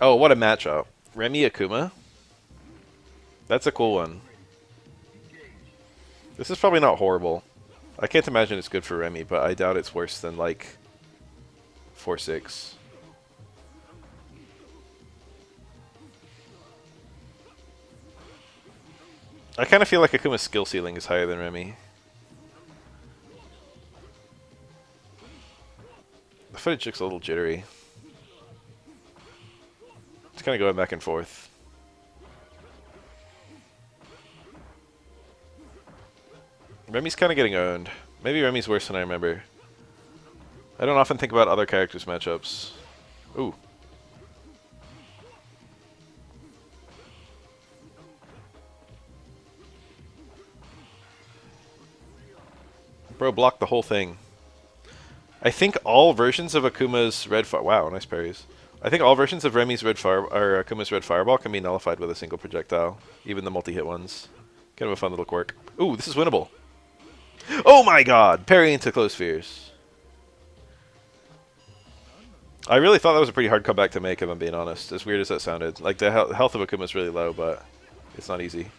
Oh, what a matchup. Remy Akuma? That's a cool one. This is probably not horrible. I can't imagine it's good for Remy, but I doubt it's worse than, like, 4-6. I kind of feel like Akuma's skill ceiling is higher than Remy. The footage looks a little jittery. It's kind of going back and forth. Remy's kind of getting owned. Maybe Remy's worse than I remember. I don't often think about other characters' matchups. Ooh. Bro blocked the whole thing. I think all versions of Akuma's red fire. Wow, nice parries. I think all versions of Remy's red fire or Akuma's red fireball can be nullified with a single projectile, even the multi-hit ones. Kind of a fun little quirk. Ooh, this is winnable. Oh my god! Parry into close spheres. I really thought that was a pretty hard comeback to make, if I'm being honest. As weird as that sounded. Like, the health of Akuma is really low, but it's not easy.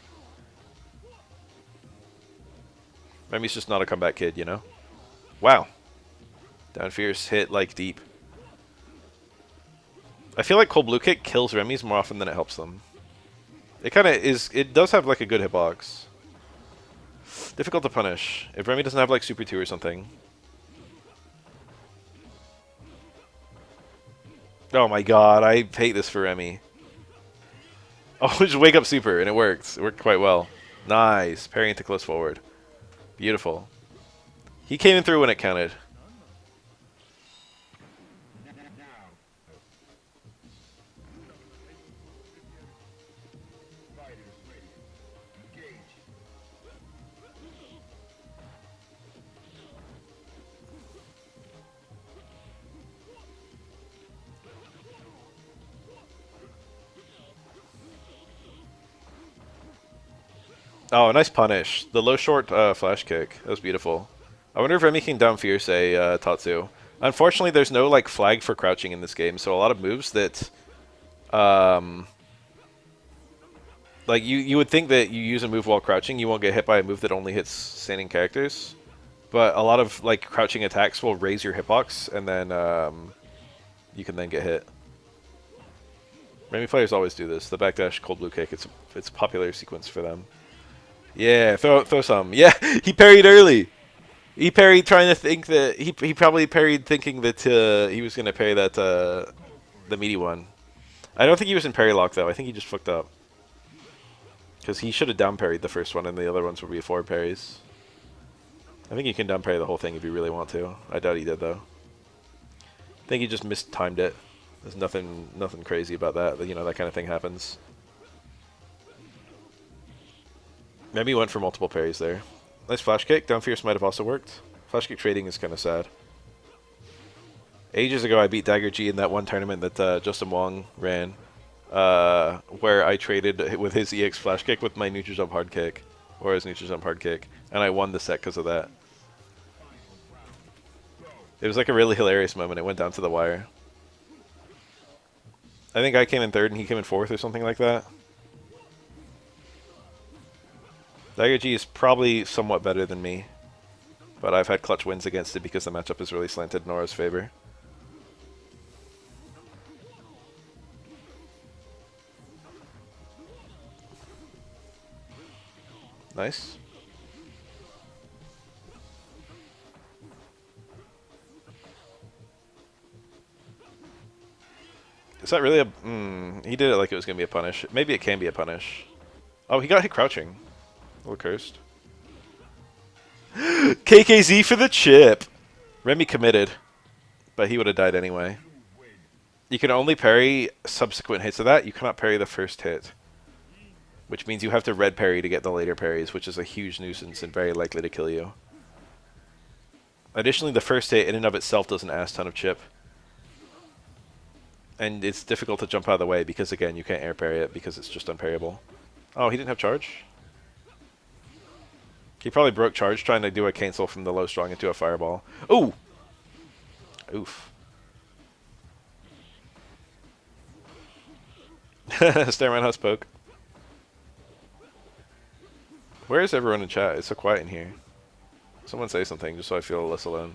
Remy's just not a comeback kid, you know? Wow. Down fierce hit, like, deep. I feel like cold blue kick kills Remy's more often than it helps them. It kind of is. It does have, like, a good hitbox. Difficult to punish. If Remy doesn't have, like, Super 2 or something. Oh my god, I hate this for Remy. Oh, just wake up super, and it worked. It worked quite well. Nice. Parry into close forward. Beautiful. He came in through when it counted. Oh, nice punish. The low short flash kick. That was beautiful. I wonder if Remy can down fierce a Tatsu. Unfortunately, there's no like flag for crouching in this game, so a lot of moves that, like you would think that you use a move while crouching, you won't get hit by a move that only hits standing characters. But a lot of like crouching attacks will raise your hitbox, and then you can then get hit. Remy players always do this. The backdash cold blue kick. It's a popular sequence for them. Yeah, throw some. Yeah, he parried early. He parried trying to think that he probably parried thinking that he was gonna parry that the meaty one. I don't think he was in parry lock though. I think he just fucked up because he should have down parried the first one, and the other ones would be forward parries. I think you can down parry the whole thing if you really want to. I doubt he did though. I think he just mistimed it. There's nothing crazy about that. You know, that kind of thing happens. Maybe he went for multiple parries there. Nice flash kick. Down fierce might have also worked. Flash kick trading is kind of sad. Ages ago, I beat Dagger G in that one tournament that Justin Wong ran, where I traded with his EX flash kick with my neutral jump hard kick, or his neutral jump hard kick, and I won the set because of that. It was like a really hilarious moment. It went down to the wire. I think I came in third and he came in fourth or something like that. Dagger G is probably somewhat better than me, but I've had clutch wins against it because the matchup is really slanted in Nora's favor. Nice. Is that really a... he did it like it was going to be a punish. Maybe it can be a punish. Oh, he got hit crouching. A little cursed. KKZ for the chip! Remy committed, but he would have died anyway. You can only parry subsequent hits of that. You cannot parry the first hit. Which means you have to red parry to get the later parries, which is a huge nuisance and very likely to kill you. Additionally, the first hit in and of itself does an ass ton of chip. And it's difficult to jump out of the way because, again, you can't air parry it because it's just unparryable. Oh, he didn't have charge? He probably broke charge trying to do a cancel from the low strong into a fireball. Ooh! Oof. Stairman House poke. Where is everyone in chat? It's so quiet in here. Someone say something just so I feel less alone.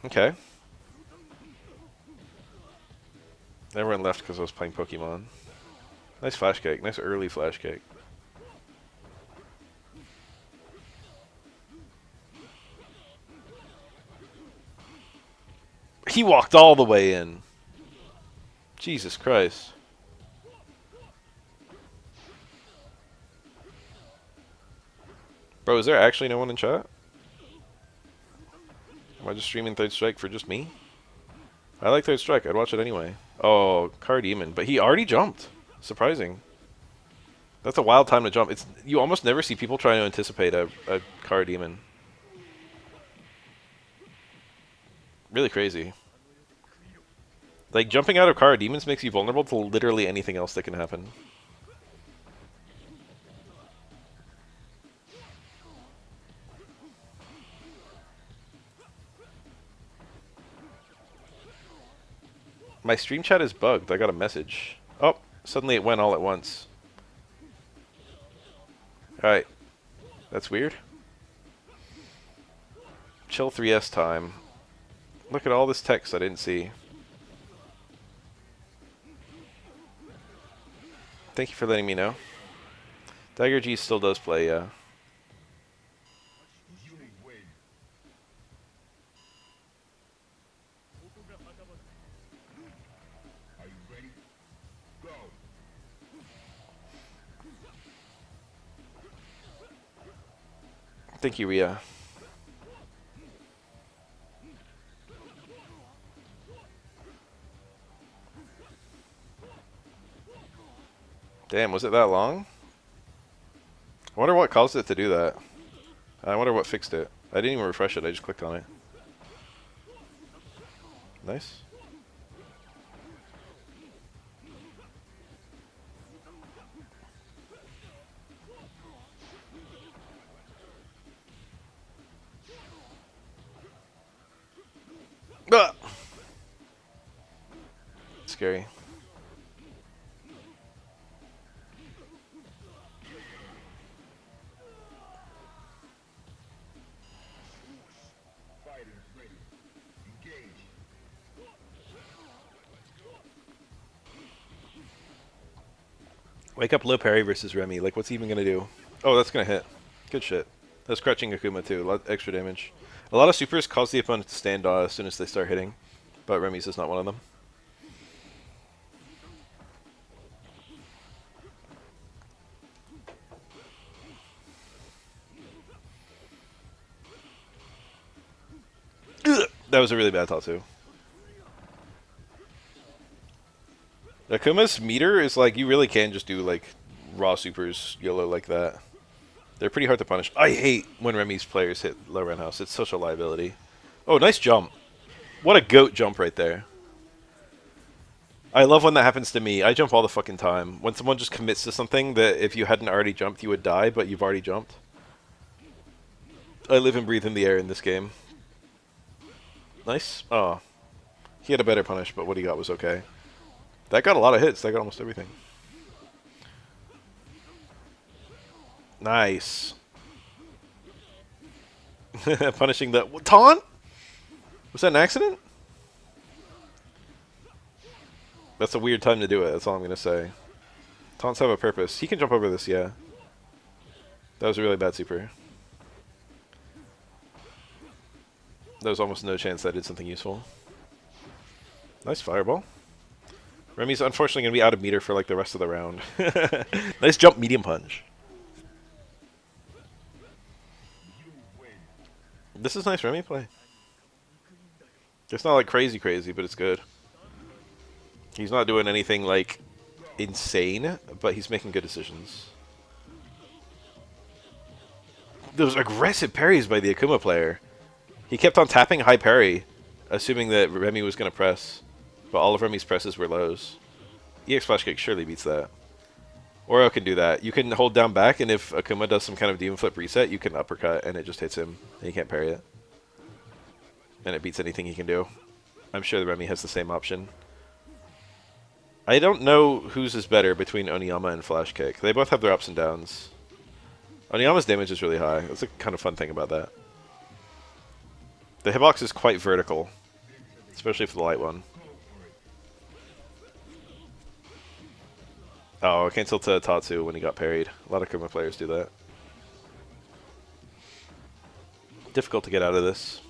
Okay. Everyone left because I was playing Pokemon. Nice flash cake. Nice early flash cake. He walked all the way in. Jesus Christ. Bro, is there actually no one in chat? Am I just streaming Third Strike for just me? I like Third Strike. I'd watch it anyway. Oh, Car Demon. But he already jumped. Surprising. That's a wild time to jump. It's you almost never see people trying to anticipate a Car Demon. Really crazy. Like, jumping out of Car Demons makes you vulnerable to literally anything else that can happen. My stream chat is bugged. I got a message. Oh, suddenly it went all at once. Alright. That's weird. Chill 3S time. Look at all this text I didn't see. Thank you for letting me know. Dagger G still does play, yeah. Thank you, Ria. Damn, was it that long? I wonder what caused it to do that. I wonder what fixed it. I didn't even refresh it, I just clicked on it. Nice. Ah! Scary. Wake up low parry versus Remy. Like, what's he even gonna do? Oh, that's gonna hit. Good shit. That's crouching Akuma too. A lot extra damage. A lot of supers cause the opponent to stand as soon as they start hitting, but Remy's is not one of them. Ugh, that was a really bad Tatsu. Akuma's meter is like, you really can just do like raw supers YOLO like that. They're pretty hard to punish. I hate when Remy's players hit low roundhouse. It's such a liability. Oh, nice jump. What a goat jump right there. I love when that happens to me. I jump all the fucking time. When someone just commits to something that if you hadn't already jumped, you would die, but you've already jumped. I live and breathe in the air in this game. Nice. Oh. He had a better punish, but what he got was okay. That got a lot of hits. That got almost everything. Nice. Punishing the... Taunt? Was that an accident? That's a weird time to do it. That's all I'm going to say. Taunts have a purpose. He can jump over this, yeah. That was a really bad super. There was almost no chance that I did something useful. Nice fireball. Remy's unfortunately going to be out of meter for like the rest of the round. Nice jump medium punch. This is nice Remy play. It's not like crazy, but it's good. He's not doing anything like insane, but he's making good decisions. Those aggressive parries by the Akuma player. He kept on tapping high parry, assuming that Remy was going to press. But all of Remy's presses were lows. EX Flash Kick surely beats that. Oro can do that. You can hold down back, and if Akuma does some kind of demon flip reset, you can uppercut, and it just hits him, and you can't parry it. And it beats anything he can do. I'm sure the Remy has the same option. I don't know whose is better between Oniyama and Flash Kick. They both have their ups and downs. Oniyama's damage is really high. That's a kind of fun thing about that. The hitbox is quite vertical, especially for the light one. Oh, cancel to Tatsu when he got parried. A lot of Kuma players do that. Difficult to get out of this.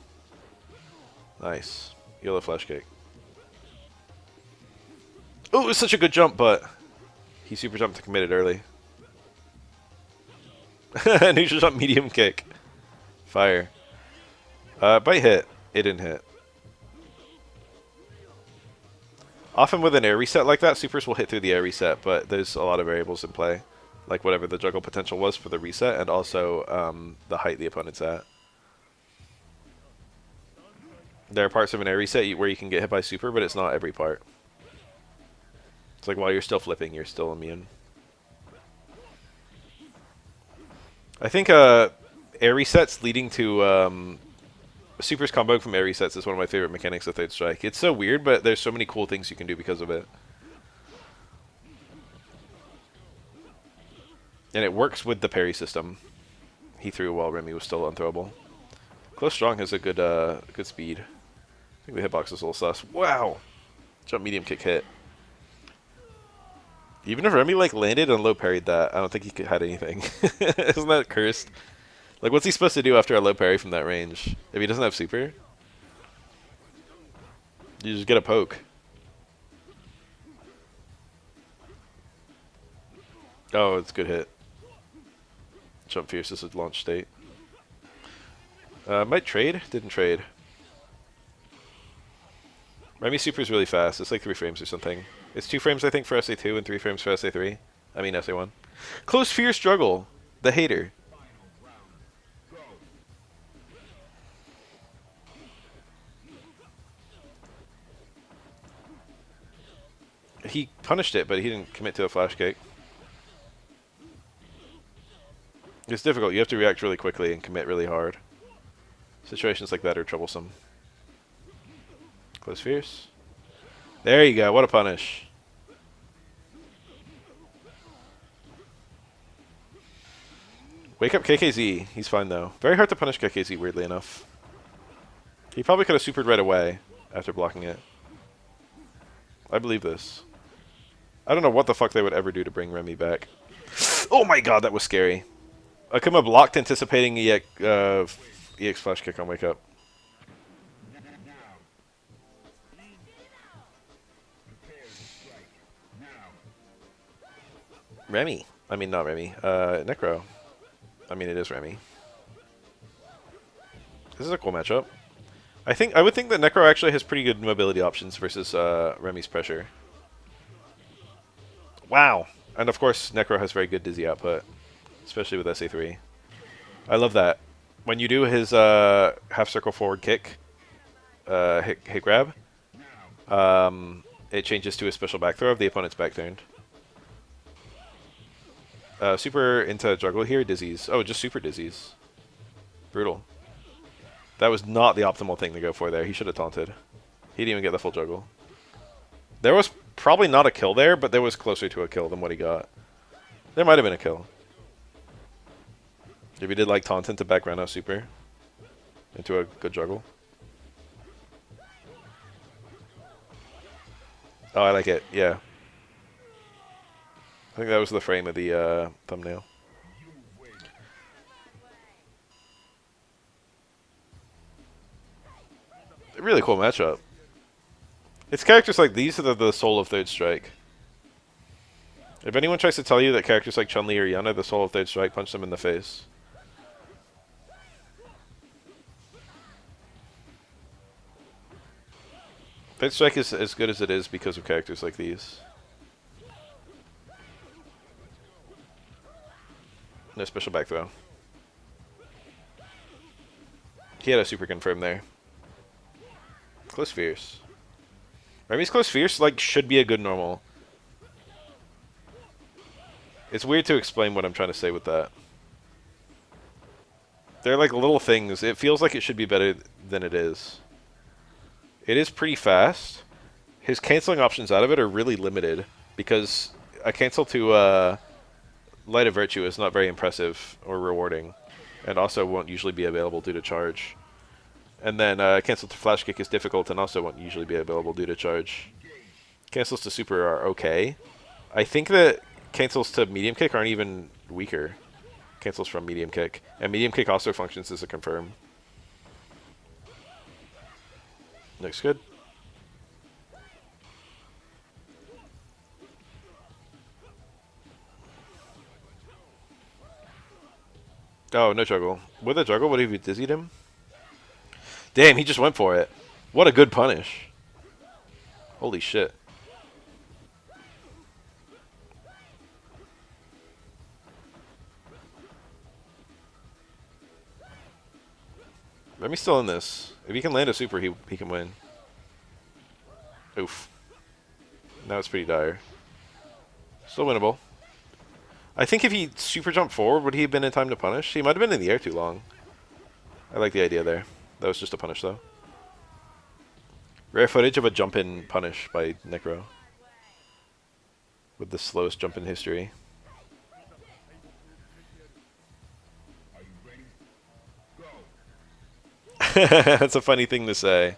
Nice. Yellow Flash Kick. Oh, it was such a good jump, but he super jumped to commit it early. Neutral jump, medium kick. Fire. Bite hit. It didn't hit. Often with an air reset like that, supers will hit through the air reset, but there's a lot of variables in play. Like whatever the juggle potential was for the reset, and also the height the opponent's at. There are parts of an air reset where you can get hit by super, but it's not every part. It's like while you're still flipping, you're still immune. I think air resets leading to supers comboing from air resets is one of my favorite mechanics of Third Strike. It's so weird, but there's so many cool things you can do because of it. And it works with the parry system. He threw while Remy was still unthrowable. Close Strong has a good good speed. I think the hitbox is a little sus. Wow! Jump medium kick hit. Even if Remy like landed and low parried that, I don't think he had anything. Isn't that cursed? Like, what's he supposed to do after a low parry from that range? If he doesn't have super? You just get a poke. Oh, it's a good hit. Jump Fierce is a launch state. Might trade? Didn't trade. Remy super is really fast. It's like 3 frames or something. It's 2 frames, I think, for SA2 and 3 frames for SA3. I mean, SA1. Close Fear Struggle. The hater. He punished it, but he didn't commit to a flash kick. It's difficult. You have to react really quickly and commit really hard. Situations like that are troublesome. Close Fierce. There you go. What a punish. Wake up KKZ. He's fine, though. Very hard to punish KKZ, weirdly enough. He probably could have supered right away after blocking it. I believe this. I don't know what the fuck they would ever do to bring Remy back. Oh my god, that was scary. Akuma blocked anticipating EX flash kick on Wake Up. Remy. I mean, not Remy. Necro. I mean, it is Remy. This is a cool matchup. I would think that Necro actually has pretty good mobility options versus Remy's pressure. Wow. And of course, Necro has very good dizzy output, especially with SA3. I love that. When you do his half circle forward kick, hit grab, it changes to a special back throw of the opponent's back turned. Super into juggle here, dizzies. Oh, just super dizzies. Brutal. That was not the optimal thing to go for there. He should have taunted. He didn't even get the full juggle. There was probably not a kill there, but there was closer to a kill than what he got. There might have been a kill. If he did like taunt into back round out super into a good juggle. Oh, I like it. Yeah. I think that was the frame of the thumbnail. A really cool matchup. It's characters like these that are the soul of Third Strike. If anyone tries to tell you that characters like Chun-Li or Yun are the soul of Third Strike, punch them in the face. Third Strike is as good as it is because of characters like these. No special back throw. He had a super confirm there. Close Fierce. Remy's Close Fierce like should be a good normal. It's weird to explain what I'm trying to say with that. They're like little things. It feels like it should be better than it is. It is pretty fast. His canceling options out of it are really limited because a cancel to Light of Virtue is not very impressive or rewarding, and also won't usually be available due to charge. And then cancel to Flash Kick is difficult and also won't usually be available due to charge. Cancels to Super are okay. I think that cancels to Medium Kick aren't even weaker. Cancels from Medium Kick. And Medium Kick also functions as a confirm. Looks good. Oh, no juggle. With a juggle, would he have dizzied him? Damn, he just went for it. What a good punish. Holy shit. Remi's still in this. If he can land a super, he can win. Oof. Now it's pretty dire. Still winnable. I think if he super jumped forward, would he have been in time to punish? He might have been in the air too long. I like the idea there. That was just a punish, though. Rare footage of a jump-in punish by Necro. With the slowest jump in history. That's a funny thing to say.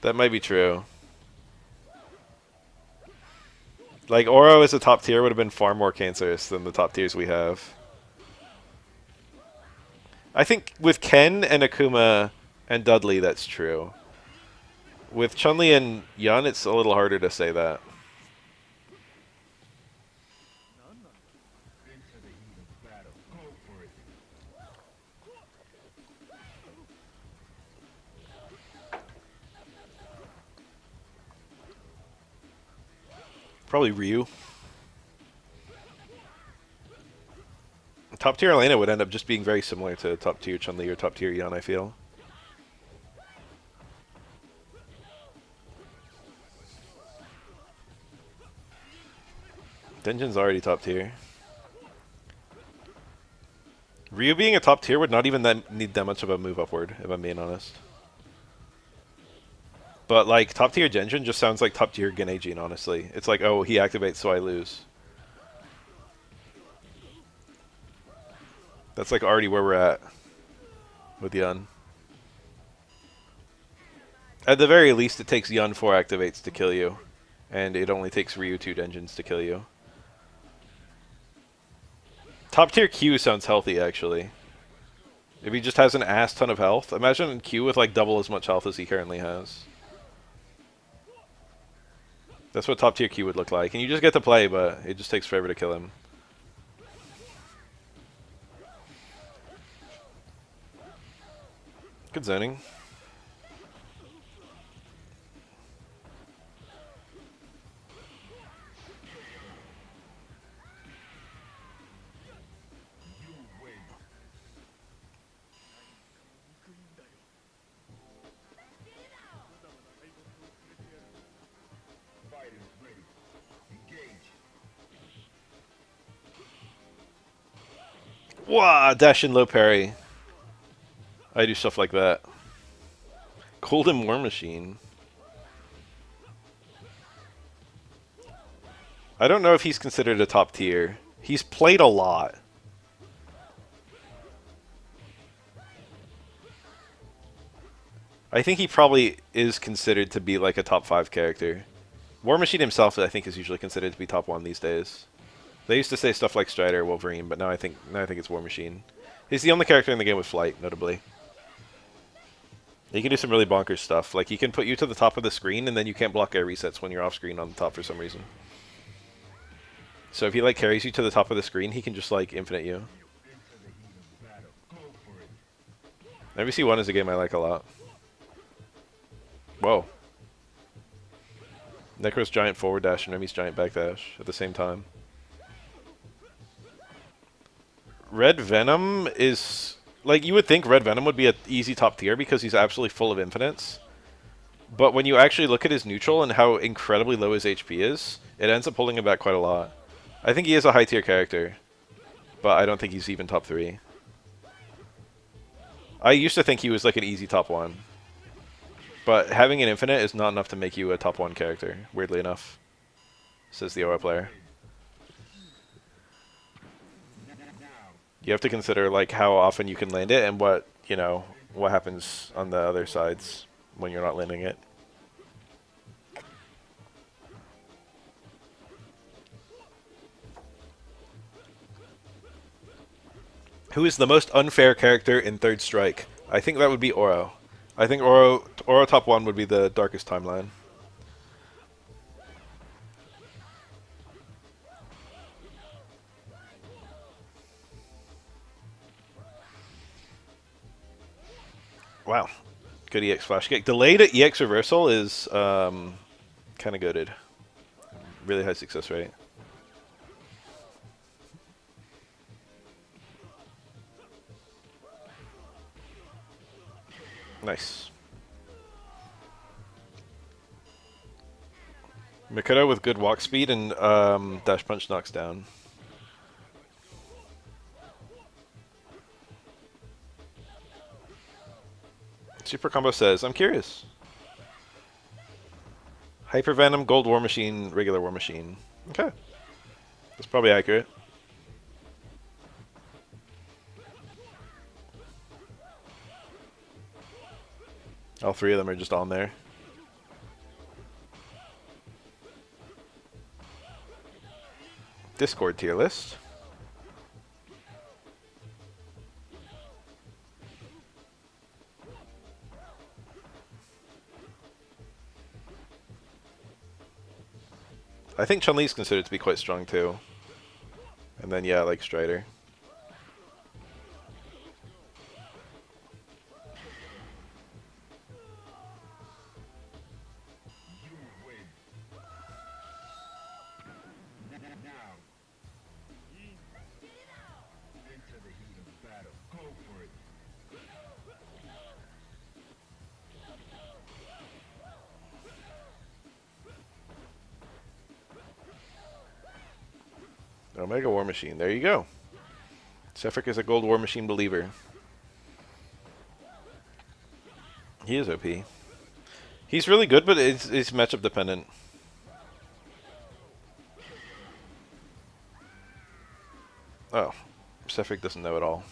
That might be true. Like, Oro as a top tier would have been far more cancerous than the top tiers we have. I think with Ken and Akuma and Dudley, that's true. With Chun-Li and Yun, it's a little harder to say that. Probably Ryu. Top tier Elena would end up just being very similar to top tier Chun-Li or top tier Yun, I feel. Denjin's already top tier. Ryu being a top tier would not even need that much of a move upward, if I'm being honest. But like top tier Genjin just sounds like top tier Genei-jin, honestly. It's like, oh, he activates so I lose. That's like already where we're at with Yun. At the very least, it takes Yun 4 activates to kill you. And it only takes Ryu 2 Denjins to kill you. Top tier Q sounds healthy, actually. If he just has an ass ton of health. Imagine Q with like double as much health as he currently has. That's what top tier Q would look like. And you just get to play, but it just takes forever to kill him. Good zoning. Wah! Dash in low parry. I do stuff like that. Golden War Machine. I don't know if he's considered a top tier. He's played a lot. I think he probably is considered to be like a top 5 character. War Machine himself, I think, is usually considered to be top 1 these days. They used to say stuff like Strider, Wolverine, but now I think it's War Machine. He's the only character in the game with flight, notably. He can do some really bonkers stuff. Like, he can put you to the top of the screen, and then you can't block air resets when you're off screen on the top for some reason. So if he, like, carries you to the top of the screen, he can just, like, infinite you. MVC1 is a game I like a lot. Whoa. Necro's giant forward dash and Remi's giant back dash at the same time. Red Venom is... Like, you would think Red Venom would be an easy top tier because he's absolutely full of infinites. But when you actually look at his neutral and how incredibly low his HP is, it ends up pulling him back quite a lot. I think he is a high tier character, but I don't think he's even top 3. I used to think he was like an easy top 1. But having an infinite is not enough to make you a top 1 character, weirdly enough, says the Aura player. You have to consider like how often you can land it and what, you know, what happens on the other sides when you're not landing it. Who is the most unfair character in Third Strike? I think that would be Oro. I think Oro top 1 would be the darkest timeline. Wow. Good EX flash kick. Delayed EX reversal is kind of goated. Really high success rate. Nice. Makoto with good walk speed and dash punch knocks down. Super Combo says, I'm curious. Hyper Venom, Gold War Machine, regular War Machine. Okay. That's probably accurate. All 3 of them are just on there. Discord tier list. I think Chun-Li's considered to be quite strong too. And then yeah, like Strider. Omega War Machine. There you go. Sefric is a Gold War Machine believer. He is OP. He's really good, but it's matchup dependent. Oh, Sefric doesn't know it all.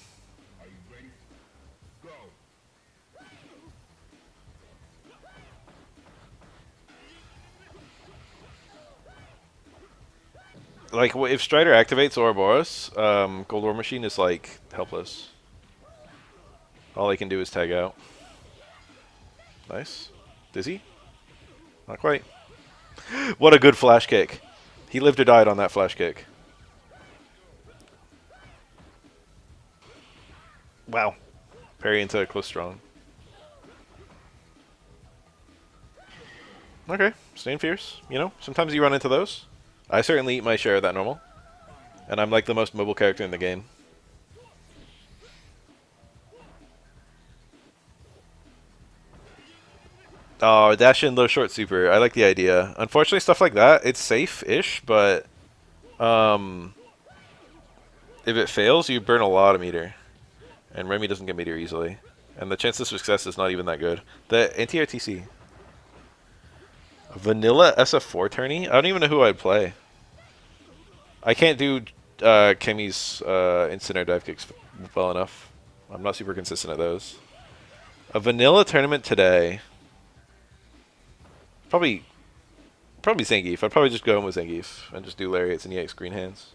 Like, if Strider activates Ouroboros, Gold War Machine is, like, helpless. All he can do is tag out. Nice. Dizzy? Not quite. What a good flash kick. He lived or died on that flash kick. Wow. Parry into close strong. Okay, staying fierce. You know, sometimes you run into those. I certainly eat my share of that normal. And I'm like the most mobile character in the game. Oh, dash in low short super. I like the idea. Unfortunately, stuff like that, it's safe-ish, but if it fails, you burn a lot of meter. And Remy doesn't get meter easily. And the chance of success is not even that good. The anti-RTC. Vanilla SF4 tourney? I don't even know who I'd play. I can't do Kemi's instant air dive kicks well enough. I'm not super consistent at those. A vanilla tournament today. Probably Zangief. I'd probably just go in with Zangief and just do lariats and EX green hands.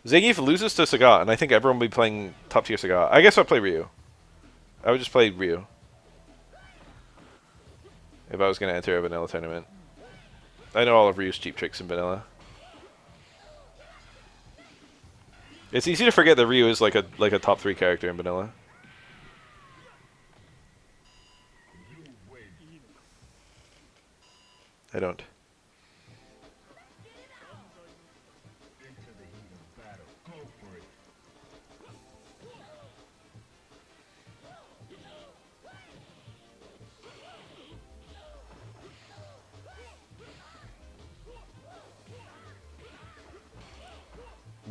Zangief loses to Sagat, and I think everyone will be playing top tier Sagat. I guess I'll play Ryu. I would just play Ryu. If I was going to enter a vanilla tournament. I know all of Ryu's cheap tricks in vanilla. It's easy to forget that Ryu is like a top 3 character in vanilla. I don't.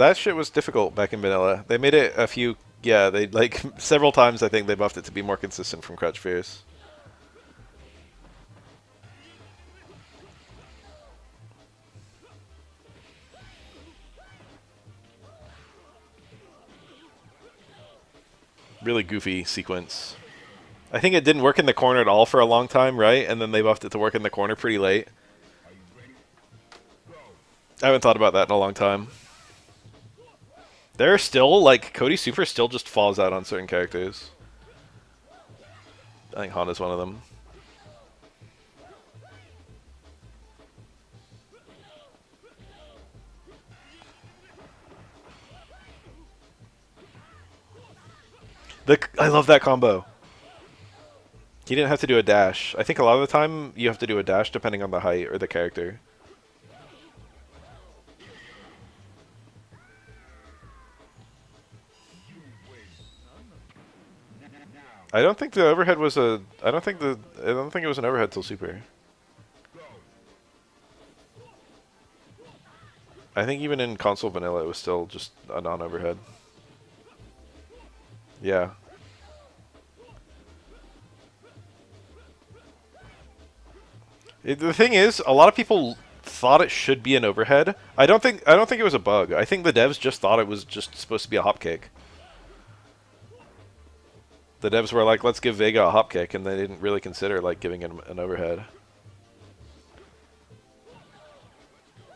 that shit was difficult back in vanilla. They made it a few. Yeah, they like several times. I think they buffed it to be more consistent from crouch fears. Really goofy sequence. I think it didn't work in the corner at all for a long time, right? And then they buffed it to work in the corner pretty late. I haven't thought about that in a long time. There are still, like, Cody Super still just falls out on certain characters. I think Honda's one of them. I love that combo. He didn't have to do a dash. I think a lot of the time you have to do a dash depending on the height or the character. I don't think the overhead was a. I don't think it was an overhead till super. I think even in console vanilla, it was still just a non-overhead. Yeah. The thing is, a lot of people thought it should be an overhead. I don't think it was a bug. I think the devs just thought it was just supposed to be a hop kick. The devs were like, let's give Vega a hop kick, and they didn't really consider like giving him an overhead.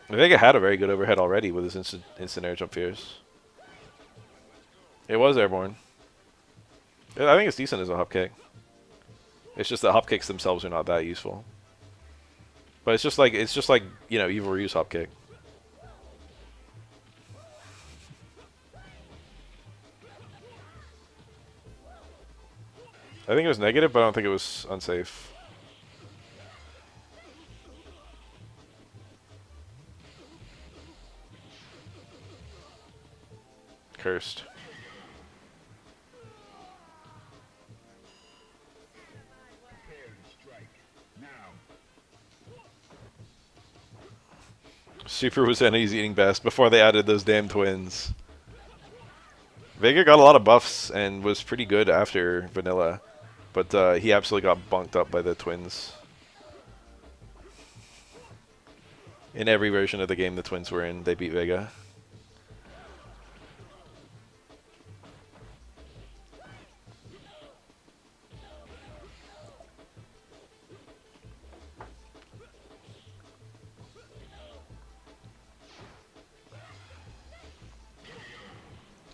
Vega had a very good overhead already with his instant air jump fears. It was airborne. I think it's decent as a hop kick. It's just that hop kicks themselves are not that useful. But it's just like you know, Evil Ryu's hop kick. I think it was negative, but I don't think it was unsafe. Cursed. Super was NA's eating best before they added those damn twins. Vega got a lot of buffs and was pretty good after vanilla, but he absolutely got bunked up by the twins. In every version of the game the twins were in, they beat Vega.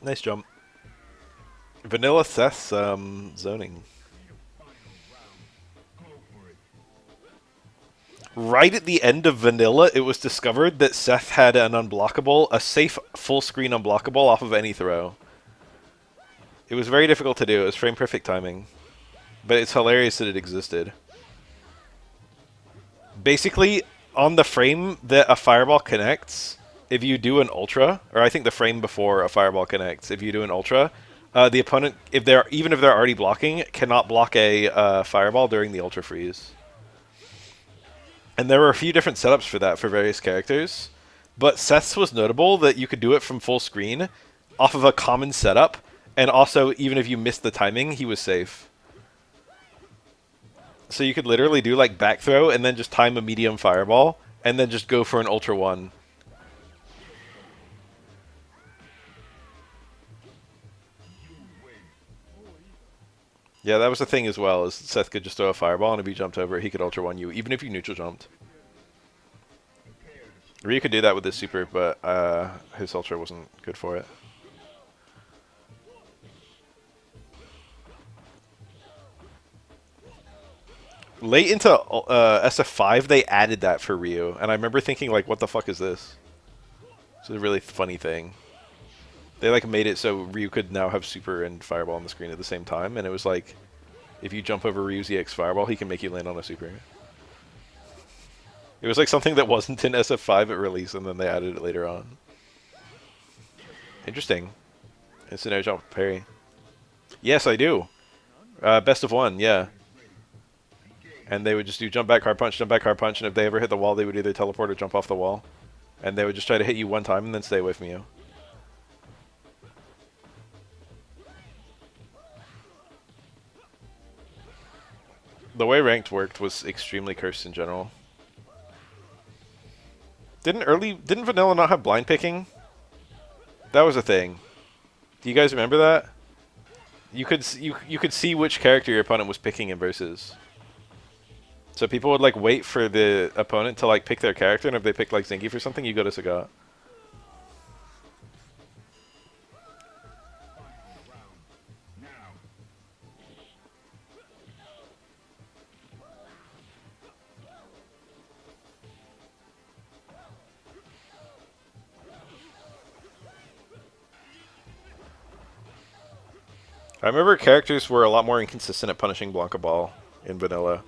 Nice jump. Vanilla Seth's zoning. Right at the end of vanilla, it was discovered that Seth had an unblockable, a safe full screen unblockable off of any throw. It was very difficult to do. It was frame perfect timing. But it's hilarious that it existed. Basically, on the frame that a fireball connects, if you do an ultra, or I think the frame before a fireball connects, if you do an ultra, the opponent, even if they're already blocking, cannot block a fireball during the ultra freeze. And there were a few different setups for that for various characters, but Seth's was notable that you could do it from full screen off of a common setup, and also even if you missed the timing, he was safe. So you could literally do like back throw and then just time a medium fireball, and then just go for an ultra one. Yeah, that was the thing as well, is Seth could just throw a fireball, and if you jumped over it, he could ultra one you, even if you neutral jumped. Ryu could do that with his super, but his ultra wasn't good for it. Late into SF3, they added that for Ryu, and I remember thinking, like, what the fuck is this? It's a really funny thing. They like made it so Ryu could now have super and fireball on the screen at the same time, and it was like, if you jump over Ryu's EX fireball, he can make you land on a super. It was like something that wasn't in SF3 at release, and then they added it later on. Interesting. Instant air jump parry. Yes, I do. Best of one, yeah. And they would just do jump back, hard punch, and if they ever hit the wall, they would either teleport or jump off the wall. And they would just try to hit you one time and then stay away from you. The way ranked worked was extremely cursed in general. Didn't vanilla not have blind picking? That was a thing. Do you guys remember that? You could see which character your opponent was picking in versus. So people would like wait for the opponent to like pick their character, and if they picked like Zingy for something, you go to Sagat. I remember characters were a lot more inconsistent at punishing Blanca Ball in vanilla.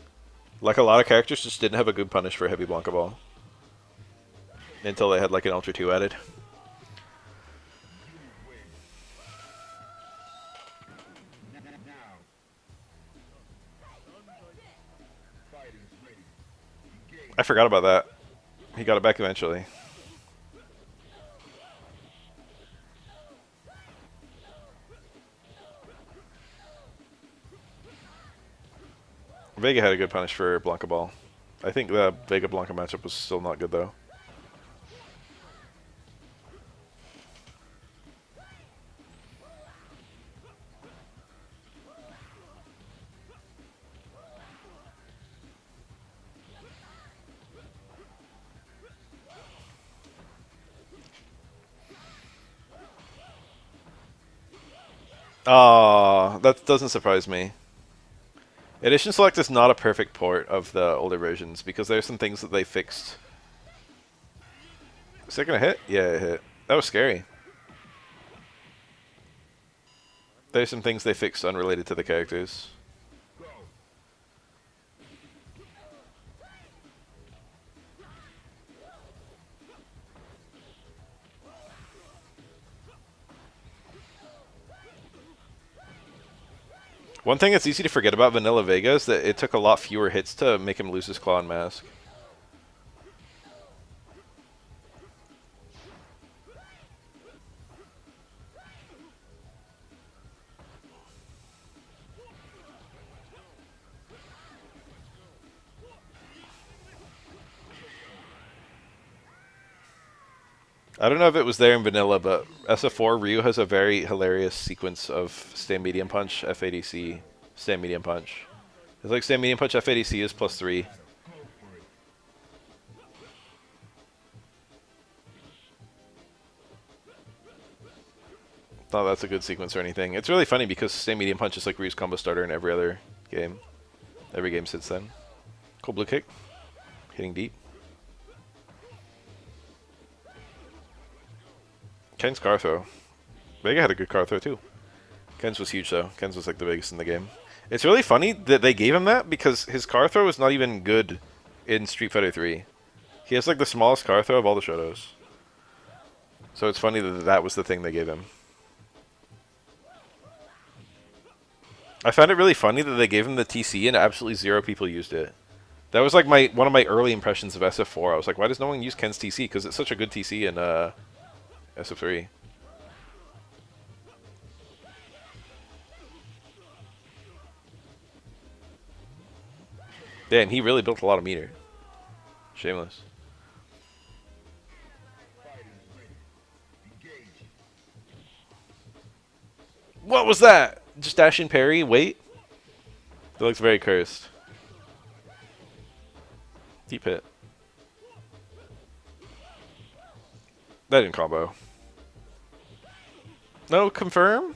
Like a lot of characters just didn't have a good punish for heavy Blanca Ball until they had like an Ultra 2 added. I forgot about that. He got it back eventually. Vega had a good punish for Blanca Ball. I think the Vega Blanca matchup was still not good though. Ah, that doesn't surprise me. Edition Select is not a perfect port of the older versions because there's some things that they fixed. Is that gonna hit? Yeah, it hit. That was scary. There's some things they fixed unrelated to the characters. One thing that's easy to forget about Vanilla Vega is that it took a lot fewer hits to make him lose his claw and mask. I don't know if it was there in vanilla, but SF4 Ryu has a very hilarious sequence of stand medium punch, FADC, stand medium punch. It's like stand medium punch FADC is +3. Not that's a good sequence or anything. It's really funny because stand medium punch is like Ryu's combo starter in every other game. Every game since then. Cool blue kick. Hitting deep. Ken's car throw. Vega had a good car throw too. Ken's was huge though. Ken's was like the biggest in the game. It's really funny that they gave him that because his car throw is not even good in Street Fighter 3. He has like the smallest car throw of all the Shotos. So it's funny that that was the thing they gave him. I found it really funny that they gave him the TC and absolutely zero people used it. That was like one of my early impressions of SF4. I was like, why does no one use Ken's TC? Because it's such a good TC in SF3. Yeah, and he really built a lot of meter. Shameless. What was that? Just dash and parry? Wait. That looks very cursed. Deep hit. That didn't combo. No, confirm?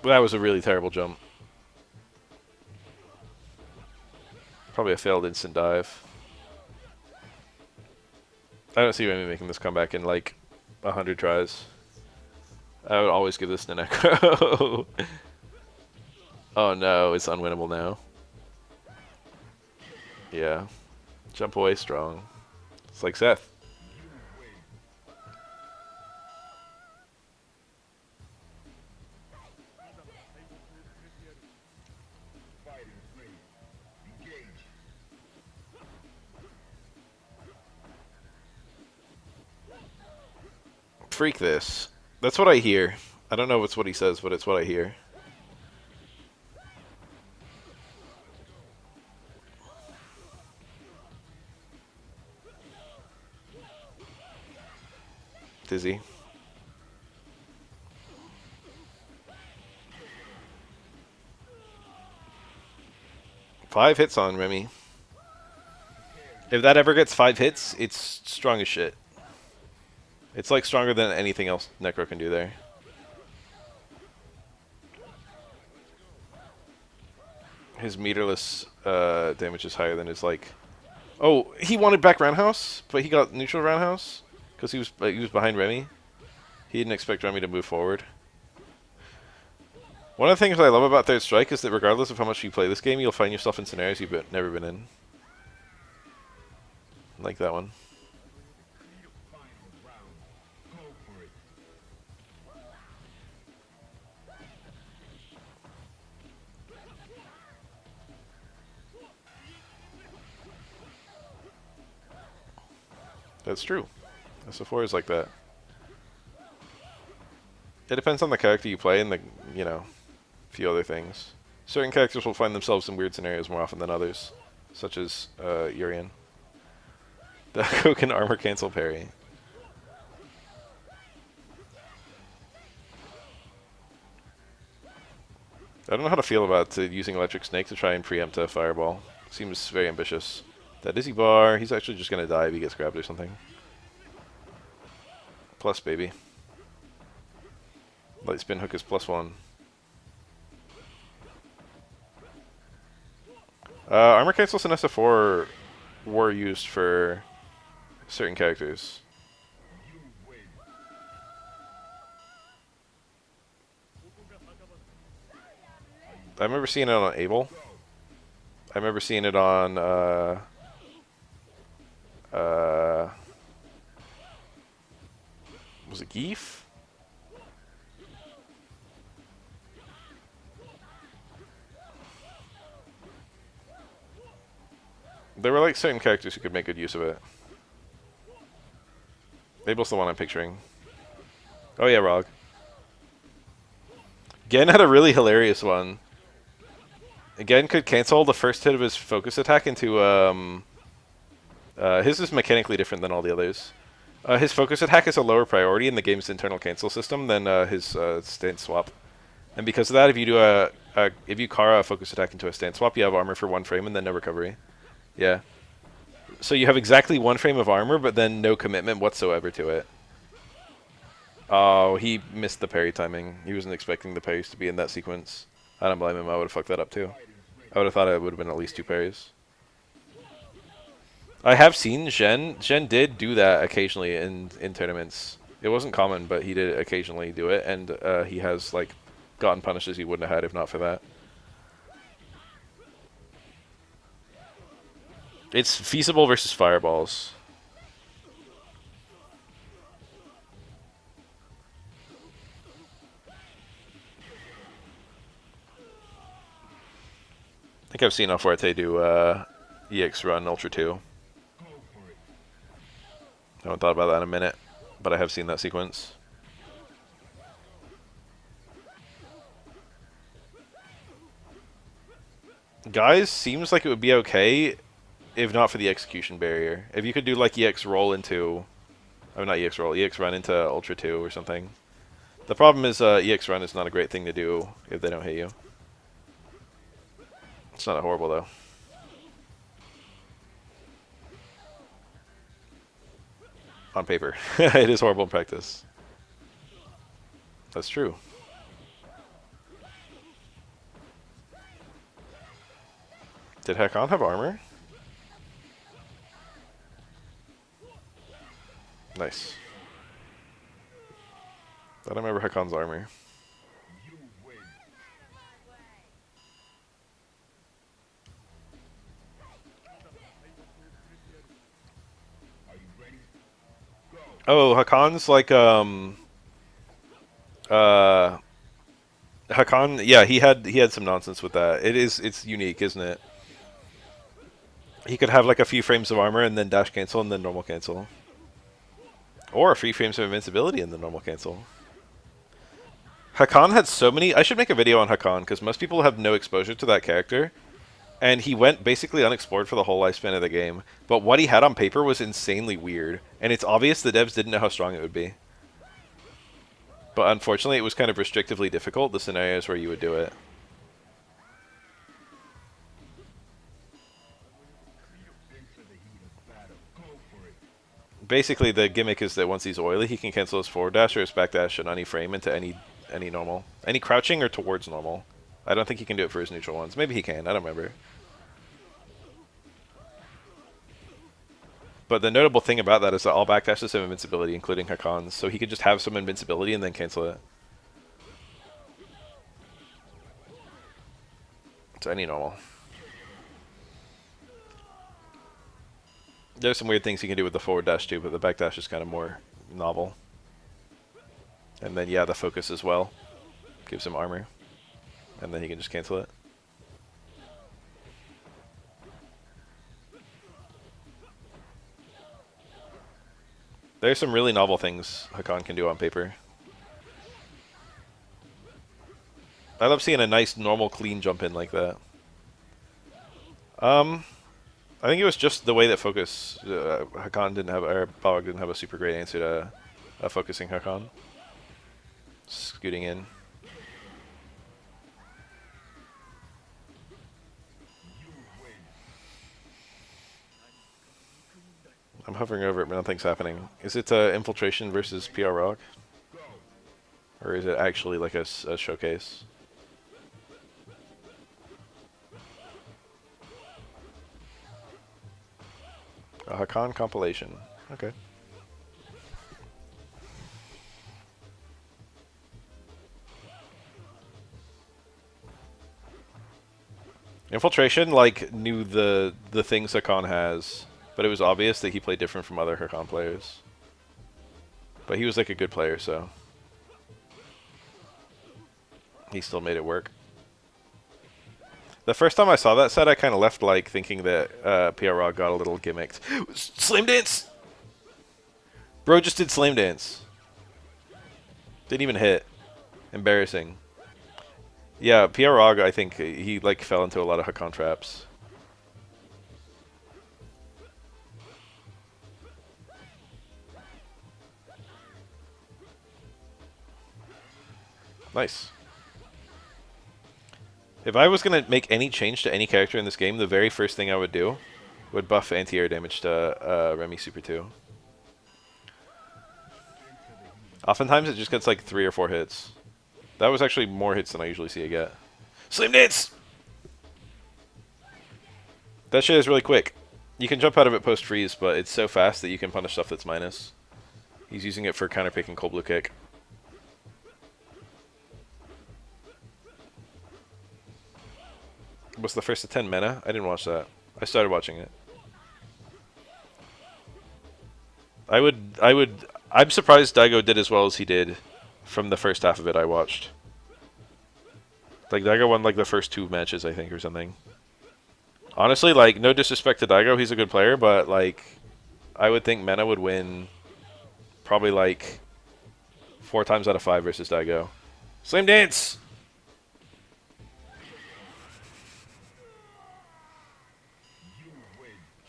That was a really terrible jump. Probably a failed instant dive. I don't see Remy making this comeback in like 100 tries. I would always give this to Necro. Oh no, it's unwinnable now. Yeah. Jump away strong. It's like Seth. Freak this. That's what I hear. I don't know if it's what he says, but it's what I hear. Dizzy. Five hits on Remy. If that ever gets 5 hits, it's strong as shit. It's like stronger than anything else Necro can do there. His meterless damage is higher than his like. Oh, he wanted back roundhouse, but he got neutral roundhouse because he was behind Remy. He didn't expect Remy to move forward. One of the things I love about Third Strike is that regardless of how much you play this game, you'll find yourself in scenarios you've never been in. Like that one. That's true. SF4 is like that. It depends on the character you play and the, you know, few other things. Certain characters will find themselves in weird scenarios more often than others, such as Urian. The Hakan armor cancel parry. I don't know how to feel about using Electric Snake to try and preempt a fireball. Seems very ambitious. That Dizzy bar, he's actually just going to die if he gets grabbed or something. Plus, baby. Light spin hook is +1. Armor cancels in SF4 were used for certain characters. I remember seeing it on Abel. I remember seeing it on was it Geef? There were like certain characters who could make good use of it. Abel's the one I'm picturing. Oh yeah, Rog. Gen had a really hilarious one. Gen could cancel the first hit of his focus attack into his is mechanically different than all the others. His focus attack is a lower priority in the game's internal cancel system than his stance swap. And because of that, if you do if you Kara a focus attack into a stance swap, you have armor for 1 frame and then no recovery. Yeah. So you have exactly 1 frame of armor, but then no commitment whatsoever to it. Oh, he missed the parry timing. He wasn't expecting the parries to be in that sequence. I don't blame him. I would have fucked that up too. I would have thought it would have been at least 2 parries. I have seen Zhen. Zhen did do that occasionally in tournaments. It wasn't common, but he did occasionally do it, and he has like gotten punishes he wouldn't have had if not for that. It's feasible versus fireballs. I think I've seen Alforte do EX run Ultra 2. I haven't thought about that in a minute, but I have seen that sequence. Guys, seems like it would be okay if not for the execution barrier. If you could do like EX roll into... Oh, not EX roll, EX run into Ultra 2 or something. The problem is EX run is not a great thing to do if they don't hit you. It's not horrible though. On paper. It is horrible in practice. That's true. Did Hakan have armor? Nice. I don't remember Hakan's armor. Oh, Hakan's like Hakan, yeah, he had some nonsense with that. It's unique, isn't it? He could have like a few frames of armor and then dash cancel and then normal cancel. Or a few frames of invincibility and then normal cancel. Hakan had so many... I should make a video on Hakan because most people have no exposure to that character. And he went basically unexplored for the whole lifespan of the game. But what he had on paper was insanely weird. And it's obvious the devs didn't know how strong it would be. But unfortunately, it was kind of restrictively difficult, the scenarios where you would do it. Basically, the gimmick is that once he's oily, he can cancel his forward dash or his back dash on any frame into any normal. Any crouching or towards normal. I don't think he can do it for his neutral ones. Maybe he can, I don't remember. But the notable thing about that is that all backdashes have invincibility, including Hakan's, so he could just have some invincibility and then cancel it. To any normal. There's some weird things he can do with the forward dash too, but the back dash is kind of more novel. And then, yeah, the focus as well. Gives him armor. And then he can just cancel it. There's some really novel things Hakan can do on paper. I love seeing a nice, normal, clean jump in like that. I think it was just the way that focus Hakan didn't have, or Balrog didn't have a super great answer to focusing Hakan. Scooting in. I'm hovering over it, but nothing's happening. Is it infiltration versus PR Rock? Or is it actually like a showcase? A Hakan compilation. Okay. Infiltration, like, knew the things Hakan has, but it was obvious that he played different from other Hakan players. But he was like a good player, so he still made it work. The first time I saw that set, I kind of left like thinking that PR Rog got a little gimmicked. Slam dance! Bro just did slam dance. Didn't even hit. Embarrassing. Yeah, PR Rog, I think he like fell into a lot of Hakan traps. Nice. If I was going to make any change to any character in this game, the very first thing I would do would buff anti-air damage to Remy Super 2. Oftentimes it just gets like 3 or 4 hits. That was actually more hits than I usually see it get. Slam dance! That shit is really quick. You can jump out of it post-freeze, but it's so fast that you can punish stuff that's minus. He's using it for counter-picking cold blue kick. Was the first to 10 mana? I didn't watch that. I started watching it. I'm surprised Daigo did as well as he did from the first half of it I watched. Like, Daigo won like the first 2 matches, I think, or something. Honestly, like, no disrespect to Daigo, he's a good player, but like, I would think Mena would win probably like 4 times out of 5 versus Daigo. Slam dance!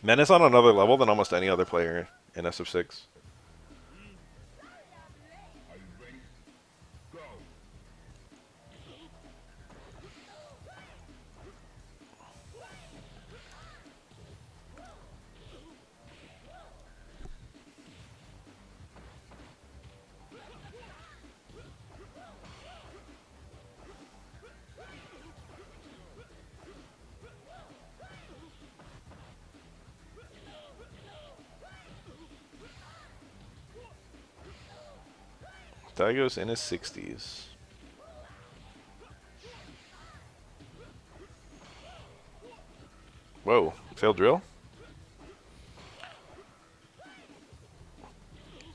Mena's on another level than almost any other player in SF6. Daigo's in his 60s. Whoa, failed drill?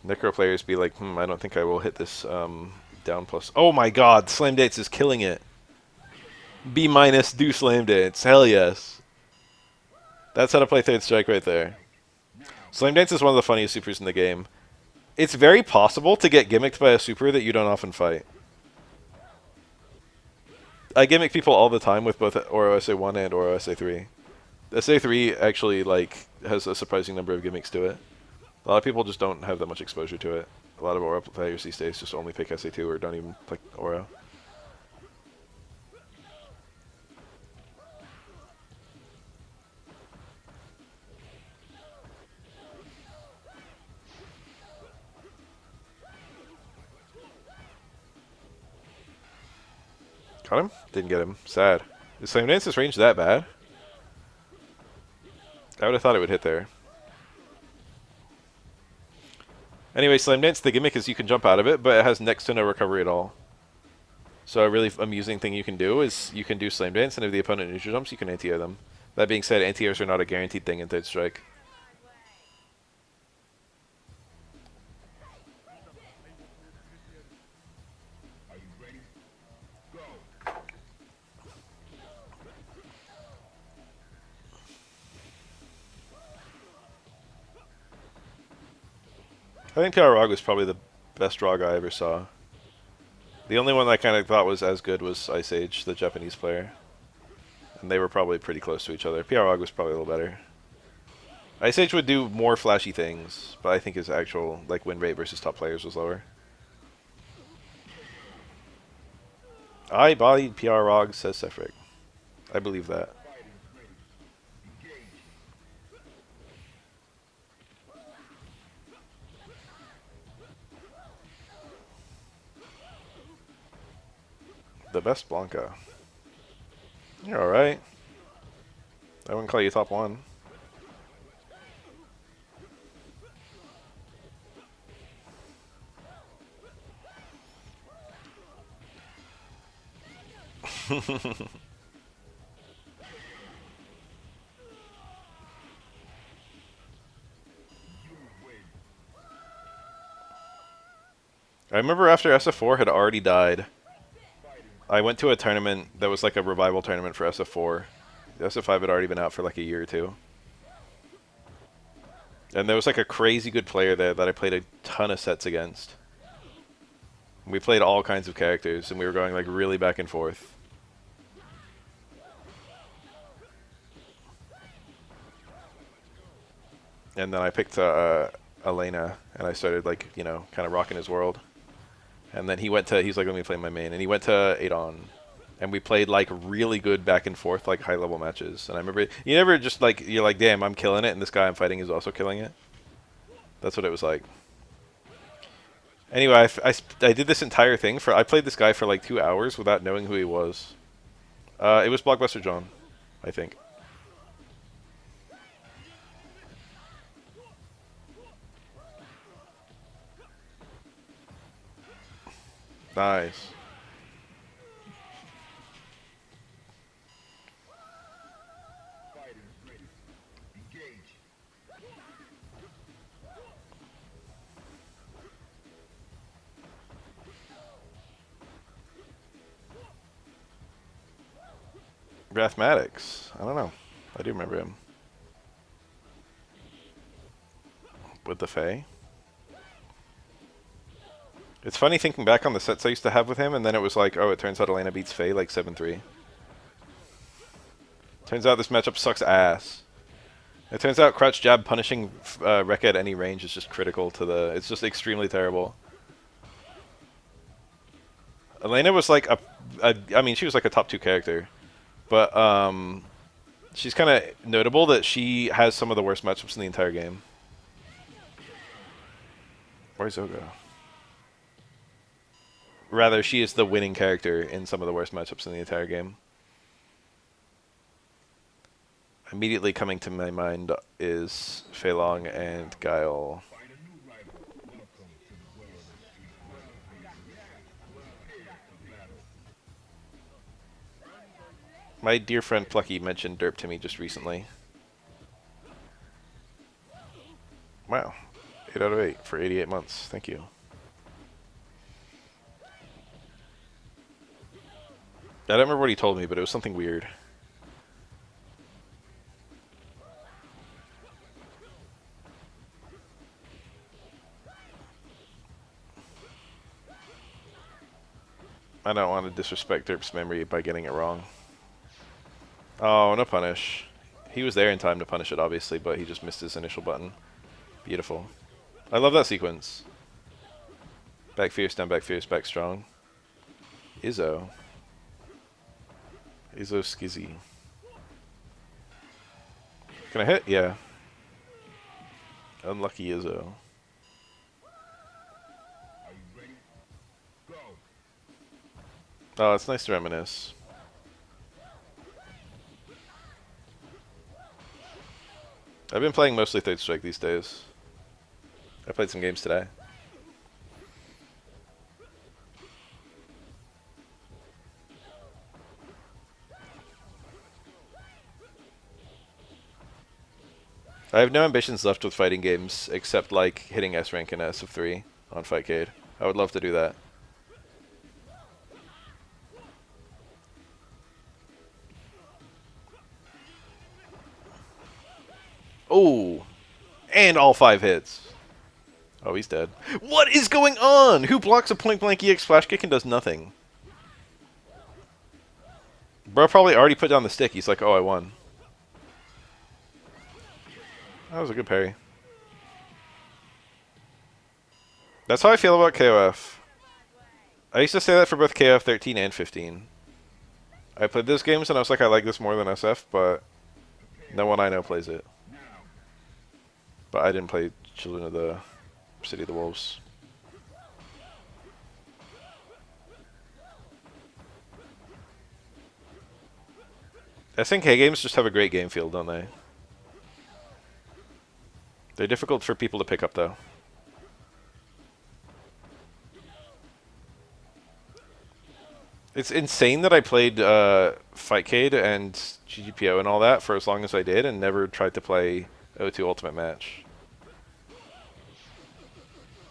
Necro players be like, I don't think I will hit this down plus. Oh my god, Slam Dance is killing it. B minus, do Slam Dance. Hell yes. That's how to play third strike right there. Slam Dance is one of the funniest supers in the game. It's very possible to get gimmicked by a super that you don't often fight. I gimmick people all the time with both Oro SA1 and Oro SA3. SA3 actually like has a surprising number of gimmicks to it. A lot of people just don't have that much exposure to it. A lot of Aura players these days just only pick SA2 or don't even pick Aura. Got him? Didn't get him. Sad. Is Slam Dance's range that bad? I would have thought it would hit there. Anyway, Slam Dance, the gimmick is you can jump out of it, but it has next to no recovery at all. So a really amusing thing you can do is you can do Slam Dance, and if the opponent neutral jumps, you can anti-air them. That being said, anti-airs are not a guaranteed thing in Third Strike. I think PR Rog was probably the best Rog I ever saw. The only one I kind of thought was as good was Ice Age, the Japanese player. And they were probably pretty close to each other. PR Rog was probably a little better. Ice Age would do more flashy things, but I think his actual like win rate versus top players was lower. I bodied PR Rog, says Sefric. I believe that. The best Blanca. You're alright. I wouldn't call you top one. I remember after SF4 had already died, I went to a tournament that was like a revival tournament for SF4. The SF5 had already been out for like a year or two. And there was like a crazy good player there that I played a ton of sets against. We played all kinds of characters, and we were going like really back and forth. And then I picked Elena, and I started like, you know, kind of rocking his world. And then he's like, let me play my main. And he went to Adon. And we played like really good back and forth, like high level matches. And I remember, you never just like, you're like, damn, I'm killing it. And this guy I'm fighting is also killing it. That's what it was like. Anyway, I did this entire thing I played this guy for like 2 hours without knowing who he was. It was Blockbuster John, I think. Nice. Mathematics. I don't know. I do remember him. With the Fae. It's funny thinking back on the sets I used to have with him, and then it was like, oh, it turns out Elena beats Fae like 7-3. Turns out this matchup sucks ass. It turns out crouch jab punishing Rekka at any range is just critical to the... It's just extremely terrible. Elena was like I mean, she was like a top 2 character. But she's kind of notable that she has some of the worst matchups in the entire game. Where's Zoga? Rather, she is the winning character in some of the worst matchups in the entire game. Immediately coming to my mind is Fei Long and Guile. My dear friend Plucky mentioned Derp to me just recently. Wow. 8 out of 8 for 88 months. Thank you. I don't remember what he told me, but it was something weird. I don't want to disrespect Derp's memory by getting it wrong. Oh, no punish. He was there in time to punish it, obviously, but he just missed his initial button. Beautiful. I love that sequence. Back fierce, down back fierce, back strong. Izzo. Izzo skizzy. Can I hit? Yeah. Unlucky Izzo. Oh, it's nice to reminisce. I've been playing mostly Third Strike these days. I played some games today. I have no ambitions left with fighting games except like hitting S rank in SF3 on Fightcade. I would love to do that. Oh, and all 5 hits. Oh, he's dead. What is going on? Who blocks a point blank EX flash kick and does nothing? Bro probably already put down the stick. He's like, oh, I won. That was a good parry. That's how I feel about KOF. I used to say that for both KOF 13 and 15. I played those games and I was like, I like this more than SF, but no one I know plays it. But I didn't play Children of the City of the Wolves. SNK games just have a great game feel, don't they? They're difficult for people to pick up, though. It's insane that I played Fightcade and GGPO and all that for as long as I did and never tried to play O2 Ultimate Match.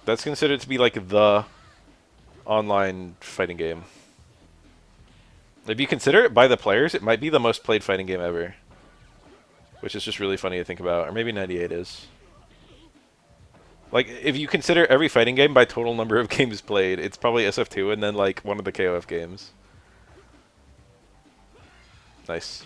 That's considered to be like the online fighting game. If you consider it by the players, it might be the most played fighting game ever. Which is just really funny to think about. Or maybe 98 is. Like, if you consider every fighting game by total number of games played, it's probably SF2 and then, like, one of the KOF games. Nice.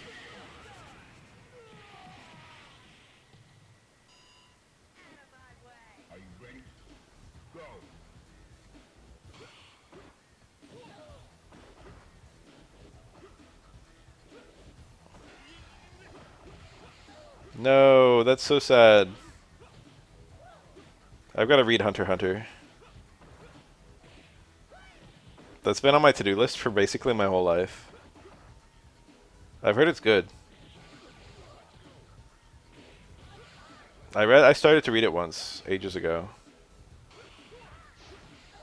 No, that's so sad. I've got to read Hunter x Hunter. That's been on my to-do list for basically my whole life. I've heard it's good. I started to read it once, ages ago.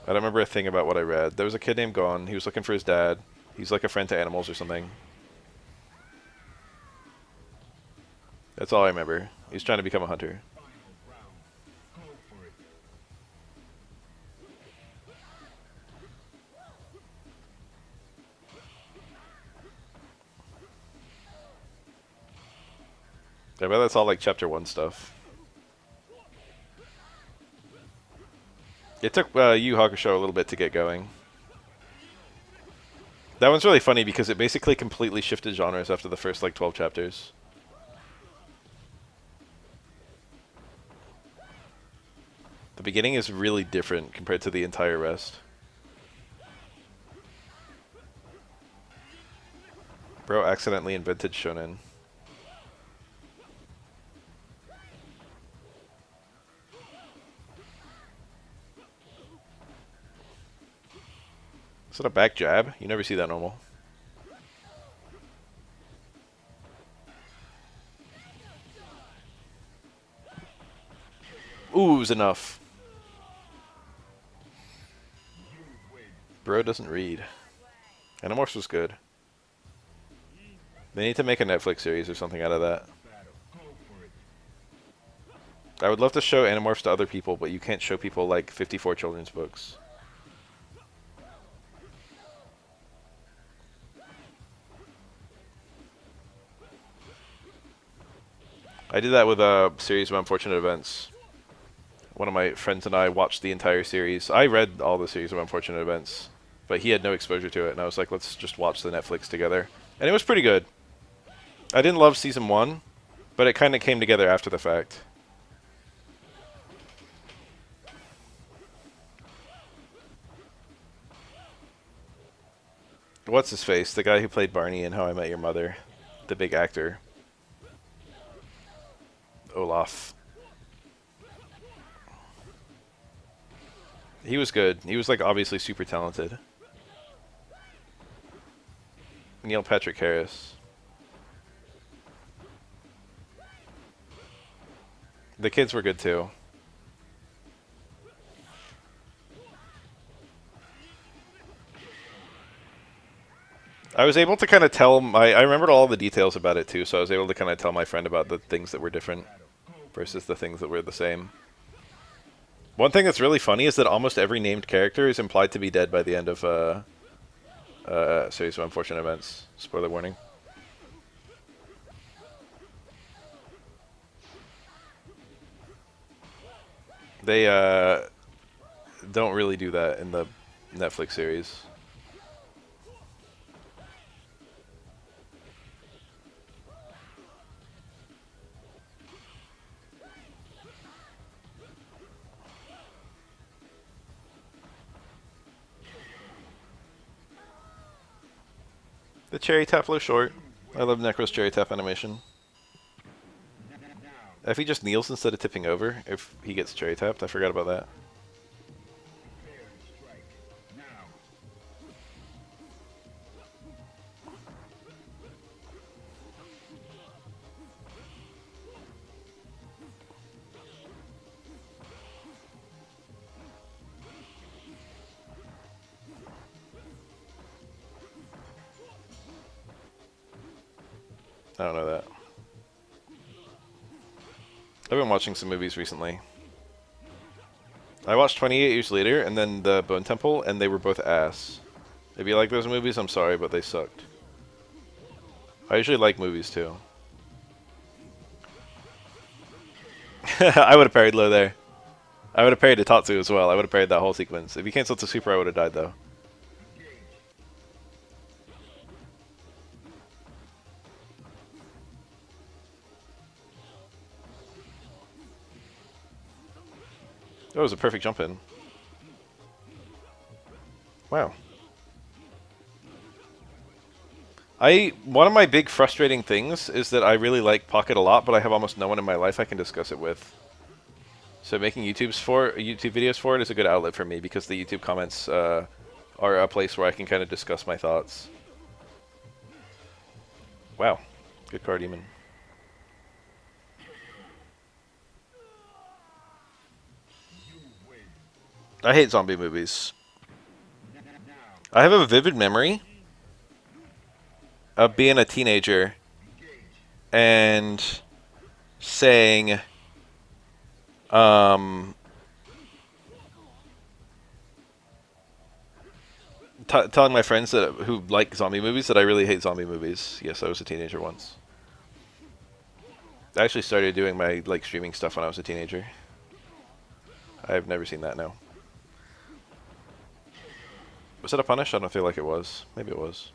I don't remember a thing about what I read. There was a kid named Gon. He was looking for his dad. He's like a friend to animals or something. That's all I remember. He's trying to become a hunter. I bet that's all like chapter 1 stuff. It took Yu Hakusho a little bit to get going. That one's really funny because it basically completely shifted genres after the first like 12 chapters. The beginning is really different compared to the entire rest. Bro accidentally invented shonen. Is that a back jab? You never see that normal. Ooh, is enough. Bro doesn't read. Animorphs was good. They need to make a Netflix series or something out of that. I would love to show Animorphs to other people, but you can't show people like 54 children's books. I did that with a series of unfortunate events. One of my friends and I watched the entire series. I read all the series of unfortunate events, but he had no exposure to it, and I was like, let's just watch the Netflix together. And it was pretty good. I didn't love season 1, but it kind of came together after the fact. What's his face? The guy who played Barney in How I Met Your Mother. The big actor. Olaf. He was good. He was like obviously super talented. Neil Patrick Harris. The kids were good too. I was able to kind of tell I remembered all the details about it too, so I was able to kind of tell my friend about the things that were different versus the things that were the same. One thing that's really funny is that almost every named character is implied to be dead by the end of series of unfortunate events. Spoiler warning. They don't really do that in the Netflix series. The cherry tap flow short. I love Necro's cherry tap animation. If he just kneels instead of tipping over, if he gets cherry tapped, I forgot about that. I don't know that. I've been watching some movies recently. I watched 28 Years Later and then The Bone Temple, and they were both ass. If you like those movies, I'm sorry, but they sucked. I usually like movies too. I would have parried low there. I would have parried Itatsu as well. I would have parried that whole sequence. If you canceled to super, I would have died though. That was a perfect jump in. Wow. One of my big frustrating things is that I really like Pocket a lot, but I have almost no one in my life I can discuss it with. So making YouTube videos for it is a good outlet for me because the YouTube comments are a place where I can kind of discuss my thoughts. Wow, good card, Demon. I hate zombie movies. I have a vivid memory of being a teenager and saying, telling my friends who like zombie movies that I really hate zombie movies. Yes, I was a teenager once. I actually started doing my streaming stuff when I was a teenager. I've never seen that now. Was it a punish? I don't feel like it was. Maybe it was.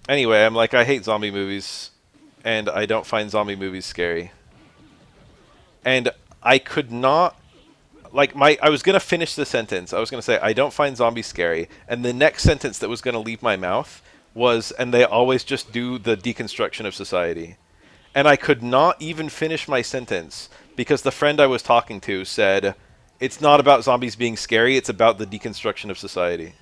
Anyway, I'm like, I hate zombie movies, and I don't find zombie movies scary. And I could not, I was going to finish the sentence. I was going to say, I don't find zombies scary. And the next sentence that was going to leave my mouth was, and they always just do the deconstruction of society. And I could not even finish my sentence because the friend I was talking to said, it's not about zombies being scary, it's about the deconstruction of society.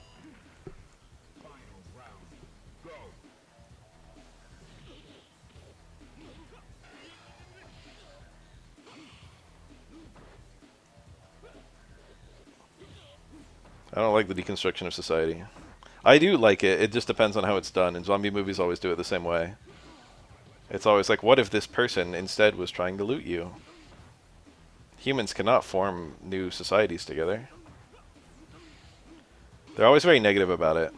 I don't like the deconstruction of society. I do like it, it just depends on how it's done, and zombie movies always do it the same way. It's always like, what if this person instead was trying to loot you? Humans cannot form new societies together. They're always very negative about it.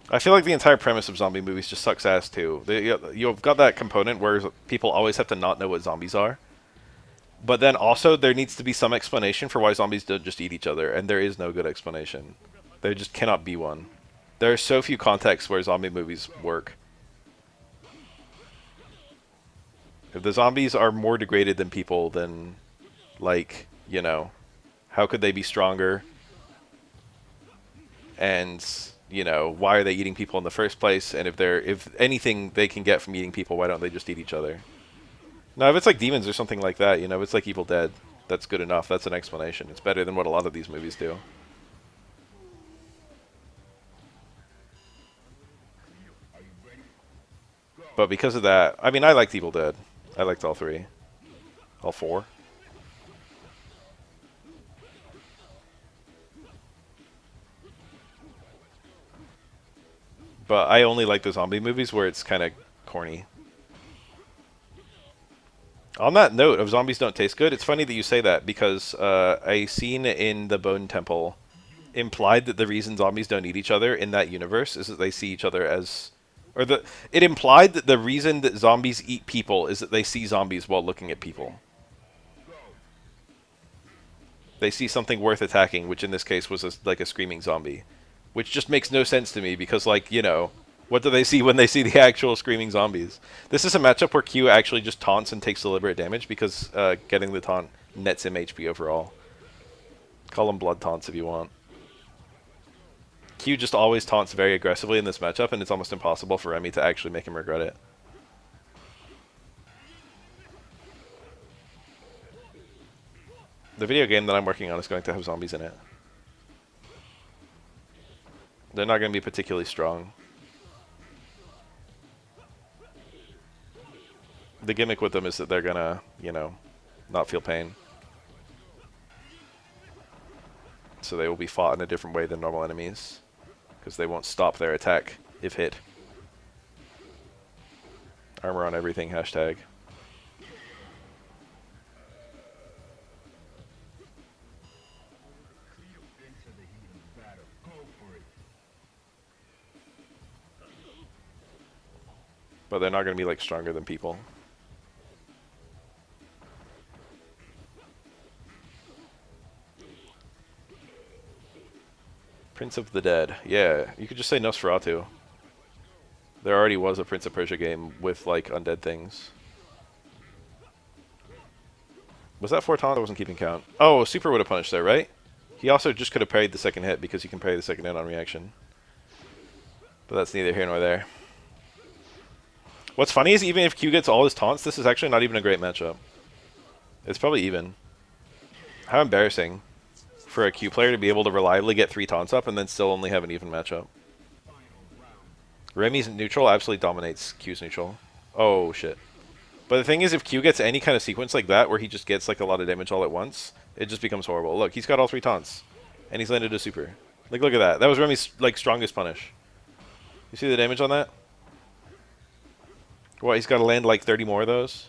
I feel like the entire premise of zombie movies just sucks ass too. You've got that component where people always have to not know what zombies are. But then also there needs to be some explanation for why zombies don't just eat each other, and there is no good explanation. There just cannot be one. There are so few contexts where zombie movies work. If the zombies are more degraded than people, then, how could they be stronger? and you know, why are they eating people in the first place? And if anything they can get from eating people, why don't they just eat each other? Now, if it's like demons or something like that, you know, if it's like Evil Dead, that's good enough. That's an explanation. It's better than what a lot of these movies do. But because of that, I mean, I liked Evil Dead. I liked all three. All four. But I only like the zombie movies where it's kind of corny. On that note of zombies don't taste good, it's funny that you say that because a scene in the Bone Temple implied that the reason zombies don't eat each other in that universe is that they see each other as... It implied that the reason that zombies eat people is that they see zombies while looking at people. They see something worth attacking, which in this case was like a screaming zombie. Which just makes no sense to me because, like, you know, what do they see when they see the actual screaming zombies? This is a matchup where Q actually just taunts and takes deliberate damage because getting the taunt nets him HP overall. Call them blood taunts if you want. Q just always taunts very aggressively in this matchup, and it's almost impossible for Remy to actually make him regret it. The video game that I'm working on is going to have zombies in it. They're not going to be particularly strong. The gimmick with them is that they're going to, you know, not feel pain. So they will be fought in a different way than normal enemies. Because they won't stop their attack if hit. Armor on everything, hashtag. But they're not going to be like stronger than people. Prince of the Dead. Yeah, you could just say Nosferatu. There already was a Prince of Persia game with like undead things. Was that 4 taunts? I wasn't keeping count. Oh, Super would have punished there, right? He also just could have parried the second hit because you can parry the second hit on reaction. But that's neither here nor there. What's funny is even if Q gets all his taunts, this is actually not even a great matchup. It's probably even. How embarrassing for a Q player to be able to reliably get 3 taunts up and then still only have an even matchup. Remy's neutral absolutely dominates Q's neutral. Oh, shit. But the thing is, if Q gets any kind of sequence like that, where he just gets like a lot of damage all at once, it just becomes horrible. Look, he's got all 3 taunts. And he's landed a super. Like, look at that. That was Remy's like strongest punish. You see the damage on that? What, he's got to land like 30 more of those?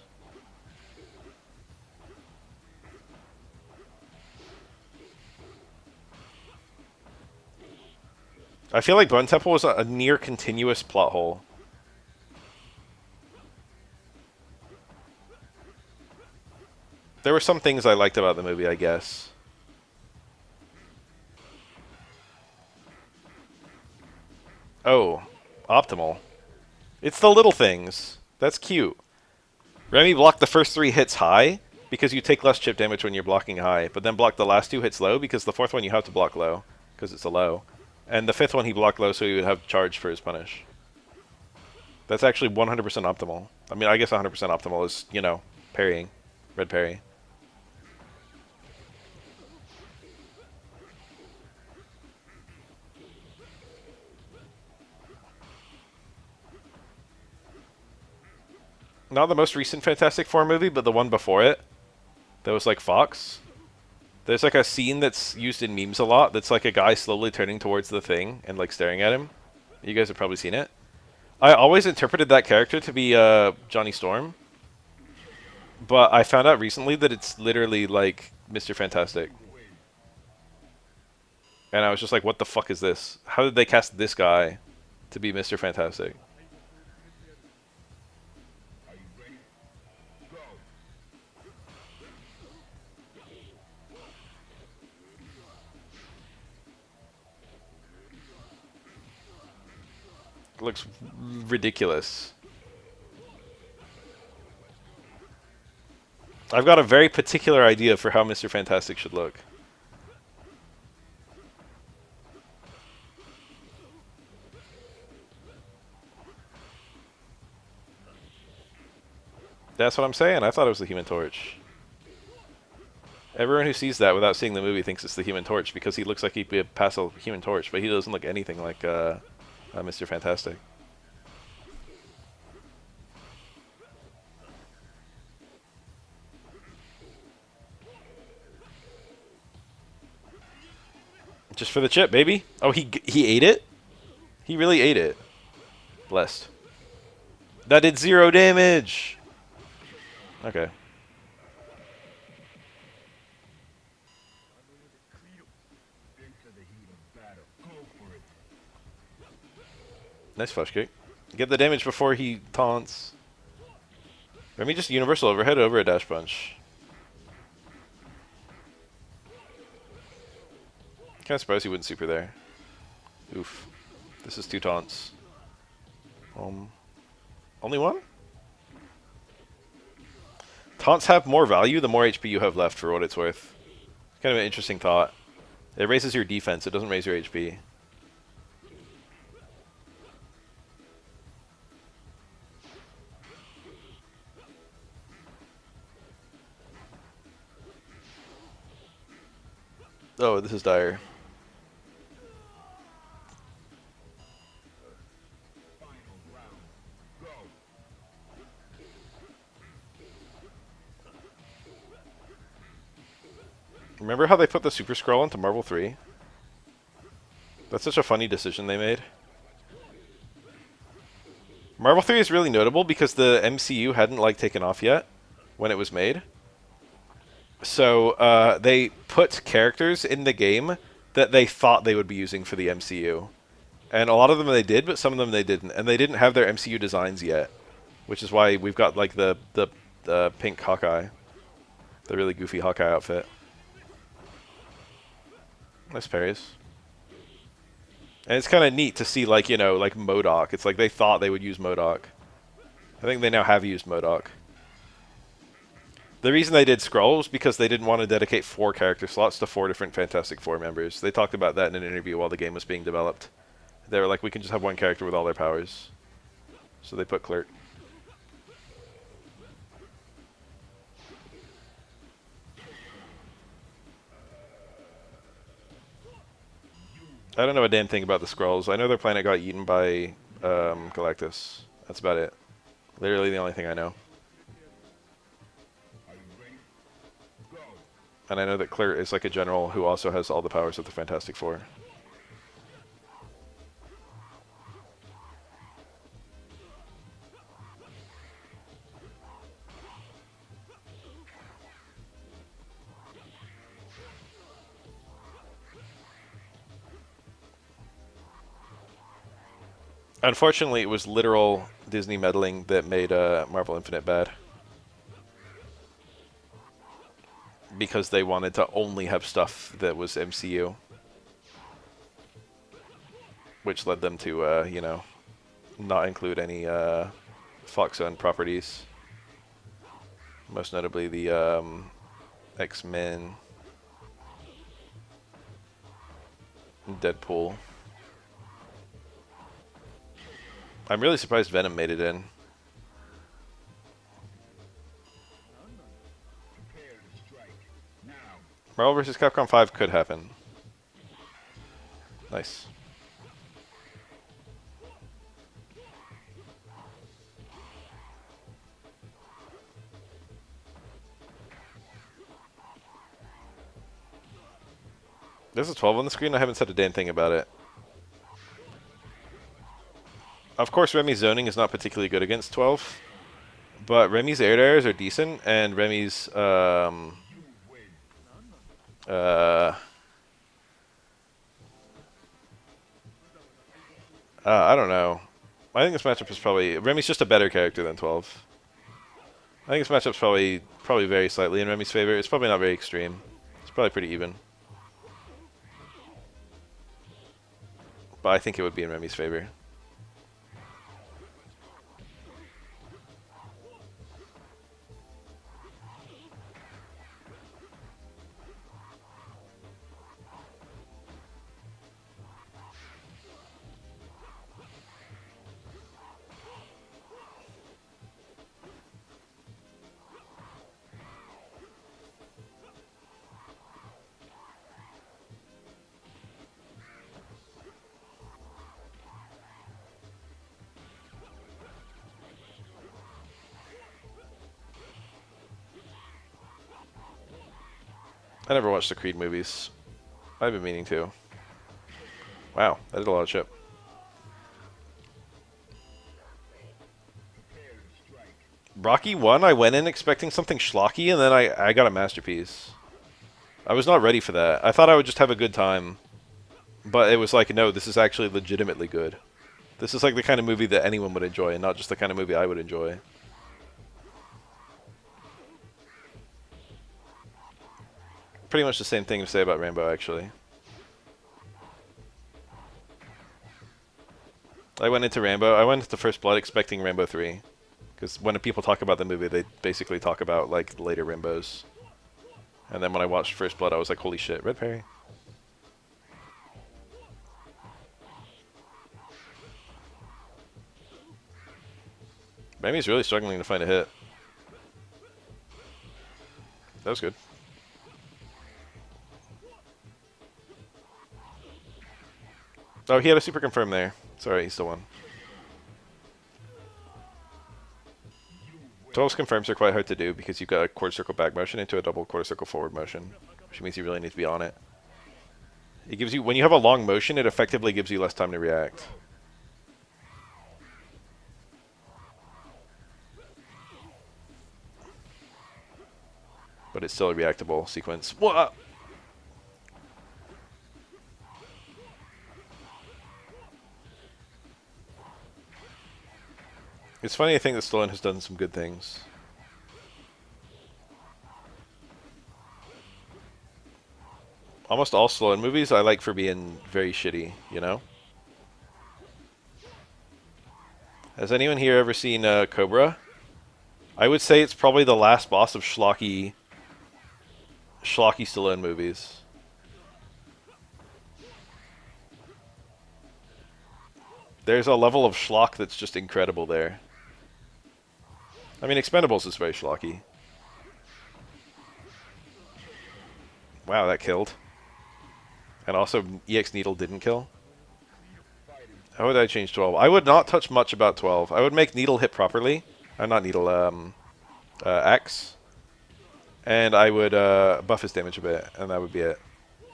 I feel like Bone Temple was a near continuous plot hole. There were some things I liked about the movie, I guess. Oh, optimal. It's the little things. That's cute. Remy blocked the first 3 hits high because you take less chip damage when you're blocking high, but then block the last 2 hits low because the 4th one you have to block low because it's a low. And the 5th one he blocked low so he would have charge for his punish. That's actually 100% optimal. I mean, I guess 100% optimal is, you know, parrying. Red parry. Not the most recent Fantastic Four movie, but the one before it. That was like Fox. There's like a scene that's used in memes a lot that's like a guy slowly turning towards the Thing and like staring at him. You guys have probably seen it. I always interpreted that character to be Johnny Storm. But I found out recently that it's literally like Mr. Fantastic. And I was just like, what the fuck is this? How did they cast this guy to be Mr. Fantastic? It looks ridiculous. I've got a very particular idea for how Mr. Fantastic should look. That's what I'm saying. I thought it was the Human Torch. Everyone who sees that without seeing the movie thinks it's the Human Torch because he looks like he'd be a passive Human Torch, but he doesn't look anything like Mr. Fantastic. Just for the chip, baby. Oh, he ate it? He really ate it. Blessed. That did 0 damage. Okay. Nice flush kick. Get the damage before he taunts. Let me just universal overhead over a dash punch. Kind of surprised he wouldn't super there. Oof. This is 2 taunts. Only one? Taunts have more value the more HP you have left, for what it's worth. Kind of an interesting thought. It raises your defense, it doesn't raise your HP. Oh, this is dire. Remember how they put the Super Scroll into Marvel 3? That's such a funny decision they made. Marvel 3 is really notable because the MCU hadn't like taken off yet when it was made. So they put characters in the game that they thought they would be using for the MCU. And a lot of them they did, but some of them they didn't. And they didn't have their MCU designs yet, which is why we've got like the pink Hawkeye. The really goofy Hawkeye outfit. Nice parries. And it's kind of neat to see, like, you know, like MODOK. It's like they thought they would use MODOK. I think they now have used MODOK. The reason they did Skrull was because they didn't want to dedicate 4 character slots to 4 different Fantastic Four members. They talked about that in an interview while the game was being developed. They were like, we can just have 1 character with all their powers. So they put Clerk. I don't know a damn thing about the Skrulls. I know their planet got eaten by Galactus. That's about it. Literally the only thing I know. And I know that Clerk is like a general who also has all the powers of the Fantastic Four. Unfortunately, it was literal Disney meddling that made Marvel Infinite bad. Because they wanted to only have stuff that was MCU. Which led them to, you know, not include any Fox-owned properties. Most notably the X-Men, Deadpool. I'm really surprised Venom made it in. Marvel vs. Capcom 5 could happen. Nice. There's a 12 on the screen. I haven't said a damn thing about it. Of course, Remy's zoning is not particularly good against 12, but Remy's air dares are decent, and Remy's I don't know. I think this matchup is probably Remy's just a better character than 12. I think this matchup's probably very slightly in Remy's favor. It's probably not very extreme. It's probably pretty even. But I think it would be in Remy's favor. I never watched the Creed movies. I've been meaning to. Wow, that did a lot of shit. Rocky 1, I went in expecting something schlocky, and then I got a masterpiece. I was not ready for that. I thought I would just have a good time. But it was like, no, this is actually legitimately good. This is like the kind of movie that anyone would enjoy, and not just the kind of movie I would enjoy. Pretty much the same thing to say about Rambo, actually. I went into First Blood expecting Rambo 3. Because when people talk about the movie, they basically talk about, like, later Rambos. And then when I watched First Blood, I was like, holy shit, Red Perry. Mamie's really struggling to find a hit. That was good. Oh, he had a super confirm there. Sorry, he still won. 12's confirms are quite hard to do because you've got a quarter circle back motion into a double quarter circle forward motion, which means you really need to be on it. It gives you, when you have a long motion, it effectively gives you less time to react. But it's still a reactable sequence. What? It's funny to think that Stallone has done some good things. Almost all Stallone movies I like for being very shitty, you know? Has anyone here ever seen Cobra? I would say it's probably the last boss of schlocky Stallone movies. There's a level of schlock that's just incredible there. I mean, Expendables is very schlocky. Wow, that killed. And also, EX Needle didn't kill. How would I change 12? I would not touch much about 12. I would make Needle hit properly. Not Needle, Axe. And I would buff his damage a bit, and that would be it.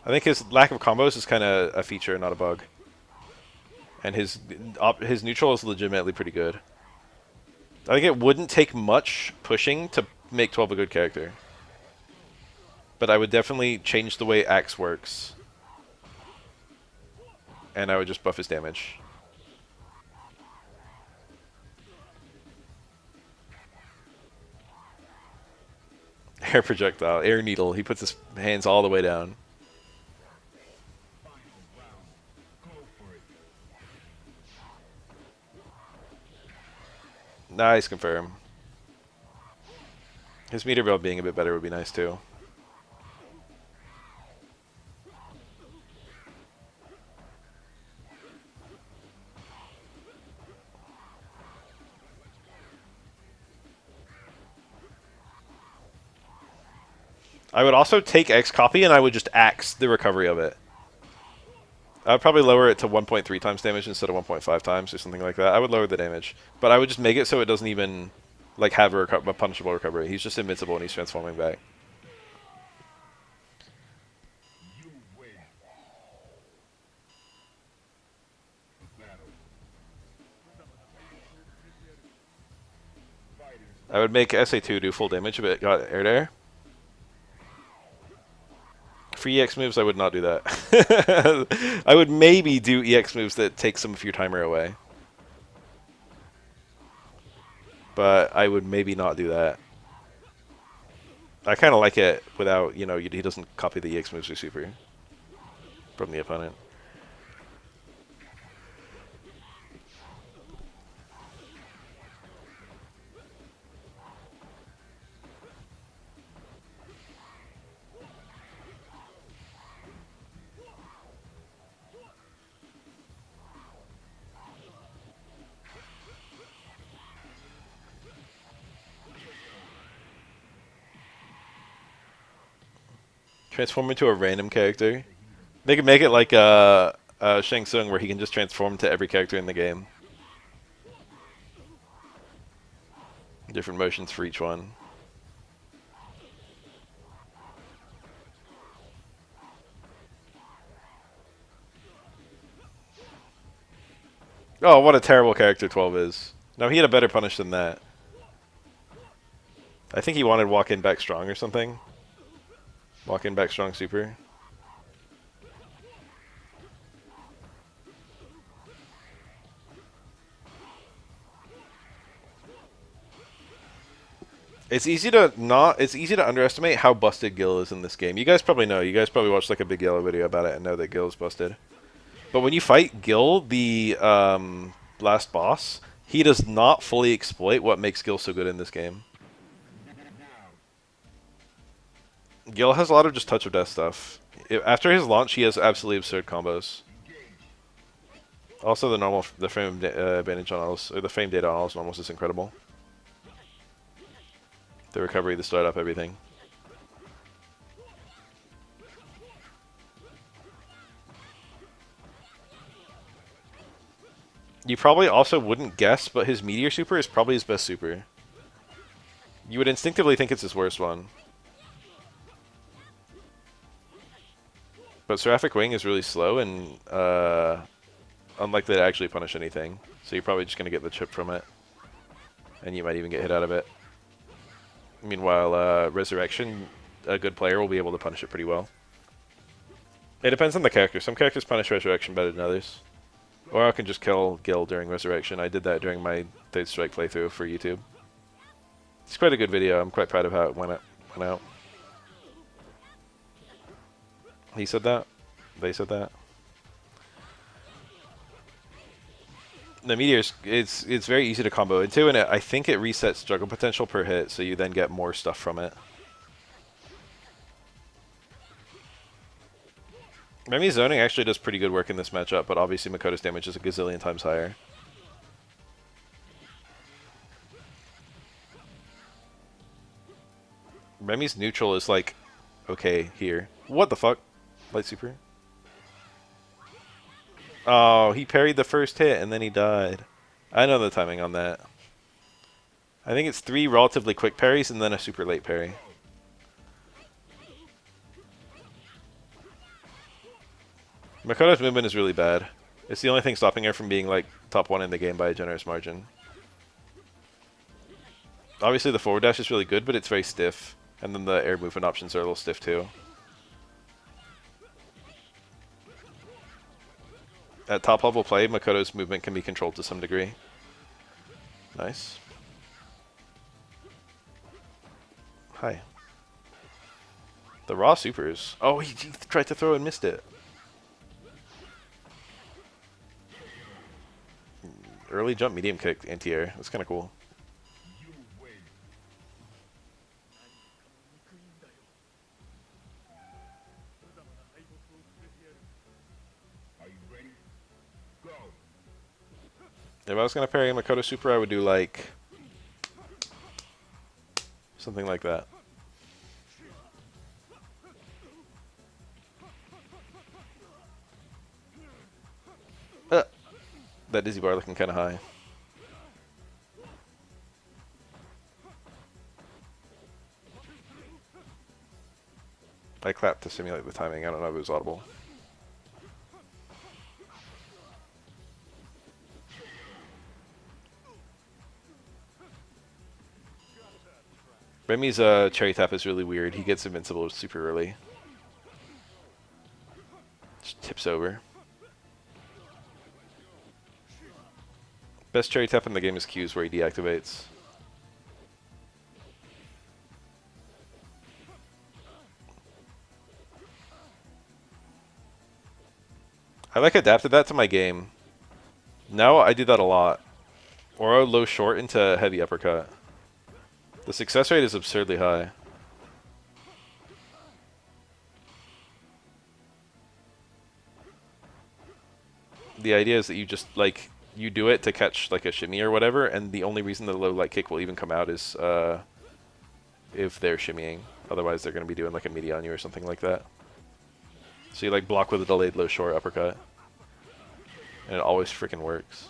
I think his lack of combos is kind of a feature, not a bug. And his neutral is legitimately pretty good. I think it wouldn't take much pushing to make 12 a good character. But I would definitely change the way Axe works. And I would just buff his damage. Air projectile, air needle. He puts his hands all the way down. Nice confirm. His meter build being a bit better would be nice too. I would also take X copy and I would just axe the recovery of it. I would probably lower it to 1.3 times damage instead of 1.5 times or something like that. I would lower the damage. But I would just make it so it doesn't even like have a punishable recovery. He's just invincible and he's transforming back. I would make SA2 do full damage if it got air to air. For EX moves, I would not do that. I would maybe do EX moves that take some of your timer away. But I would maybe not do that. I kind of like it without, you know, he doesn't copy the EX moves or super from the opponent. Transform into a random character. They could make it like Shang Tsung, where he can just transform to every character in the game. Different motions for each one. Oh, what a terrible character 12 is. No, he had a better punish than that. I think he wanted walk in back strong or something. Walk in back strong super. It's easy to underestimate how busted Gil is in this game. You guys probably know. You guys probably watched like a Big Yellow video about it and know that Gil is busted. But when you fight Gil, the last boss, he does not fully exploit what makes Gil so good in this game. Gil has a lot of just touch of death stuff. After his launch, he has absolutely absurd combos. Also, the frame advantage on all, or the frame data on all is normals is incredible. The recovery, the startup, everything. You probably also wouldn't guess, but his Meteor Super is probably his best super. You would instinctively think it's his worst one. But Seraphic Wing is really slow and unlikely to actually punish anything. So you're probably just going to get the chip from it. And you might even get hit out of it. Meanwhile, Resurrection, a good player will be able to punish it pretty well. It depends on the character. Some characters punish Resurrection better than others. Or I can just kill Gil during Resurrection. I did that during my Third Strike playthrough for YouTube. It's quite a good video. I'm quite proud of how it went out. He said that? They said that? The Meteors, it's very easy to combo into, and I think it resets juggle potential per hit, so you then get more stuff from it. Remi's zoning actually does pretty good work in this matchup, but obviously Makoto's damage is a gazillion times higher. Remi's neutral is like, okay, here. What the fuck? Light super? Oh, he parried the first hit and then he died. I know the timing on that. I think it's 3 relatively quick parries and then a super late parry. Makoto's movement is really bad. It's the only thing stopping her from being like top 1 in the game by a generous margin. Obviously the forward dash is really good, but it's very stiff. And then the air movement options are a little stiff too. At top level play, Makoto's movement can be controlled to some degree. Nice. Hi. The raw supers. Oh, he tried to throw and missed it. Early jump, medium kick, anti-air. That's kind of cool. If I was going to parry Makoto Super, I would do like something like that. That dizzy bar looking kind of high. I clapped to simulate the timing. I don't know if it was audible. Remi's cherry tap is really weird. He gets invincible super early. Just tips over. Best cherry tap in the game is Q's where he deactivates. I like adapted that to my game. Now I do that a lot. Or a low short into heavy uppercut. The success rate is absurdly high. The idea is that you just like you do it to catch like a shimmy or whatever, and the only reason the low light kick will even come out is if they're shimmying. Otherwise, they're going to be doing like a meaty on you or something like that. So you like block with a delayed low short uppercut, and it always freaking works.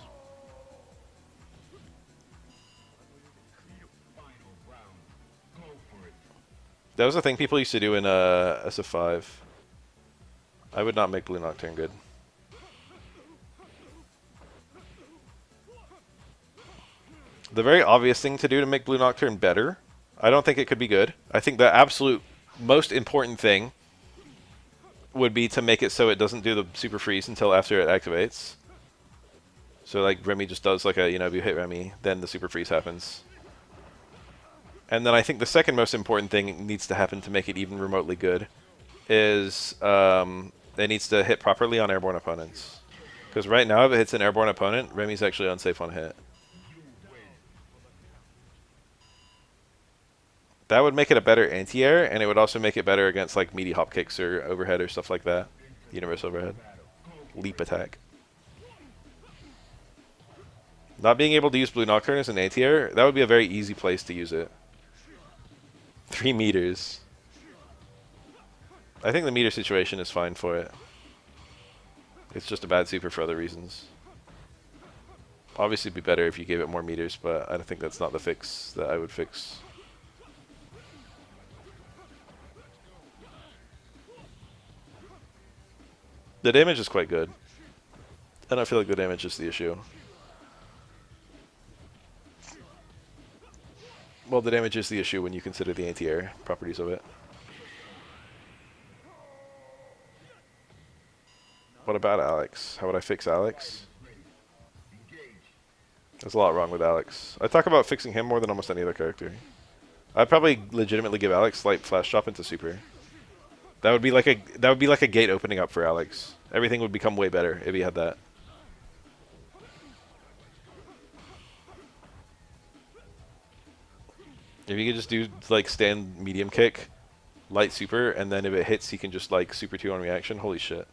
That was the thing people used to do in SF3. I would not make Blue Nocturne good. The very obvious thing to do to make Blue Nocturne better, I don't think it could be good. I think the absolute most important thing would be to make it so it doesn't do the super freeze until after it activates. So like Remy just does like a, you know, if you hit Remy, then the super freeze happens. And then I think the second most important thing needs to happen to make it even remotely good is it needs to hit properly on airborne opponents. Because right now, if it hits an airborne opponent, Remy's actually unsafe on hit. That would make it a better anti-air, and it would also make it better against like meaty hop kicks or overhead or stuff like that. Universe overhead. Leap attack. Not being able to use Blue Nocturne as an anti-air, that would be a very easy place to use it. 3 meters. I think the meter situation is fine for it. It's just a bad super for other reasons. Obviously it'd be better if you gave it more meters, but I don't think that's not the fix that I would fix. The damage is quite good. I don't feel like the damage is the issue. Well, the damage is the issue when you consider the anti-air properties of it. What about Alex? How would I fix Alex? There's a lot wrong with Alex. I talk about fixing him more than almost any other character. I'd probably legitimately give Alex slight flash drop into super. That would be like a gate opening up for Alex. Everything would become way better if he had that. If you could just do like stand medium kick, light super, and then if it hits he can just like super 2 on reaction, holy shit.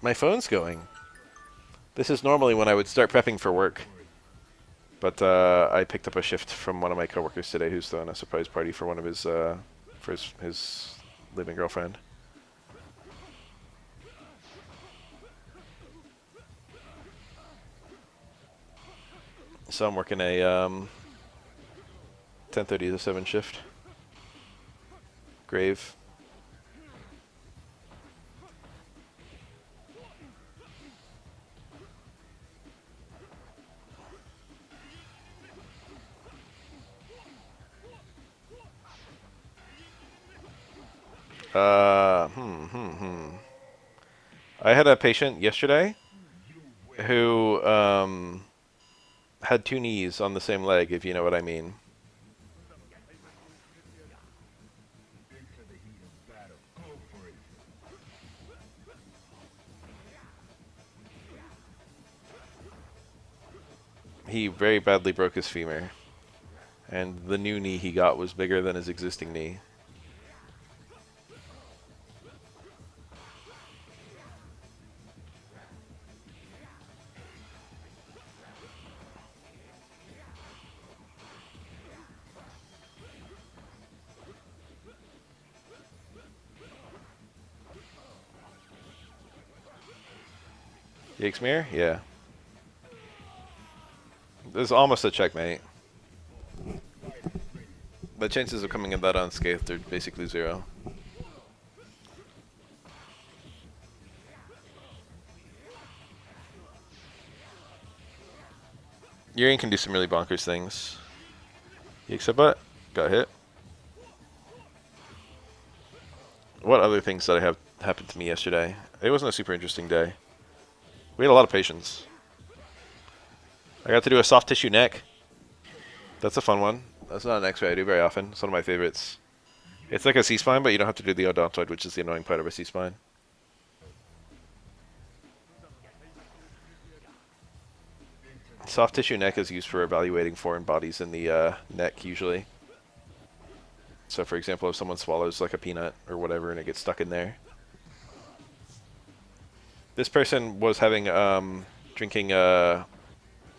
My phone's going. This is normally when I would start prepping for work. But I picked up a shift from one of my coworkers today who's throwing a surprise party for one of his for his living girlfriend. So I'm working a 10:30 to 7 shift. Grave. I had a patient yesterday who had 2 knees on the same leg, if you know what I mean. He very badly broke his femur, and the new knee he got was bigger than his existing knee. Yikesmere? Yeah. This is almost a checkmate. The chances of coming in that unscathed are basically 0. Yurian can do some really bonkers things. Yikes butt. Got hit. What other things did I have happen to me yesterday? It wasn't a super interesting day. We had a lot of patience. I got to do a soft tissue neck. That's a fun one. That's not an X-ray I do very often. It's one of my favorites. It's like a C-spine, but you don't have to do the odontoid, which is the annoying part of a C-spine. Soft tissue neck is used for evaluating foreign bodies in the neck, usually. So, for example, if someone swallows like a peanut or whatever and it gets stuck in there. This person was having drinking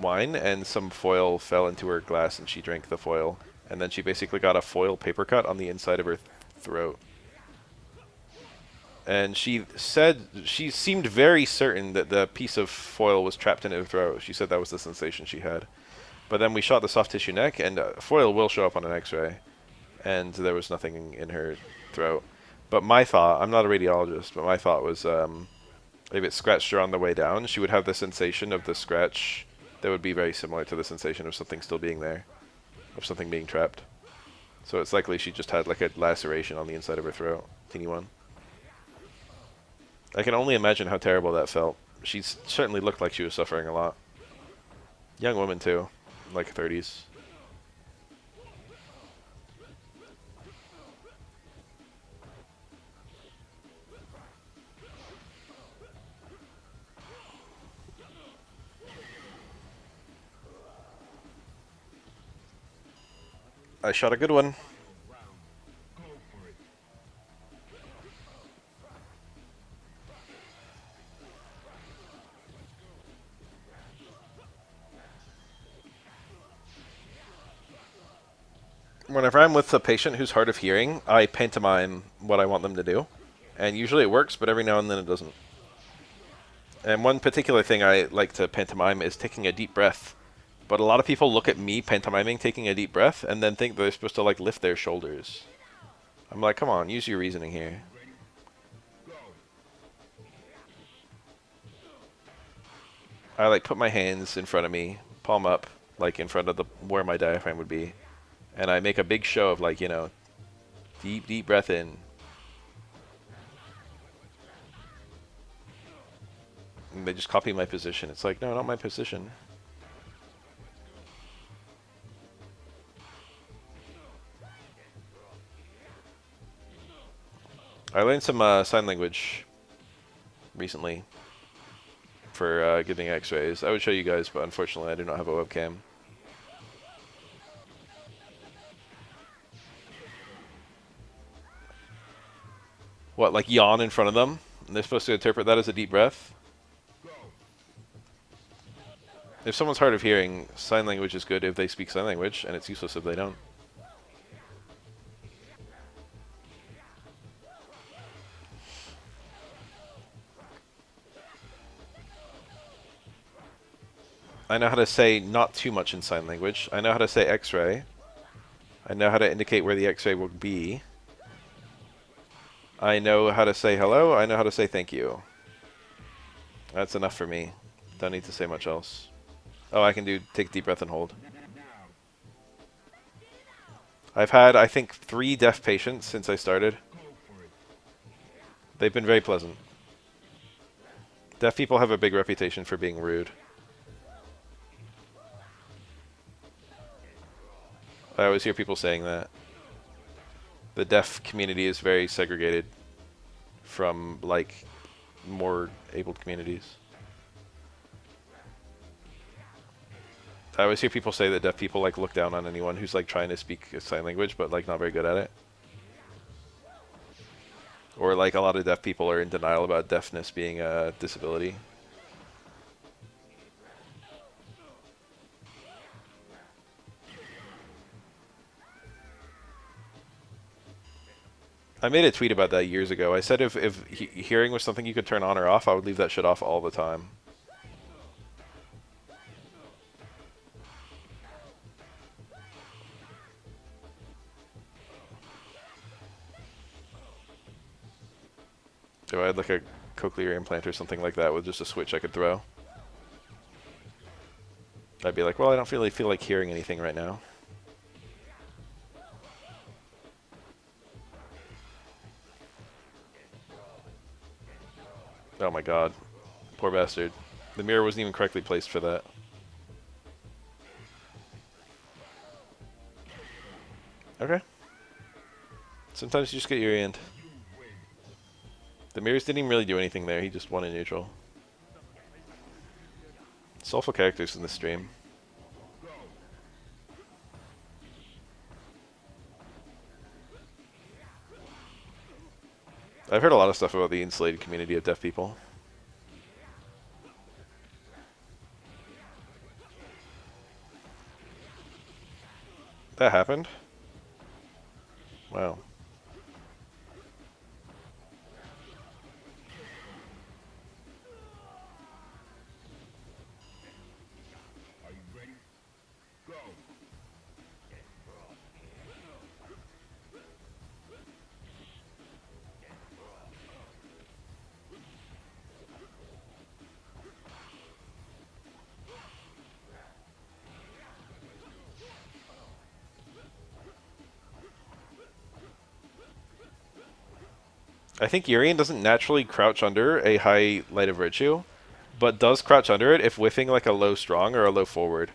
wine, and some foil fell into her glass, and she drank the foil, and then she basically got a foil paper cut on the inside of her throat. And she said she seemed very certain that the piece of foil was trapped in her throat. She said that was the sensation she had. But then we shot the soft tissue neck, and foil will show up on an X-ray, and there was nothing in her throat. But my thought, I'm not a radiologist, but my thought was if it scratched her on the way down, she would have the sensation of the scratch that would be very similar to the sensation of something still being there, of something being trapped. So it's likely she just had like a laceration on the inside of her throat, teeny one. I can only imagine how terrible that felt. She certainly looked like she was suffering a lot. Young woman too, like 30s. I shot a good one. Whenever I'm with a patient who's hard of hearing, I pantomime what I want them to do. And usually it works, but every now and then it doesn't. And one particular thing I like to pantomime is taking a deep breath. But a lot of people look at me pantomiming taking a deep breath and then think they're supposed to like lift their shoulders. I'm like, come on, use your reasoning here. I like put my hands in front of me, palm up, like in front of the where my diaphragm would be, and I make a big show of like, deep, deep breath in. And they just copy my position. It's like, no, not my position. I learned some sign language recently for giving x-rays. I would show you guys, but unfortunately I do not have a webcam. What, like yawn in front of them? And they're supposed to interpret that as a deep breath? If someone's hard of hearing, sign language is good if they speak sign language, and it's useless if they don't. I know how to say not too much in sign language. I know how to say x-ray. I know how to indicate where the x-ray will be. I know how to say hello. I know how to say thank you. That's enough for me. Don't need to say much else. Oh, I can do take a deep breath and hold. I've had, I think, 3 deaf patients since I started. They've been very pleasant. Deaf people have a big reputation for being rude. I always hear people saying that. The deaf community is very segregated from, like, more abled communities. I always hear people say that deaf people, like, look down on anyone who's, like, trying to speak sign language, but, like, not very good at it. Or, like, a lot of deaf people are in denial about deafness being a disability. I made a tweet about that years ago. I said if hearing was something you could turn on or off, I would leave that shit off all the time. If I had like a cochlear implant or something like that with just a switch I could throw, I'd be like, well, I don't really feel like hearing anything right now. Oh my god. Poor bastard. The mirror wasn't even correctly placed for that. Okay. Sometimes you just get your end. The mirrors didn't even really do anything there, he just won in neutral. Soulful characters in this stream. I've heard a lot of stuff about the insulated community of deaf people. That happened? Wow. I think Urian doesn't naturally crouch under a high Light of Virtue, but does crouch under it if whiffing like a low strong or a low forward.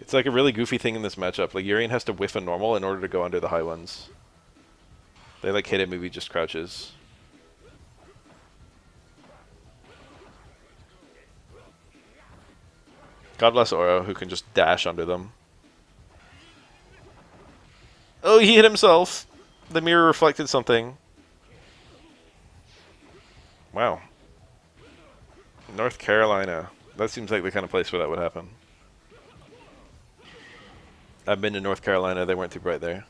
It's like a really goofy thing in this matchup. Like Urian has to whiff a normal in order to go under the high ones. They like hit it, maybe just crouches. God bless Oro, who can just dash under them. Oh, he hit himself! The mirror reflected something. Wow. North Carolina. That seems like the kind of place where that would happen. I've been to North Carolina, they weren't too bright there.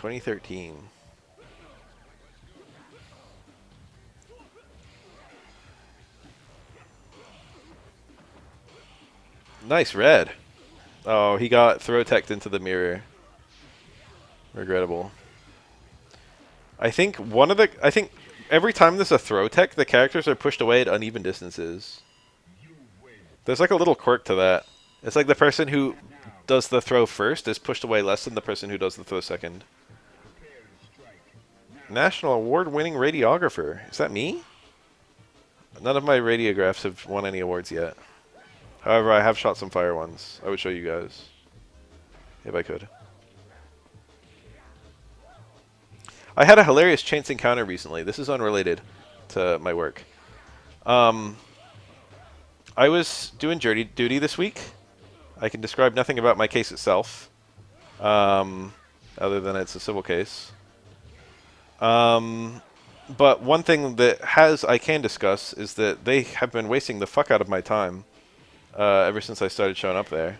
(2013). Nice red. Oh, he got throw teched into the mirror. Regrettable. I think every time there's a throw tech, the characters are pushed away at uneven distances. There's like a little quirk to that. It's like the person who does the throw first is pushed away less than the person who does the throw second. National award-winning radiographer. Is that me? None of my radiographs have won any awards yet. However, I have shot some fire ones. I would show you guys. If I could. I had a hilarious chance encounter recently. This is unrelated to my work. I was doing jury duty this week. I can describe nothing about my case itself, other than it's a civil case. But one thing that I can discuss is that they have been wasting the fuck out of my time ever since I started showing up there.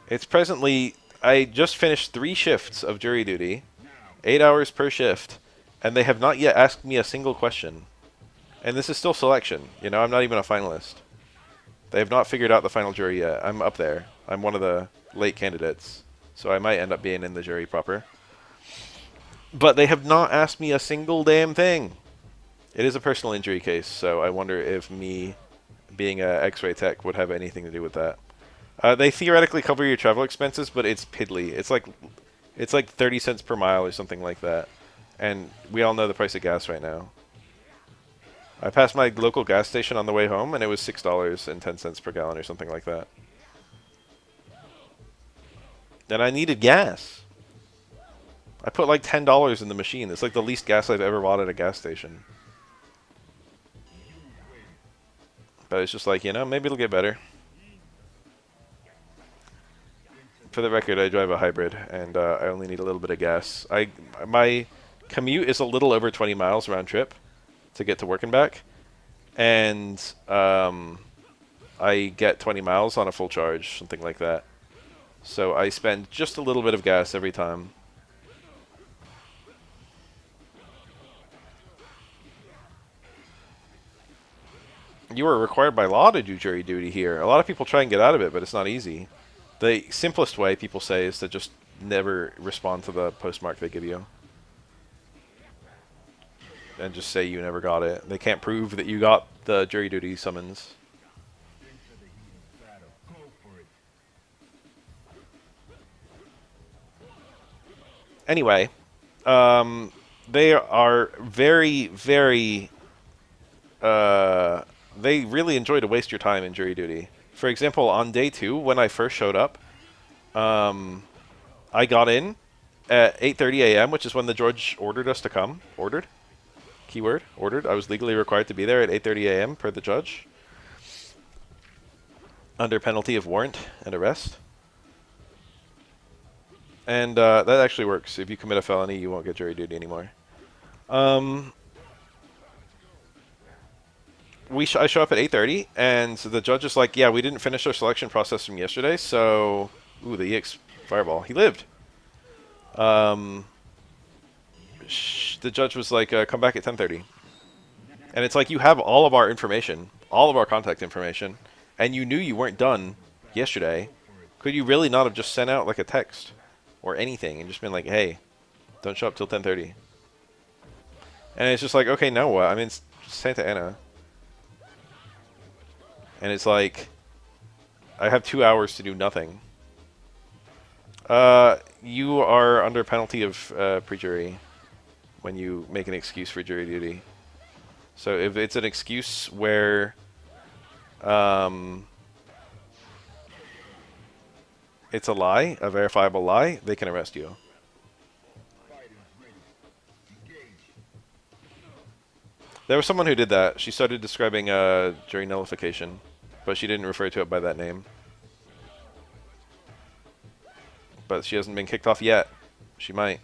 It's presently... I just finished 3 shifts of jury duty, 8 hours per shift, and they have not yet asked me a single question. And this is still selection. You know, I'm not even a finalist. They have not figured out the final jury yet. I'm up there. I'm one of the late candidates, so I might end up being in the jury proper. But they have not asked me a single damn thing. It is a personal injury case, so I wonder if me being a X-ray tech would have anything to do with that. They theoretically cover your travel expenses, but it's piddly. It's like 30 cents per mile or something like that. And we all know the price of gas right now. I passed my local gas station on the way home, and it was $6.10 per gallon or something like that. And I needed gas. I put like $10 in the machine. It's like the least gas I've ever bought at a gas station. But it's just like, you know, maybe it'll get better. For the record, I drive a hybrid, and I only need a little bit of gas. My commute is a little over 20 miles round trip to get to work and back. And I get 20 miles on a full charge, something like that. So I spend just a little bit of gas every time. You are required by law to do jury duty here. A lot of people try and get out of it, but it's not easy. The simplest way, people say, is to just never respond to the postmark they give you. And just say you never got it. They can't prove that you got the jury duty summons. Anyway, they are very, very... they really enjoy to waste your time in jury duty. For example, on day 2, when I first showed up, I got in at 8:30 a.m., which is when the judge ordered us to come. Ordered? Keyword, ordered. I was legally required to be there at 8:30 a.m. per the judge, under penalty of warrant and arrest. And that actually works. If you commit a felony, you won't get jury duty anymore. I show up at 8:30, and the judge is like, yeah, we didn't finish our selection process from yesterday, so... Ooh, the EX fireball. He lived. The judge was like, come back at 10:30. And it's like, you have all of our information, all of our contact information, and you knew you weren't done yesterday. Could you really not have just sent out like a text or anything and just been like, hey, don't show up till 10:30? And it's just like, okay, now what? I'm in Santa Ana. And it's like, I have 2 hours to do nothing. You are under penalty of pre-jury when you make an excuse for jury duty. So if it's an excuse where it's a lie, a verifiable lie, they can arrest you. There was someone who did that. She started describing jury nullification, but she didn't refer to it by that name. But she hasn't been kicked off yet. She might.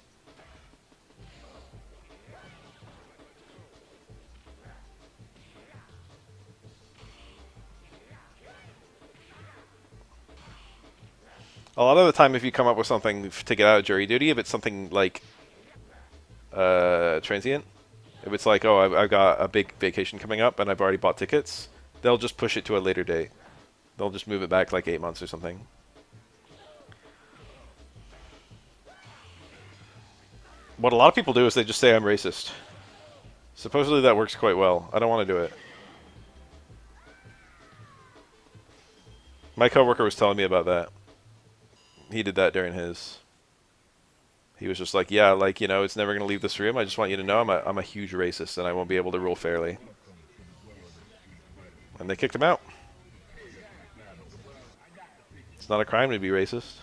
A lot of the time, if you come up with something to get out of jury duty, if it's something like transient, if it's like, oh, I've got a big vacation coming up and I've already bought tickets, they'll just push it to a later date. They'll just move it back like 8 months or something. What a lot of people do is they just say I'm racist. Supposedly that works quite well. I don't want to do it. My coworker was telling me about that. He did that during his. He was just like, yeah, like, you know, it's never going to leave this room. I just want you to know I'm a huge racist and I won't be able to rule fairly. And they kicked him out. It's not a crime to be racist.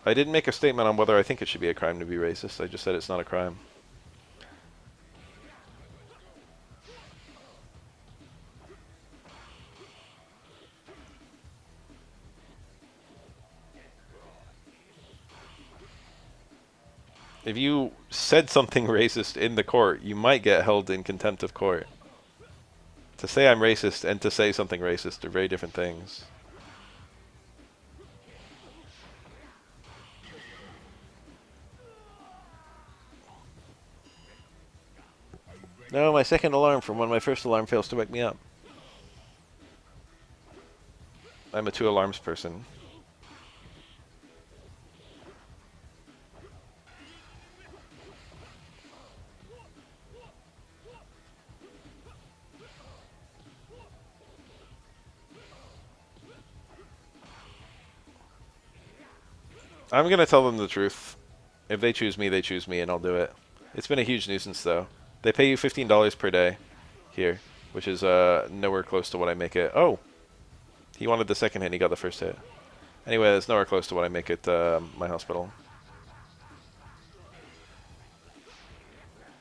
I didn't make a statement on whether I think it should be a crime to be racist. I just said it's not a crime. If you said something racist in the court, you might get held in contempt of court. To say I'm racist and to say something racist are very different things. No, my second alarm from when my first alarm fails to wake me up. I'm a 2 alarms person. I'm going to tell them the truth. If they choose me, and I'll do it. It's been a huge nuisance, though. They pay you $15 per day here, which is nowhere close to what I make it. Oh! He wanted the second hit, and he got the first hit. Anyway, that's nowhere close to what I make at my hospital.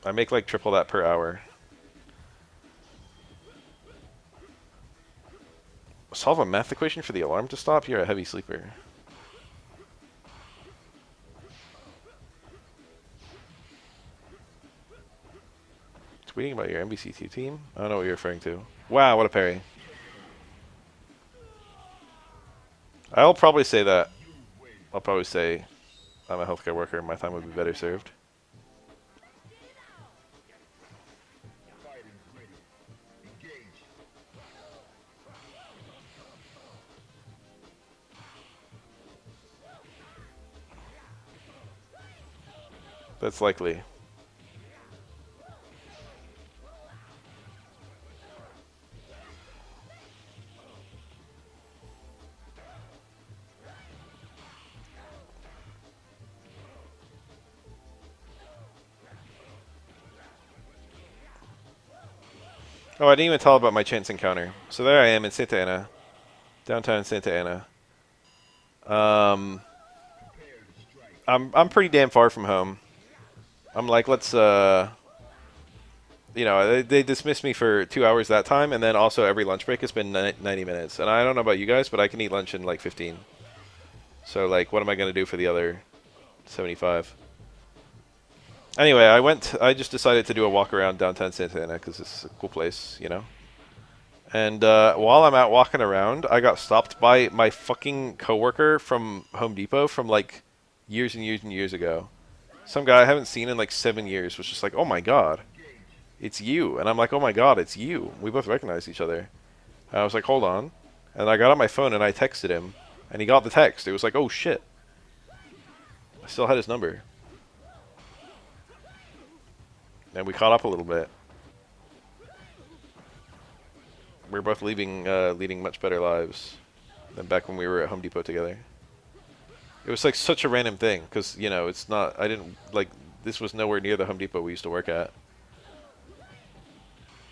I make like triple that per hour. Solve a math equation for the alarm to stop? You're a heavy sleeper. Tweeting about your NBC2 team? I don't know what you're referring to. Wow, what a parry. I'll probably say that. I'll probably say I'm a healthcare worker and my time would be better served. That's likely. Oh, I didn't even tell about my chance encounter. So there I am in Santa Ana, downtown Santa Ana. I'm pretty damn far from home. I'm like, let's you know, they dismissed me for 2 hours that time, and then also every lunch break has been 90 minutes. And I don't know about you guys, but I can eat lunch in like 15. So like, what am I gonna do for the other 75? Anyway, I just decided to do a walk around downtown Santa Ana because it's a cool place, you know. And while I'm out walking around, I got stopped by my fucking coworker from Home Depot from like years and years and years ago. Some guy I haven't seen in like 7 years was just like, "Oh my god, it's you," and I'm like, "Oh my god, it's you." We both recognize each other. And I was like, "Hold on," and I got on my phone and I texted him, and he got the text. It was like, "Oh shit," I still had his number, and we caught up a little bit. We were both leading much better lives than back when we were at Home Depot together. It was like such a random thing because you know it's not. I didn't like this was nowhere near the Home Depot we used to work at.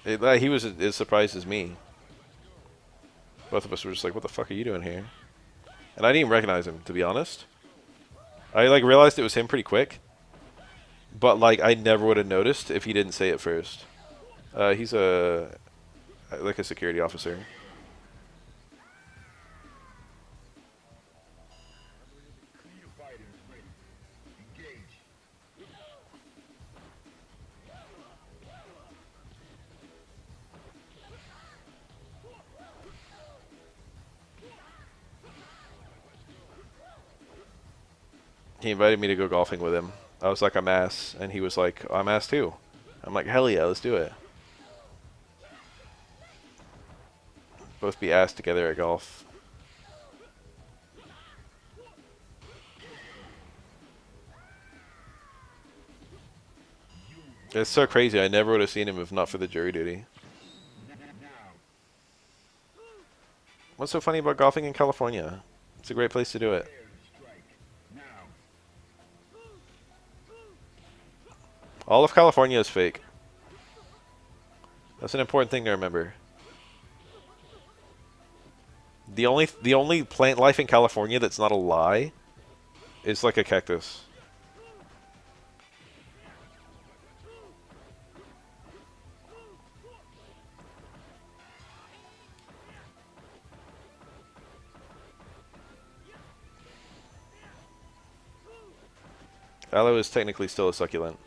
He was as surprised as me. Both of us were just like, "What the fuck are you doing here?" And I didn't even recognize him, to be honest. I like realized it was him pretty quick, but like I never would have noticed if he didn't say it first. He's like a security officer. He invited me to go golfing with him. I was like, "I'm ass," and he was like, "I'm ass too." I'm like, "Hell yeah, let's do it." Both be ass together at golf. It's so crazy. I never would have seen him if not for the jury duty. What's so funny about golfing in California? It's a great place to do it. All of California is fake. That's an important thing to remember. The only plant life in California that's not a lie is like a cactus. Aloe is technically still a succulent,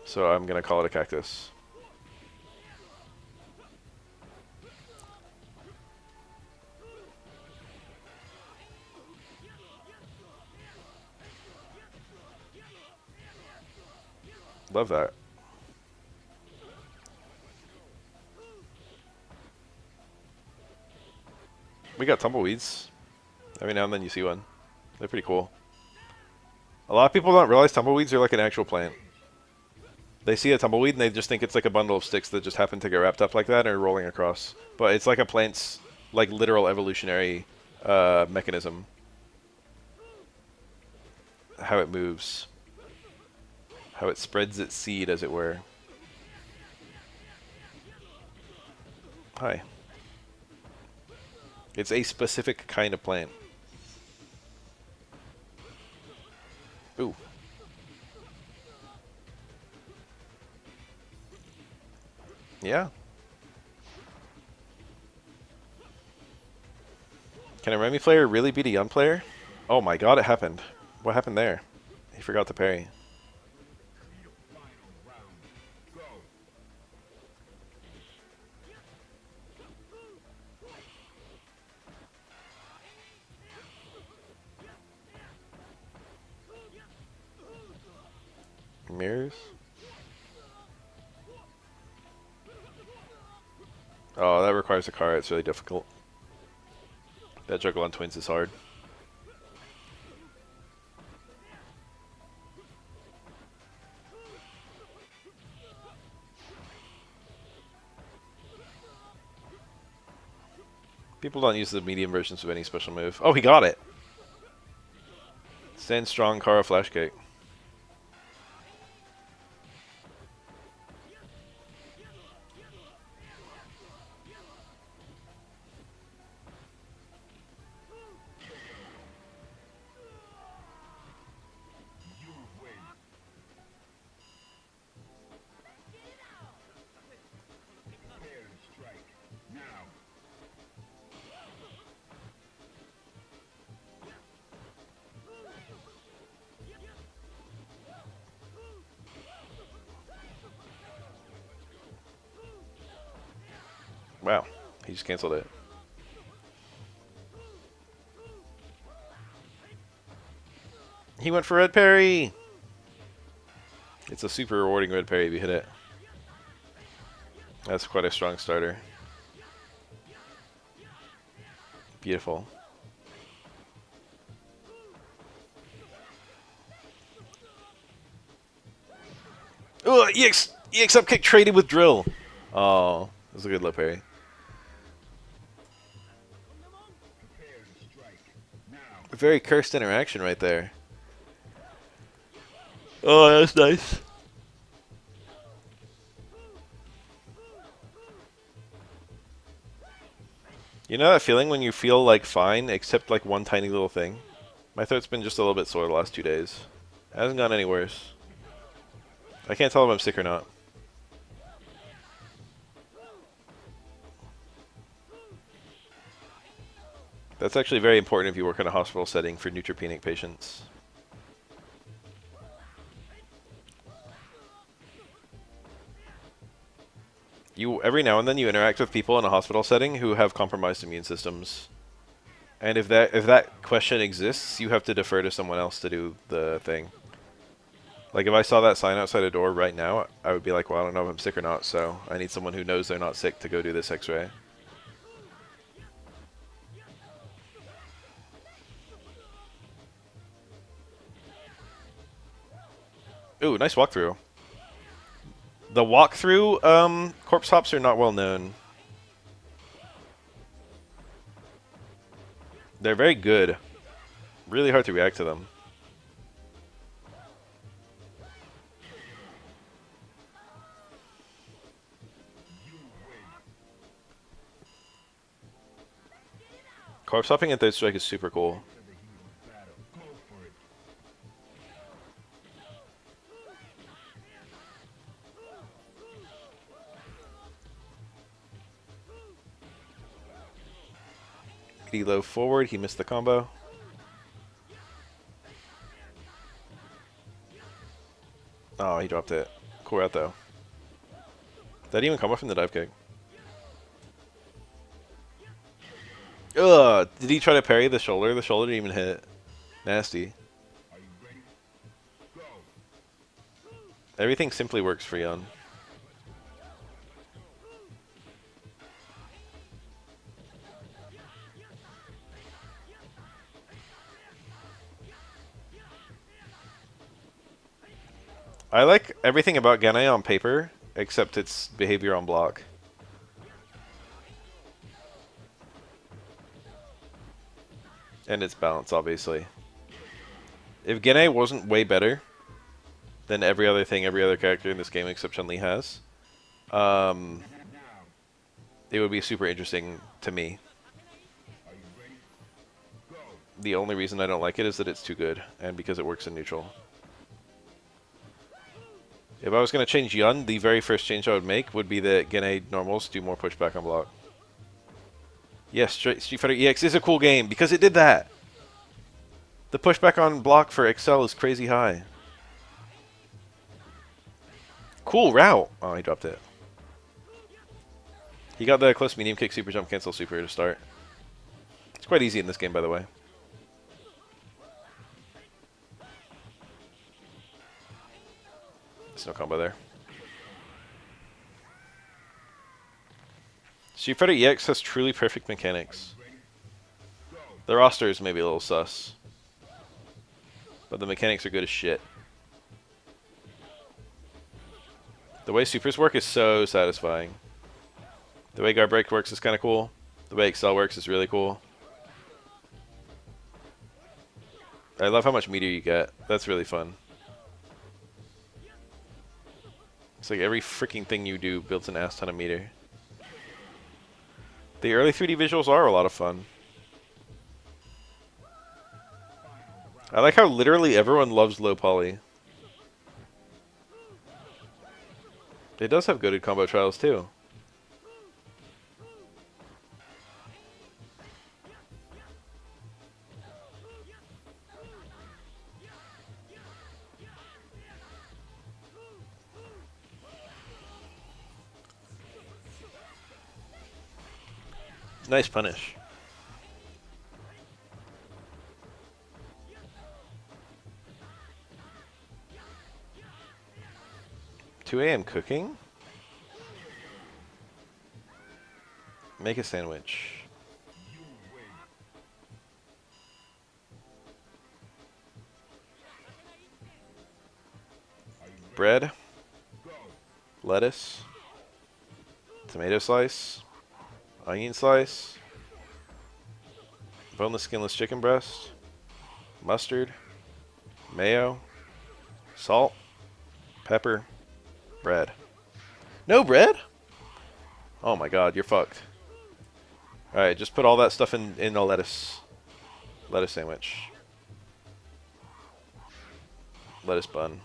so I'm gonna call it a cactus. Love that. We got tumbleweeds. Every now and then you see one. They're pretty cool. A lot of people don't realize tumbleweeds are like an actual plant. They see a tumbleweed and they just think it's like a bundle of sticks that just happen to get wrapped up like that and are rolling across. But it's like a plant's like literal evolutionary mechanism. How it moves. How it spreads its seed, as it were. Hi. It's a specific kind of plant. Ooh. Yeah. Can a Remy player really beat a Yun player? Oh my god, it happened. What happened there? He forgot to parry. Mirrors? Oh, that requires a car. It's really difficult. That juggle on twins is hard. People don't use the medium versions of any special move. Oh, he got it! Stand strong, Kara flash kick. Wow, he just canceled it. He went for red parry! It's a super rewarding red parry if you hit it. That's quite a strong starter. Beautiful. Oh, EX up kick traded with drill. Oh, that was a good low parry. A very cursed interaction right there. Oh, that's nice. You know that feeling when you feel like fine, except like one tiny little thing? My throat's been just a little bit sore the last 2 days. It hasn't gotten any worse. I can't tell if I'm sick or not. That's actually very important if you work in a hospital setting for neutropenic patients. Every now and then you interact with people in a hospital setting who have compromised immune systems. And if that question exists, you have to defer to someone else to do the thing. Like if I saw that sign outside a door right now, I would be like, well, I don't know if I'm sick or not, so I need someone who knows they're not sick to go do this x-ray. Ooh, nice walkthrough. The walkthrough corpse hops are not well known. They're very good. Really hard to react to them. Corpse hopping at third strike is super cool. Low forward, he missed the combo. Oh, he dropped it. Cool out though. Did that even come from the dive kick? Ugh! Did he try to parry the shoulder? The shoulder didn't even hit. Nasty. Everything simply works for Yun. I like everything about Gane on paper, except its behavior on block. And its balance, obviously. If Gane wasn't way better than every other thing every other character in this game except Chun-Li has, it would be super interesting to me. The only reason I don't like it is that it's too good, and because it works in neutral. If I was going to change Yun, the very first change I would make would be that Gane normals do more pushback on block. Yes, Street Fighter EX is a cool game because it did that. The pushback on block for Excel is crazy high. Cool route. Oh, he dropped it. He got the close medium kick, super jump, cancel, super to start. It's quite easy in this game, by the way. There's no combo there. Street Fighter EX has truly perfect mechanics. The roster is maybe a little sus, but the mechanics are good as shit. The way supers work is so satisfying. The way guard break works is kind of cool. The way Excel works is really cool. I love how much meter you get. That's really fun. It's like every freaking thing you do builds an ass ton of meter. The early 3D visuals are a lot of fun. I like how literally everyone loves low poly. It does have goated combo trials too. Nice punish. 2 a.m. cooking? Make a sandwich. Bread. Lettuce. Tomato slice. Onion slice. Boneless skinless chicken breast. Mustard. Mayo. Salt. Pepper. Bread. No bread? Oh my god, you're fucked. Alright, just put all that stuff in a lettuce sandwich. Lettuce bun.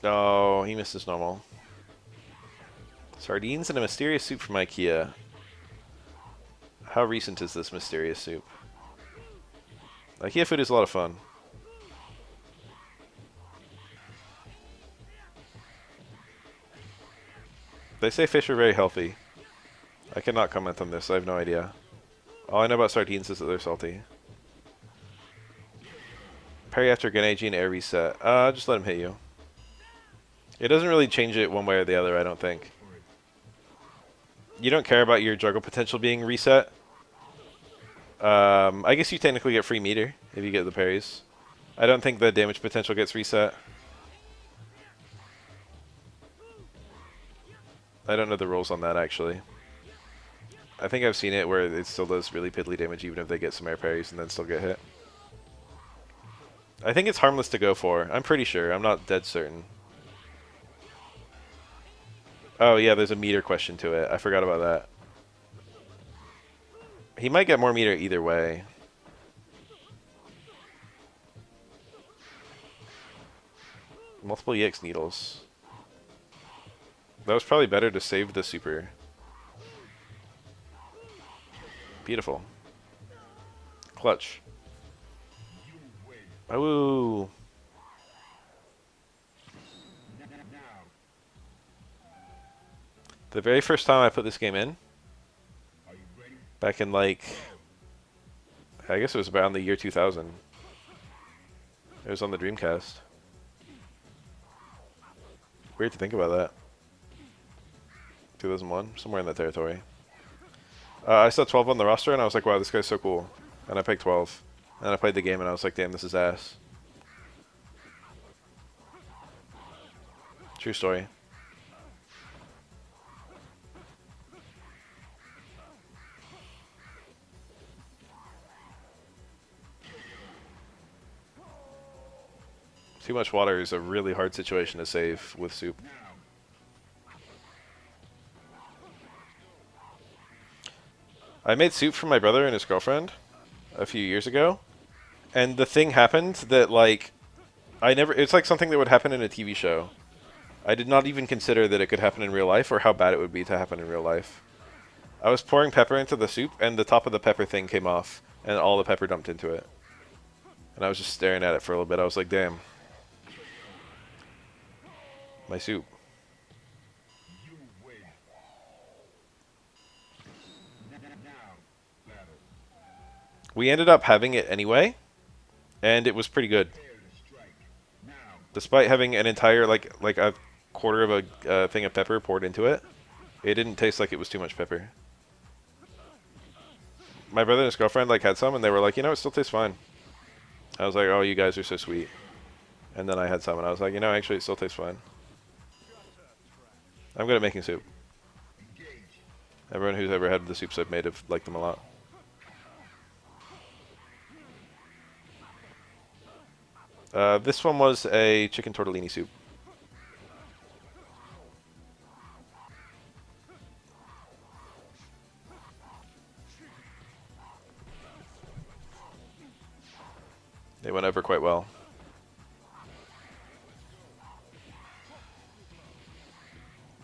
Oh, he missed his normal. Sardines and a mysterious soup from IKEA. How recent is this mysterious soup? IKEA food is a lot of fun. They say fish are very healthy. I cannot comment on this, I have no idea. All I know about sardines is that they're salty. Parry after Genei and air reset. Just let him hit you. It doesn't really change it one way or the other, I don't think. You don't care about your juggle potential being reset. I guess you technically get free meter if you get the parries. I don't think the damage potential gets reset. I don't know the rules on that, actually. I think I've seen it where it still does really piddly damage even if they get some air parries and then still get hit. I think it's harmless to go for. I'm pretty sure. I'm not dead certain. Oh yeah, there's a meter question to it. I forgot about that. He might get more meter either way. Multiple EX needles. That was probably better to save the super. Beautiful. Clutch. Oh. The very first time I put this game in, back in like, I guess it was around the year 2000. It was on the Dreamcast. Weird to think about that. 2001, somewhere in that territory. I saw 12 on the roster and I was like, wow, this guy's so cool. And I picked 12. And I played the game and I was like, damn, this is ass. True story. Too much water is a really hard situation to save with soup. I made soup for my brother and his girlfriend a few years ago. And the thing happened that, like, it's like something that would happen in a TV show. I did not even consider that it could happen in real life or how bad it would be to happen in real life. I was pouring pepper into the soup and the top of the pepper thing came off and all the pepper dumped into it. And I was just staring at it for a little bit. I was like, damn. My soup. We ended up having it anyway, and it was pretty good. Despite having an entire, like a quarter of a thing of pepper poured into it, it didn't taste like it was too much pepper. My brother and his girlfriend like had some, and they were like, you know, it still tastes fine. I was like, oh, you guys are so sweet. And then I had some, and I was like, you know, actually, it still tastes fine. I'm good at making soup. Everyone who's ever had the soups I've made have liked them a lot. This one was a chicken tortellini soup. They went over quite well.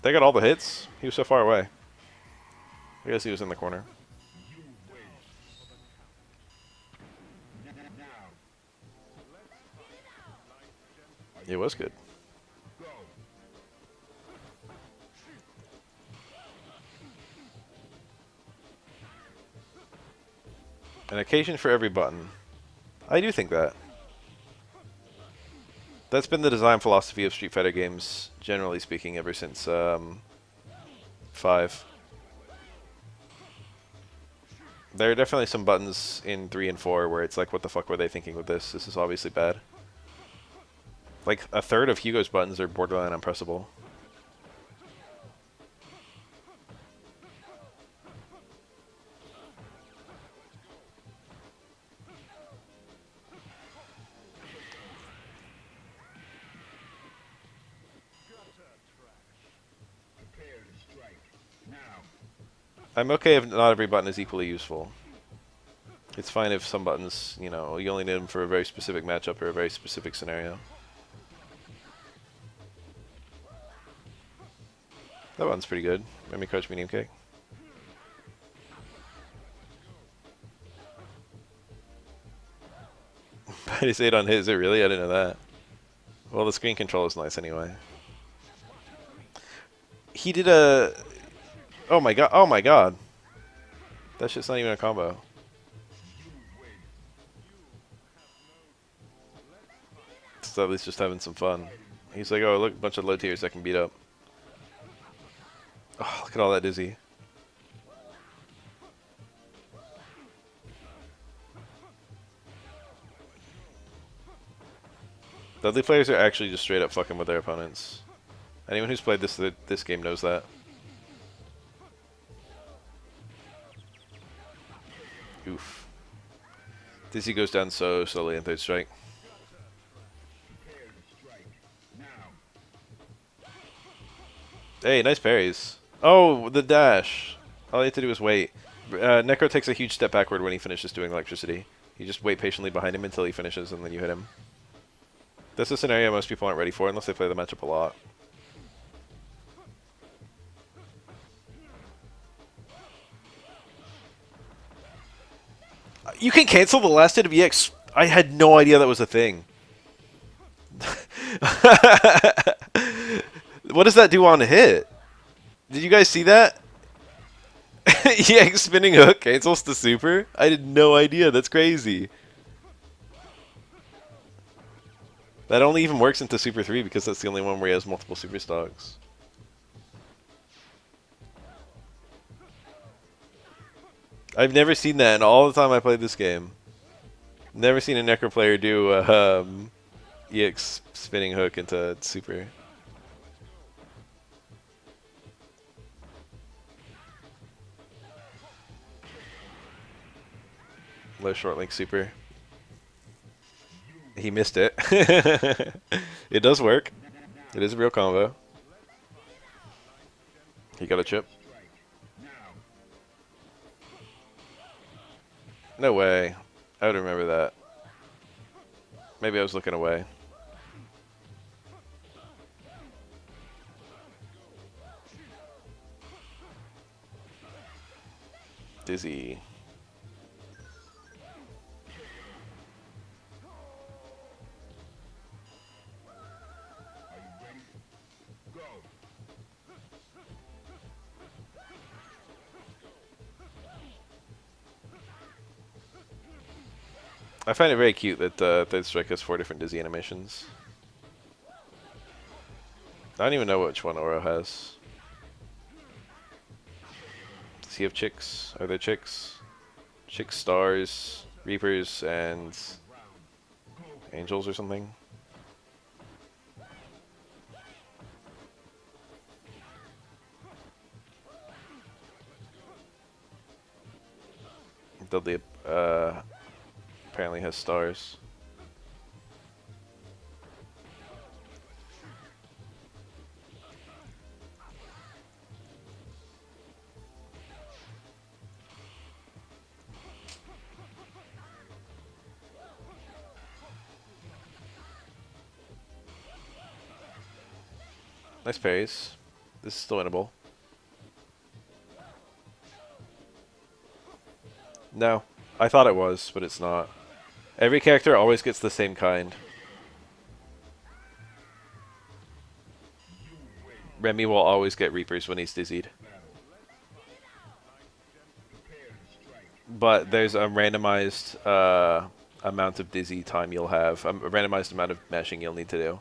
They got all the hits. He was so far away. I guess he was in the corner. It was good. An occasion for every button. I do think that. That's been the design philosophy of Street Fighter games, generally speaking, ever since 5. There are definitely some buttons in 3 and 4 where it's like, what the fuck were they thinking with this? This is obviously bad. Like, a third of Hugo's buttons are borderline unpressable. I'm okay if not every button is equally useful. It's fine if some buttons, you know, you only need them for a very specific matchup or a very specific scenario. That button's pretty good. Memory Crush Medium Kick. Minus 8 on hit, is it really? I didn't know that. Well, the screen control is nice anyway. He did a... Oh my god, oh my god. That shit's not even a combo. So at least just having some fun. He's like, oh look, a bunch of low tiers I can beat up. Oh, look at all that dizzy. The other players are actually just straight up fucking with their opponents. Anyone who's played this game knows that. Oof. Dizzy goes down so slowly in third strike. Hey, nice parries. Oh, the dash. All you have to do is wait. Necro takes a huge step backward when he finishes doing electricity. You just wait patiently behind him until he finishes, and then you hit him. That's a scenario most people aren't ready for unless they play the matchup a lot. You can cancel the last hit of EX. I had no idea that was a thing. What does that do on a hit? Did you guys see that? EX spinning hook cancels the super? I had no idea. That's crazy. That only even works into Super 3 because that's the only one where he has multiple super stocks. I've never seen that in all the time I played this game. Never seen a Necro player do a EX spinning hook into super. Low short link super. He missed it. It does work. It is a real combo. He got a chip. No way. I would remember that. Maybe I was looking away. Dizzy. I find it very cute that Third Strike has 4 different Dizzy animations. I don't even know which one Oro has. Does he have chicks? Are there chicks? Chicks, stars, reapers, and angels or something? Dudley apparently has stars. Nice parries. This is still winnable. No. I thought it was, but it's not. Every character always gets the same kind. Remy will always get Reapers when he's dizzied. But there's a randomized amount of dizzy time you'll have. A randomized amount of mashing you'll need to do.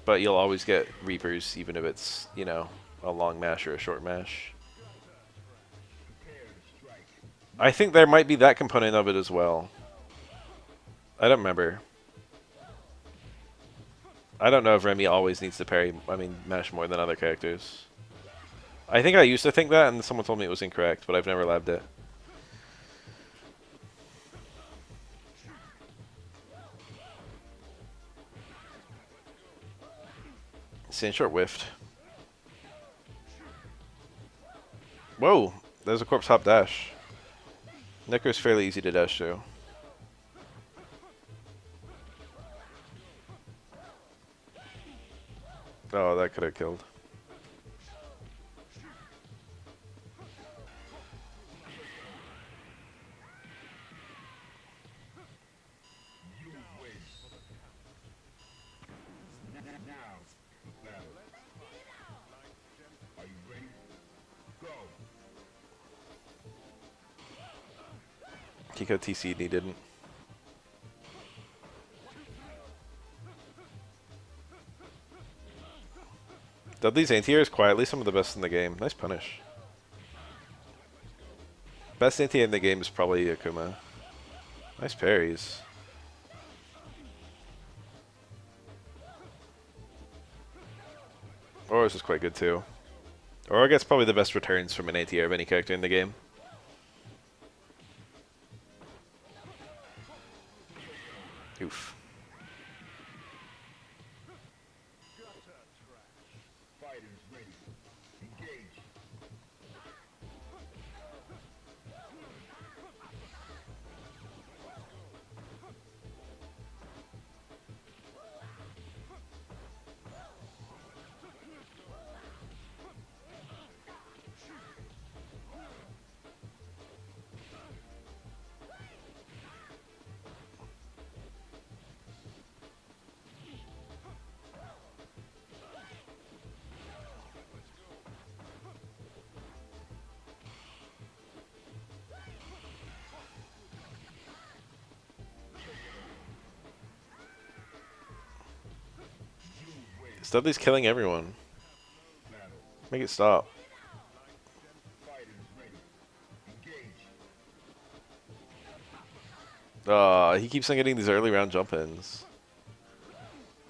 But you'll always get Reapers, even if it's, you know, a long mash or a short mash. I think there might be that component of it as well. I don't remember. I don't know if Remy always needs to parry, mash more than other characters. I think I used to think that, and someone told me it was incorrect, but I've never labbed it. Sand short whiffed. Whoa! There's a corpse hop dash. Necro's fairly easy to dash to. Oh, that could have killed. Kiko TC'd and he didn't. Dudley's anti-air is quietly some of the best in the game. Nice punish. Best anti-air in the game is probably Akuma. Nice parries. Aura's is quite good too. Aura gets probably the best returns from an anti-air of any character in the game. Oof. Dudley's killing everyone. Make it stop. He keeps on getting these early round jump ins.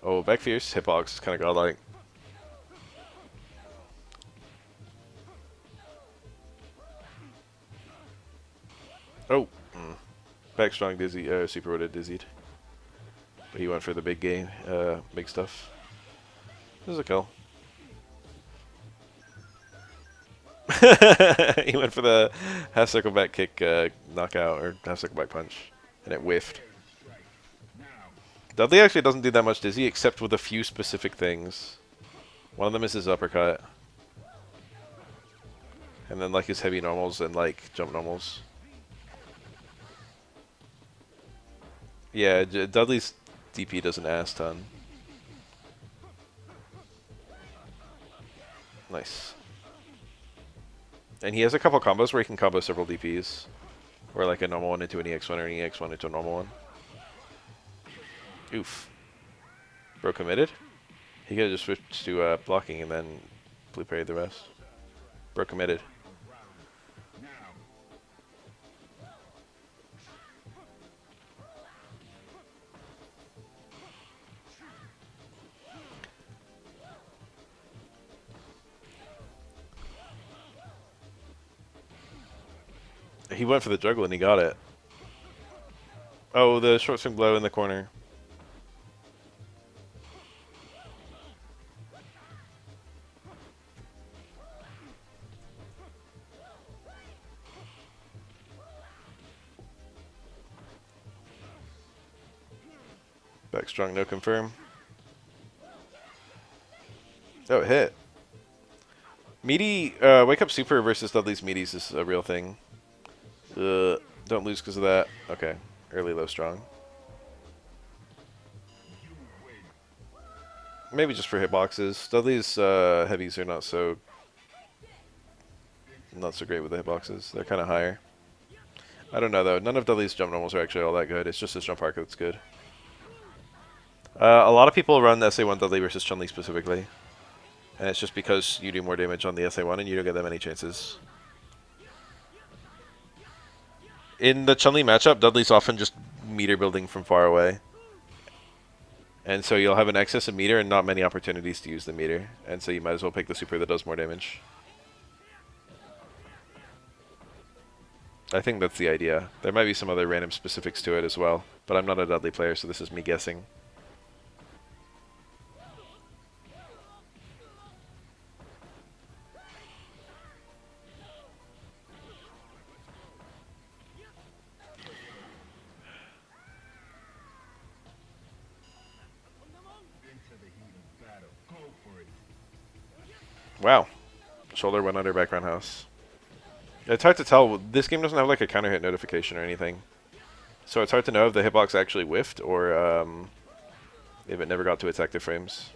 Oh, back fierce hitbox is kind of godlike. Oh, back strong dizzy, super wooded dizzied. But he went for the big game, big stuff. This is a kill. He went for the half circle back kick knockout, or half circle back punch, and it whiffed. Dudley actually doesn't do that much dizzy, except with a few specific things. One of them is his uppercut. And then like his heavy normals and like jump normals. Yeah, Dudley's DP does an ass ton. Nice. And he has a couple combos where he can combo several DPs. Or like a normal one into an EX1 or an EX1 into a normal one. Oof. Bro committed? He could have just switched to blocking and then blue parried the rest. Bro committed. He went for the juggle and he got it. Oh, the short swing blow in the corner. Back strong, no confirm. Oh, it hit. Meaty, Wake Up Super versus Dudley's Meaties is a real thing. Don't lose because of that. Okay. Early low strong. Maybe just for hitboxes. Dudley's heavies are not so great with the hitboxes. They're kind of higher. I don't know though. None of Dudley's jump normals are actually all that good. It's just his jump arc that's good. A lot of people run SA1 Dudley versus Chun-Li specifically. And it's just because you do more damage on the SA1 and you don't get that many chances. In the Chun-Li matchup, Dudley's often just meter building from far away. And so you'll have an excess of meter and not many opportunities to use the meter. And so you might as well pick the super that does more damage. I think that's the idea. There might be some other random specifics to it as well. But I'm not a Dudley player, so this is me guessing. Wow. Shoulder went under background house. It's hard to tell. This game doesn't have like a counter hit notification or anything. So it's hard to know if the hitbox actually whiffed or if it never got to its active frames.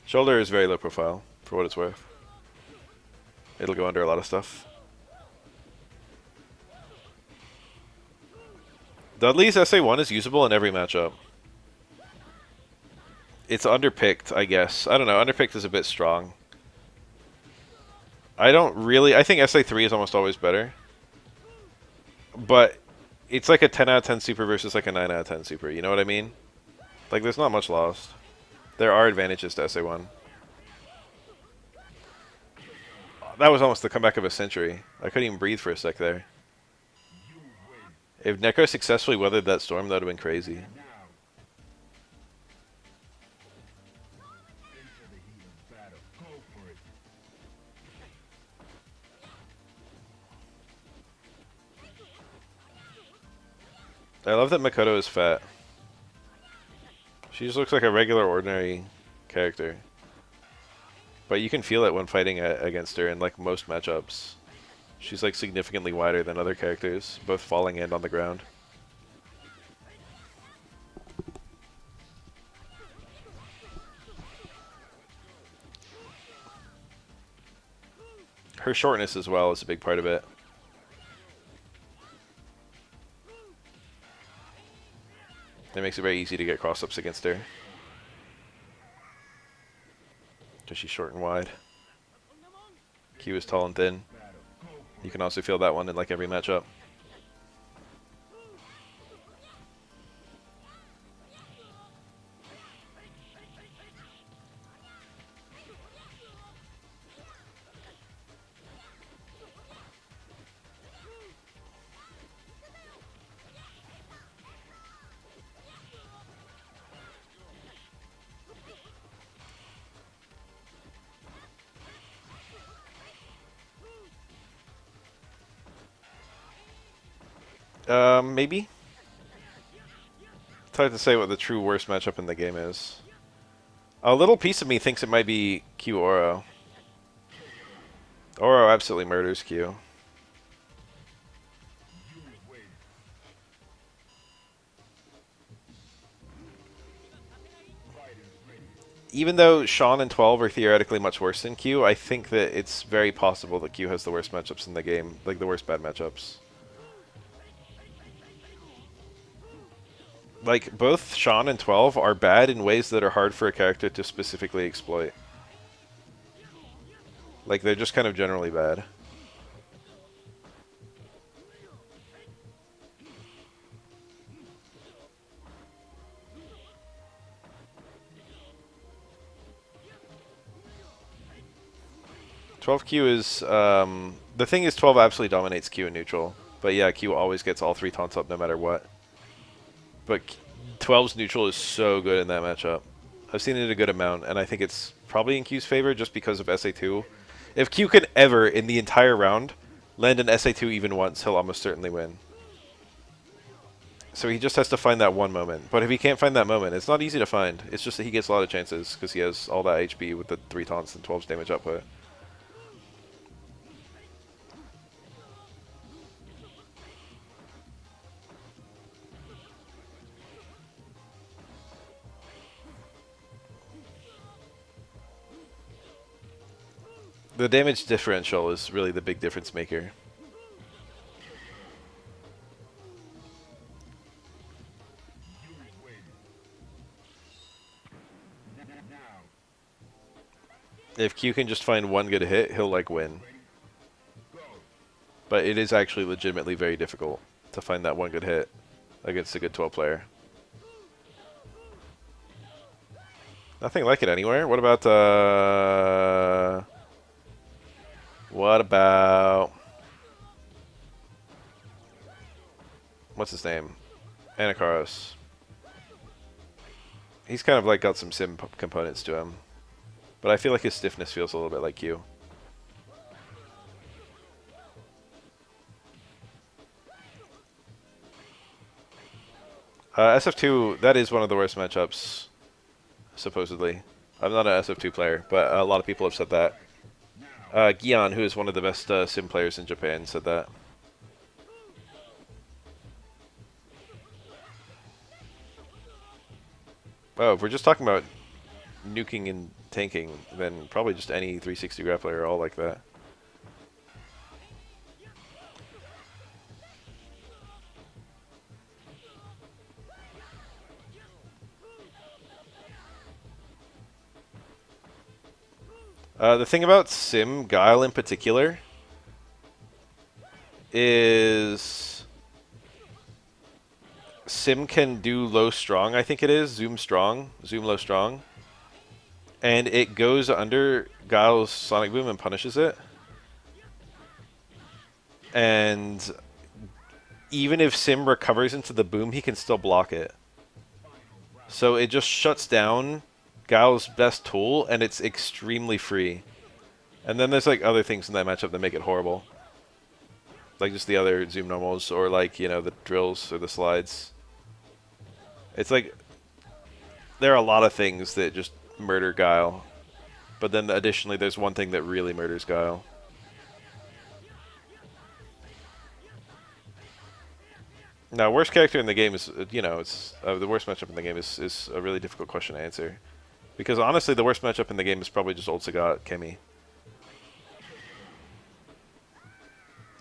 Shoulder is very low profile, for what it's worth. It'll go under a lot of stuff. Dudley's SA1 is usable in every matchup. It's underpicked, I guess. I don't know. Underpicked is a bit strong. I think SA3 is almost always better. But it's like a 10 out of 10 super versus like a 9 out of 10 super. You know what I mean? Like, there's not much lost. There are advantages to SA1. That was almost the comeback of a century. I couldn't even breathe for a sec there. If Necro successfully weathered that storm, that would have been crazy. I love that Makoto is fat. She just looks like a regular, ordinary character. But you can feel it when fighting against her in like most matchups. She's like significantly wider than other characters, both falling and on the ground. Her shortness as well is a big part of it. It makes it very easy to get cross-ups against her. Because she's short and wide. Q is tall and thin. You can also feel that one in like every matchup. Maybe? It's hard to say what the true worst matchup in the game is. A little piece of me thinks it might be Q Oro. Oro absolutely murders Q. Even though Sean and 12 are theoretically much worse than Q, I think that it's very possible that Q has the worst matchups in the game, like the worst bad matchups. Like, both Sean and 12 are bad in ways that are hard for a character to specifically exploit. Like, they're just kind of generally bad. Q is, the thing is 12 absolutely dominates Q in neutral. But yeah, Q always gets all three taunts up no matter what. But 12's neutral is so good in that matchup. I've seen it a good amount, and I think it's probably in Q's favor just because of SA2. If Q can ever, in the entire round, land an SA2 even once, he'll almost certainly win. So he just has to find that one moment. But if he can't find that moment, it's not easy to find. It's just that he gets a lot of chances because he has all that HP with the 3 taunts and 12 damage output. The damage differential is really the big difference maker. If Q can just find one good hit, he'll like win. But it is actually legitimately very difficult to find that one good hit against a good 12 player. Nothing like it anywhere. What about what's his name? Anakaros. He's kind of like got some sim components to him. But I feel like his stiffness feels a little bit like Q. SF2, that is one of the worst matchups, supposedly. I'm not an SF2 player, but a lot of people have said that. Gian, who is one of the best sim players in Japan, said that. Oh, if we're just talking about nuking and tanking, then probably just any 360 grappler are all like that. The thing about Sim, Guile in particular, is Sim can do low strong, I think it is, zoom strong, zoom low strong, and it goes under Guile's Sonic Boom and punishes it. And even if Sim recovers into the boom, he can still block it. So it just shuts down Guile's best tool, and it's extremely free. And then there's like other things in that matchup that make it horrible. Like just the other zoom normals, or like, you know, the drills or the slides. It's like, there are a lot of things that just murder Guile. But then additionally, there's one thing that really murders Guile. Now, worst character in the game is, you know, it's the worst matchup in the game is a really difficult question to answer. Because honestly, the worst matchup in the game is probably just Old Sagat, Kemi.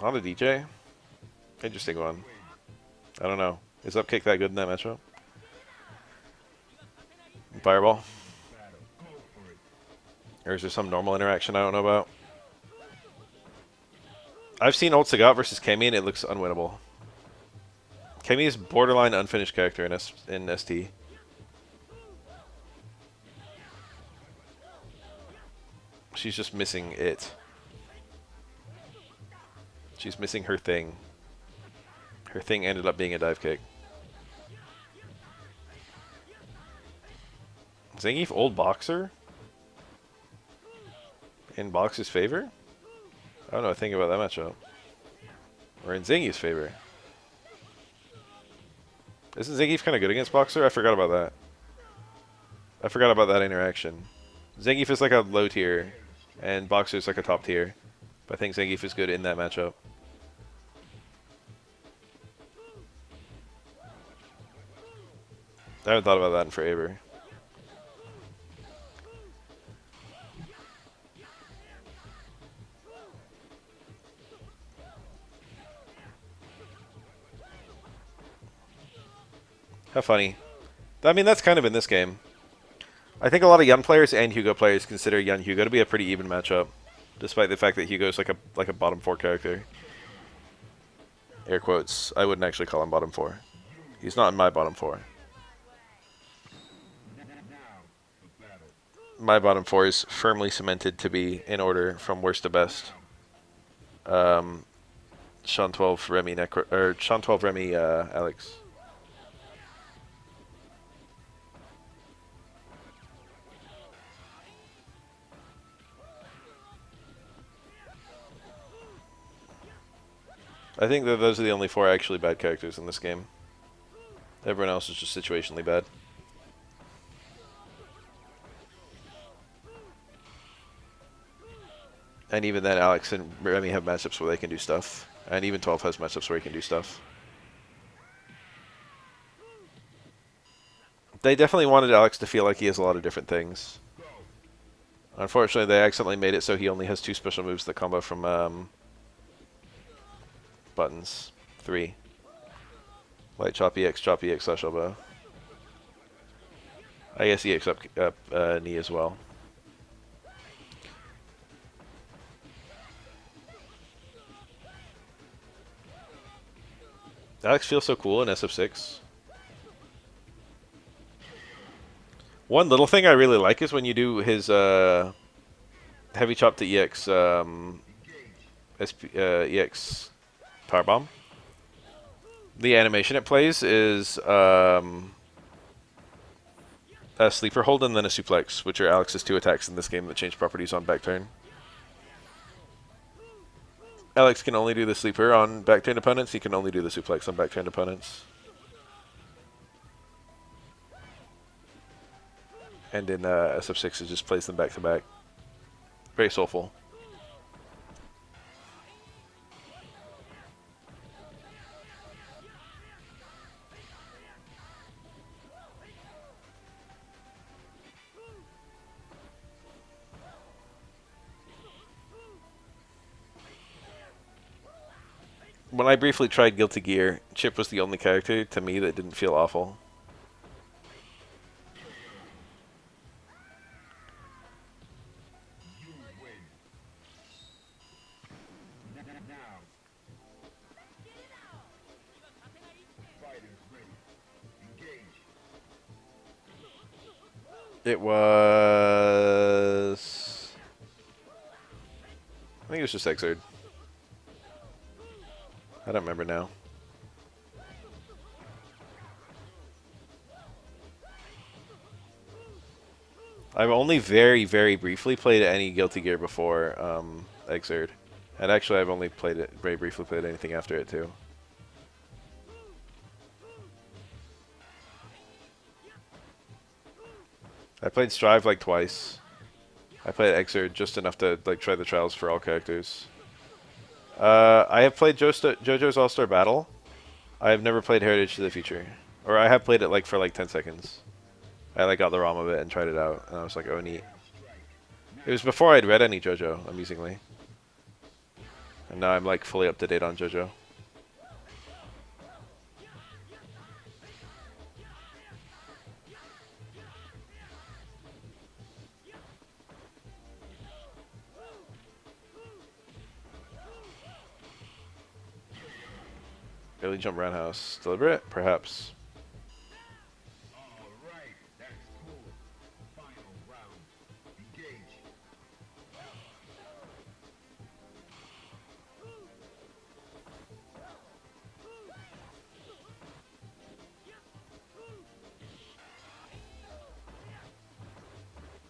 On the DJ? Interesting one. I don't know. Is Upkick that good in that matchup? Fireball? Or is there some normal interaction I don't know about? I've seen Old Sagat versus Kemi and it looks unwinnable. Kemi is borderline unfinished character in ST. She's just missing it. She's missing her thing. Her thing ended up being a dive kick. Zangief old boxer? In Boxer's favor? I don't know a thing about that matchup. Or in Zangief's favor. Isn't Zangief kind of good against Boxer? I forgot about that. I forgot about that interaction. Zangief is like a low tier, and Boxer is like a top tier. But I think Zangief is good in that matchup. I haven't thought about that in forever. How funny. I mean, that's kind of in this game. I think a lot of Yun players and Hugo players consider Yun Hugo to be a pretty even matchup, despite the fact that Hugo's like a bottom 4 character. Air quotes. I wouldn't actually call him bottom 4. He's not in my bottom 4. My bottom 4 is firmly cemented to be in order from worst to best. Sean 12, Remy, Necro, or Sean 12, Remy, Alex. I think that those are the only 4 actually bad characters in this game. Everyone else is just situationally bad. And even then, Alex and Remy have matchups where they can do stuff. And even 12 has matchups where he can do stuff. They definitely wanted Alex to feel like he has a lot of different things. Unfortunately, they accidentally made it so he only has 2 special moves that combo from buttons. 3. Light chop EX slash elbow. I guess EX up knee as well. Alex feels so cool in SF6. One little thing I really like is when you do his heavy chop to EX EX power bomb. The animation it plays is a sleeper hold and then a suplex, which are Alex's 2 attacks in this game that change properties on back turn. Alex can only do the sleeper on back turn opponents. He can only do the suplex on back turn opponents. And in SF6, it just plays them back to back. Very soulful. When I briefly tried Guilty Gear, Chip was the only character to me that didn't feel awful. It was... I think it was just Exerd. I don't remember now. I've only very, very briefly played any Guilty Gear before Exerd. And actually, I've only played it very briefly played anything after it, too. I played Strive like twice. I played Exerd just enough to like try the trials for all characters. I have played JoJo's All-Star Battle. I have never played Heritage to the Future. Or I have played it like for like 10 seconds. I like got the ROM of it and tried it out, and I was like, oh neat. It was before I'd read any JoJo, amusingly. And now I'm like fully up to date on JoJo. Early jump roundhouse. Deliberate? Perhaps.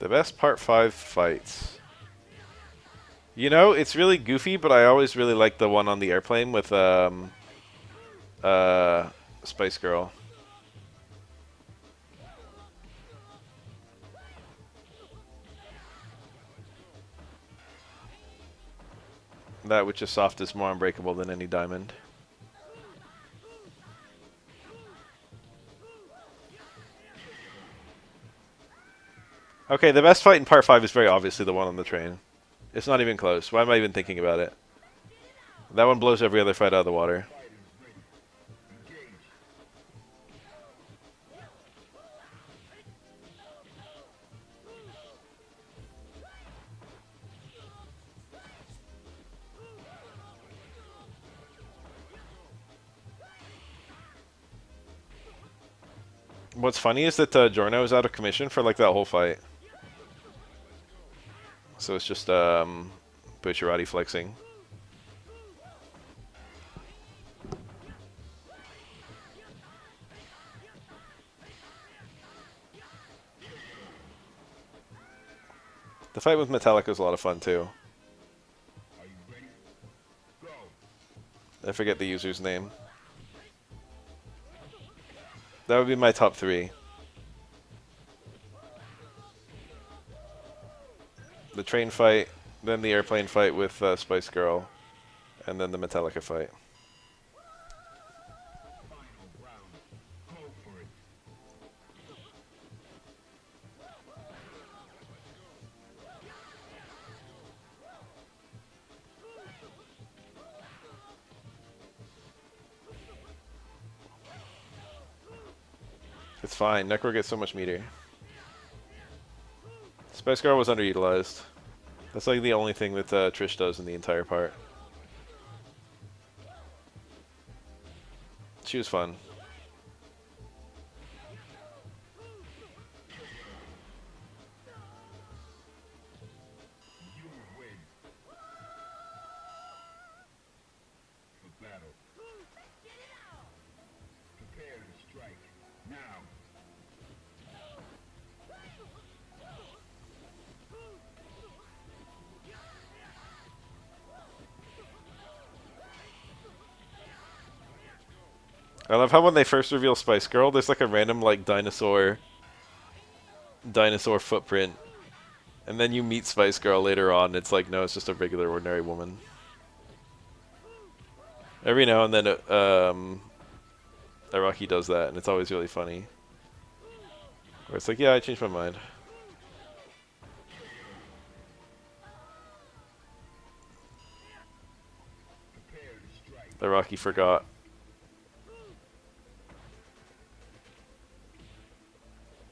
The best Part 5 fights. You know, it's really goofy, but I always really like the one on the airplane with Spice Girl. That which is soft is more unbreakable than any diamond. Okay, the best fight in Part 5 is very obviously the one on the train. It's not even close. Why am I even thinking about it? That one blows every other fight out of the water. What's funny is that Jorno is out of commission for like that whole fight. So it's just Bucciarati flexing. The fight with Metallica is a lot of fun too. I forget the user's name. That would be my top three. The train fight, then the airplane fight with Spice Girl, and then the Metallica fight. It's fine. Necro gets so much meter. Spice Girl was underutilized. That's like the only thing that Trish does in the entire part. She was fun. I love how when they first reveal Spice Girl, there's like a random like dinosaur footprint, and then you meet Spice Girl later on. And it's like, no, it's just a regular, ordinary woman. Every now and then, Araki does that, and it's always really funny. Where it's like, yeah, I changed my mind. Araki forgot.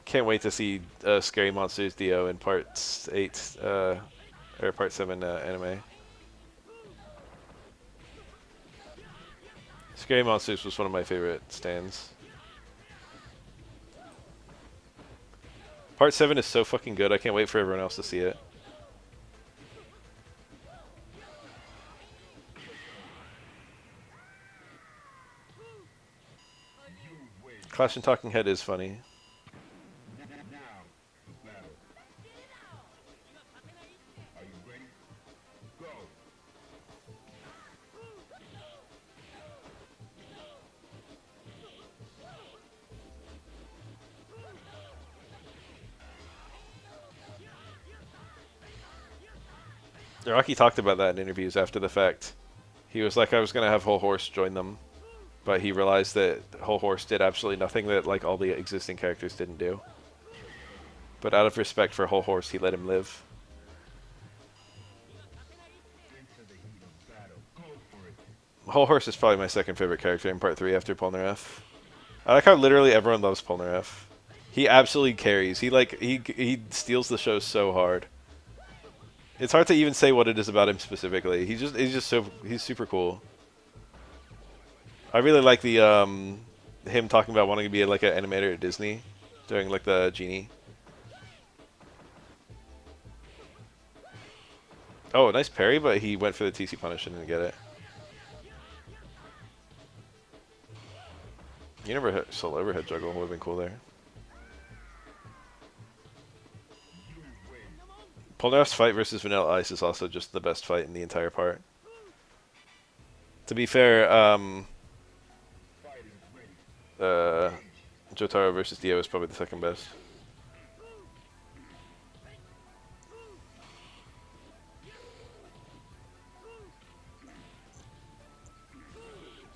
Can't wait to see Scary Monsters Dio in Part 8, or Part 7 anime. Scary Monsters was one of my favorite stands. Part 7 is so fucking good, I can't wait for everyone else to see it. Clash and Talking Head is funny. Araki talked about that in interviews after the fact. He was like, I was going to have Whole Horse join them, but he realized that Whole Horse did absolutely nothing that like all the existing characters didn't do. But out of respect for Whole Horse, he let him live. Whole Horse is probably my second favorite character in Part 3 after Polnareff. I like how literally everyone loves Polnareff. He absolutely carries. He steals the show so hard. It's hard to even say what it is about him specifically. He's super cool. I really like the him talking about wanting to be like an animator at Disney during like the Genie. Oh, nice parry, but he went for the TC punish and didn't get it. You never hit solo overhead juggle. Would have been cool there. Polnareff's fight versus Vanilla Ice is also just the best fight in the entire part. To be fair, Jotaro versus Dio is probably the second best.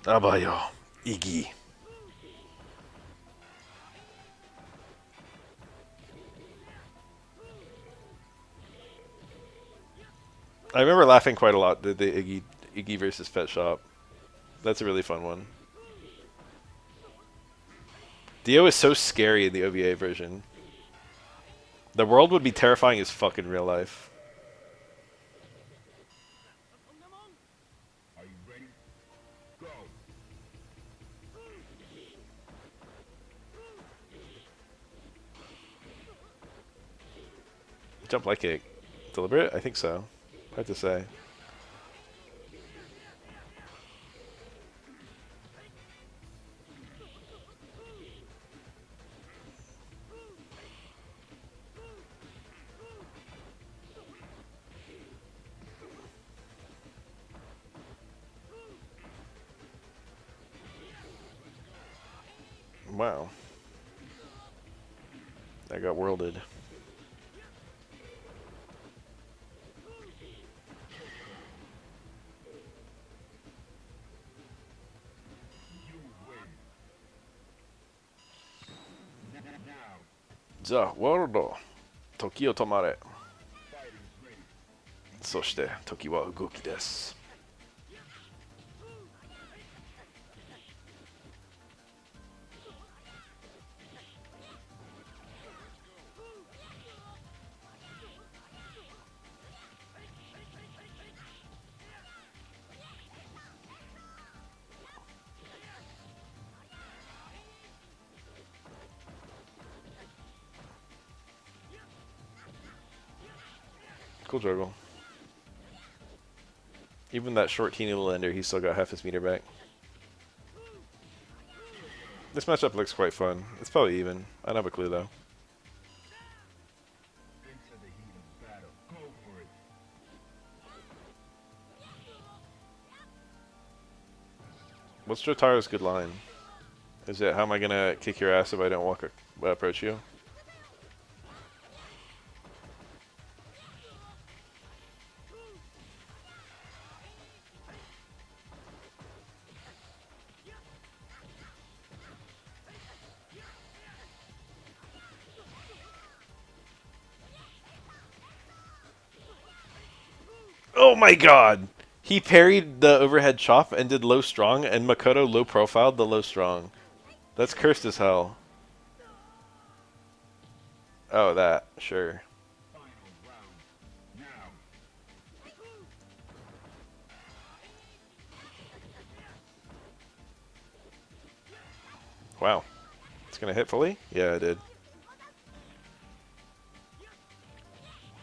Abayo, Iggy. I remember laughing quite a lot at the Iggy versus Pet Shop. That's a really fun one. Dio is so scary in the OVA version. The world would be terrifying as fuck in real life. Are you ready? Go. Jump like kick. Deliberate? I think so. Hard to say. Wow. I got worlded. The world. 時を止まれ。そして時は動きです。Cool juggle. Even that short teeny little ender, he's still got half his meter back. This matchup looks quite fun. It's probably even. I don't have a clue though. What's Jotaro's good line? Is it, how am I gonna kick your ass if I don't approach you? Oh my god! He parried the overhead chop and did low strong, and Makoto low profiled the low strong. That's cursed as hell. Oh, that. Sure. Wow. It's gonna hit fully? Yeah, it did.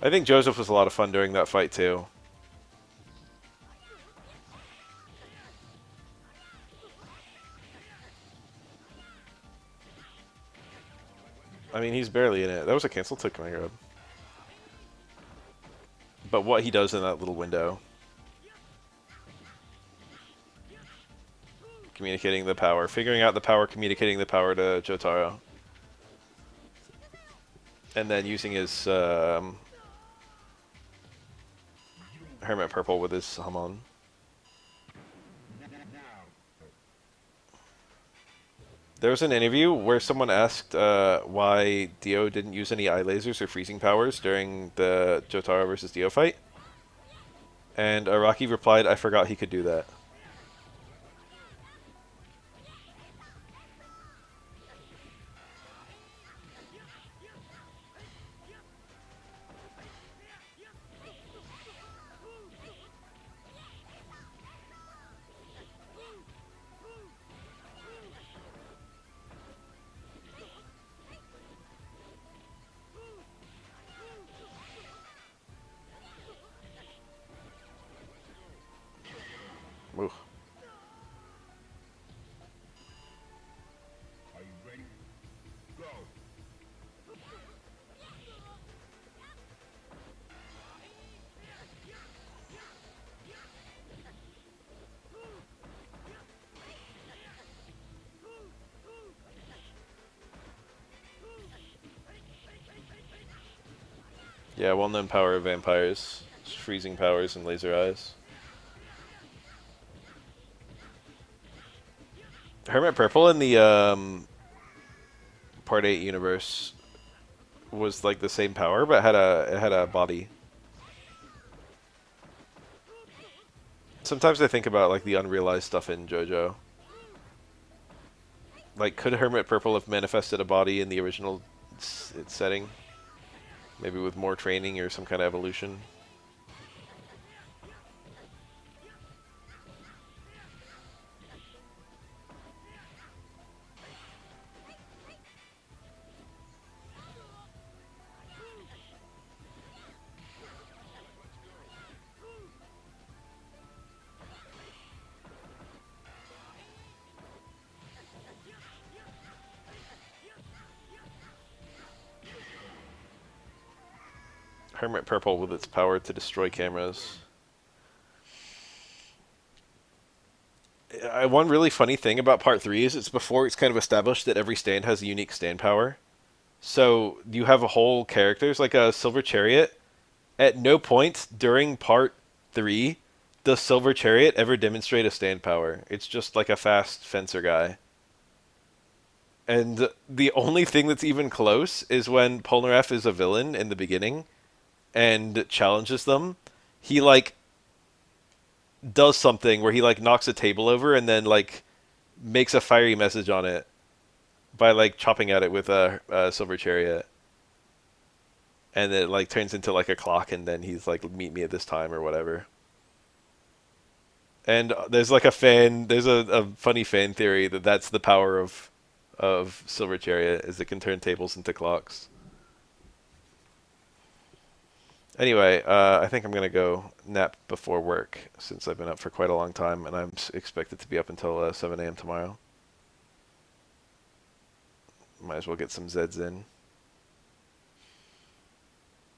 I think Joseph was a lot of fun during that fight, too. I mean, he's barely in it. That was a cancel to command grab. But what he does in that little window. Communicating the power. Figuring out the power, communicating the power to Jotaro. And then using his Hermit Purple with his Hamon. There was an interview where someone asked why Dio didn't use any eye lasers or freezing powers during the Jotaro versus Dio fight. And Araki replied, I forgot he could do that. Ooh. Yeah, well-known power of vampires. Freezing powers and laser eyes. Hermit Purple in the Part 8 universe was like the same power, but it had a body. Sometimes I think about like the unrealized stuff in JoJo. Like, could Hermit Purple have manifested a body in the original setting? Maybe with more training or some kind of evolution. Hermit Purple with its power to destroy cameras. One really funny thing about Part 3 is it's before it's kind of established that every stand has a unique stand power. So you have a whole characters like a Silver Chariot. At no point during part 3 does Silver Chariot ever demonstrate a stand power. It's just like a fast fencer guy. And the only thing that's even close is when Polnareff is a villain in the beginning and challenges them. He like does something where he like knocks a table over and then like makes a fiery message on it by like chopping at it with a silver chariot, and it like turns into like a clock, and then he's like, "Meet me at this time" or whatever. And there's like a funny fan theory that that's the power of Silver Chariot is it can turn tables into clocks. Anyway, I think I'm gonna go nap before work since I've been up for quite a long time, and I'm expected to be up until 7 a.m. tomorrow. Might as well get some Zeds in.